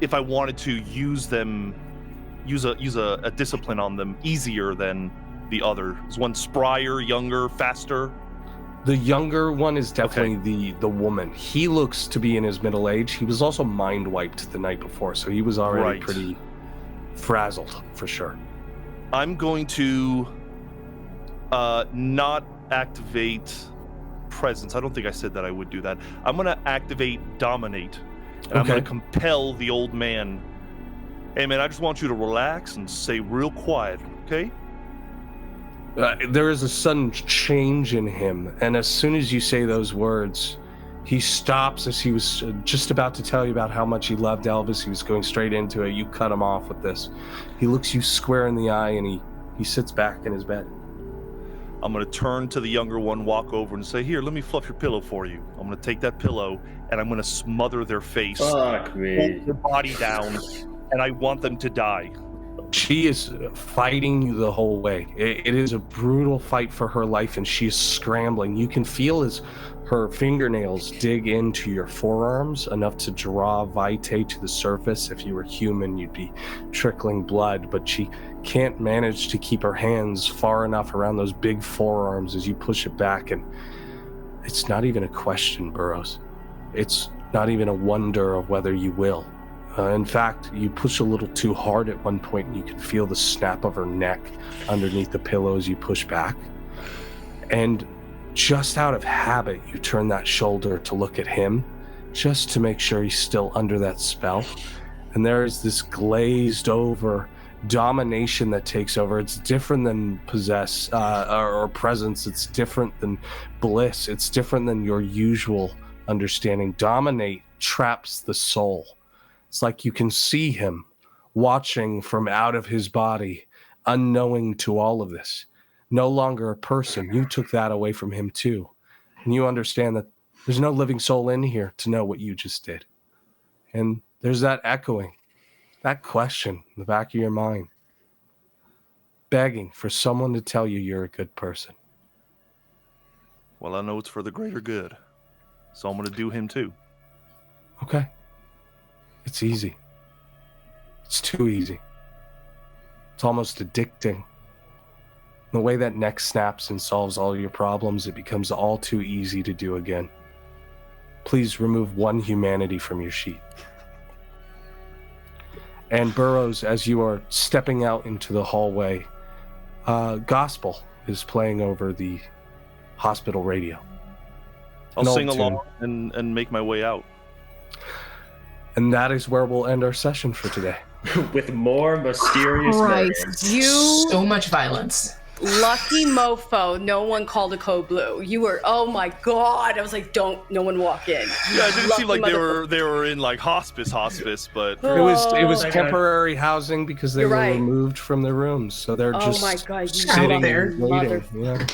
if I wanted to use them, use a discipline on them easier than the other. Is one sprier, younger, faster? The younger one is definitely the woman. He looks to be in his middle age. He was also mind wiped the night before, so he was already pretty frazzled for sure. I'm going to not activate presence. I don't think I said that I would do that. I'm going to activate dominate, and I'm going to compel the old man. Hey man, I just want you to relax and stay real quiet, okay? There is a sudden change in him, and as soon as you say those words, he stops as he was just about to tell you about how much he loved Elvis. He was going straight into it. You cut him off with this. He looks you square in the eye, and he sits back in his bed. I'm going to turn to the younger one, walk over and say, here, let me fluff your pillow for you. I'm going to take that pillow, and I'm going to smother their face. Fuck me. Hold their body down, and I want them to die. She is fighting you the whole way. It is a brutal fight for her life, and she is scrambling. You can feel as her fingernails dig into your forearms enough to draw vitae to the surface. If you were human, you'd be trickling blood, but she can't manage to keep her hands far enough around those big forearms as you push it back. And it's not even a question, Burroughs. It's not even a wonder of whether you will. In fact, you push a little too hard at one point, and you can feel the snap of her neck underneath the pillow as you push back. And just out of habit, you turn that shoulder to look at him, just to make sure he's still under that spell. And there is this glazed over domination that takes over. It's different than possess or presence. It's different than bliss. It's different than your usual understanding. Dominate traps the soul. It's like you can see him watching from out of his body, unknowing to all of this. No longer a person. You took that away from him too. And you understand that there's no living soul in here to know what you just did. And there's that echoing, that question in the back of your mind, begging for someone to tell you you're a good person. Well, I know it's for the greater good, so I'm going to do him too. Okay. It's easy. It's too easy. It's almost addicting. The way that neck snaps and solves all your problems, it becomes all too easy to do again. Please remove one humanity from your sheet. And Burroughs, as you are stepping out into the hallway, gospel is playing over the hospital radio. I'll sing along and make my way out. And that is where we'll end our session for today. With more mysterious murders. You So much violence. lucky mofo, no one called a code blue. You were, oh my god. I was like, no one walk in. Yeah, it didn't seem like they were in like hospice, but It was temporary housing because they were removed from their rooms, so they're just my god, you sitting there. and waiting. Yeah.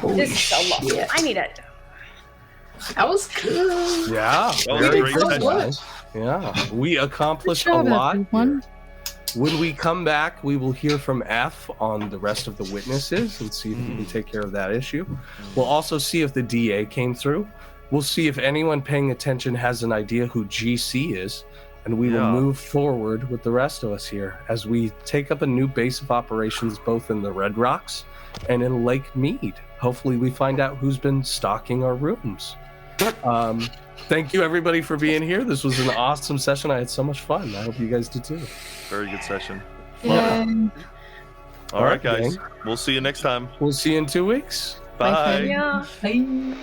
This is so long. I need it. That was good. Yeah, That was a very great good, session. guys. Yeah, we accomplished Good job, a lot. everyone. When we come back, we will hear from F on the rest of the witnesses and see if we can take care of that issue. We'll also see if the DA came through. We'll see if anyone paying attention has an idea who GC is, and we will move forward with the rest of us here as we take up a new base of operations both in the Red Rocks and in Lake Mead. Hopefully we find out who's been stalking our rooms. Thank you everybody for being here. This was an awesome session. I had so much fun. I hope you guys did too. Very good session. Yay. All right, guys. We'll see you next time. We'll see you in 2 weeks. Bye. Yeah. Bye.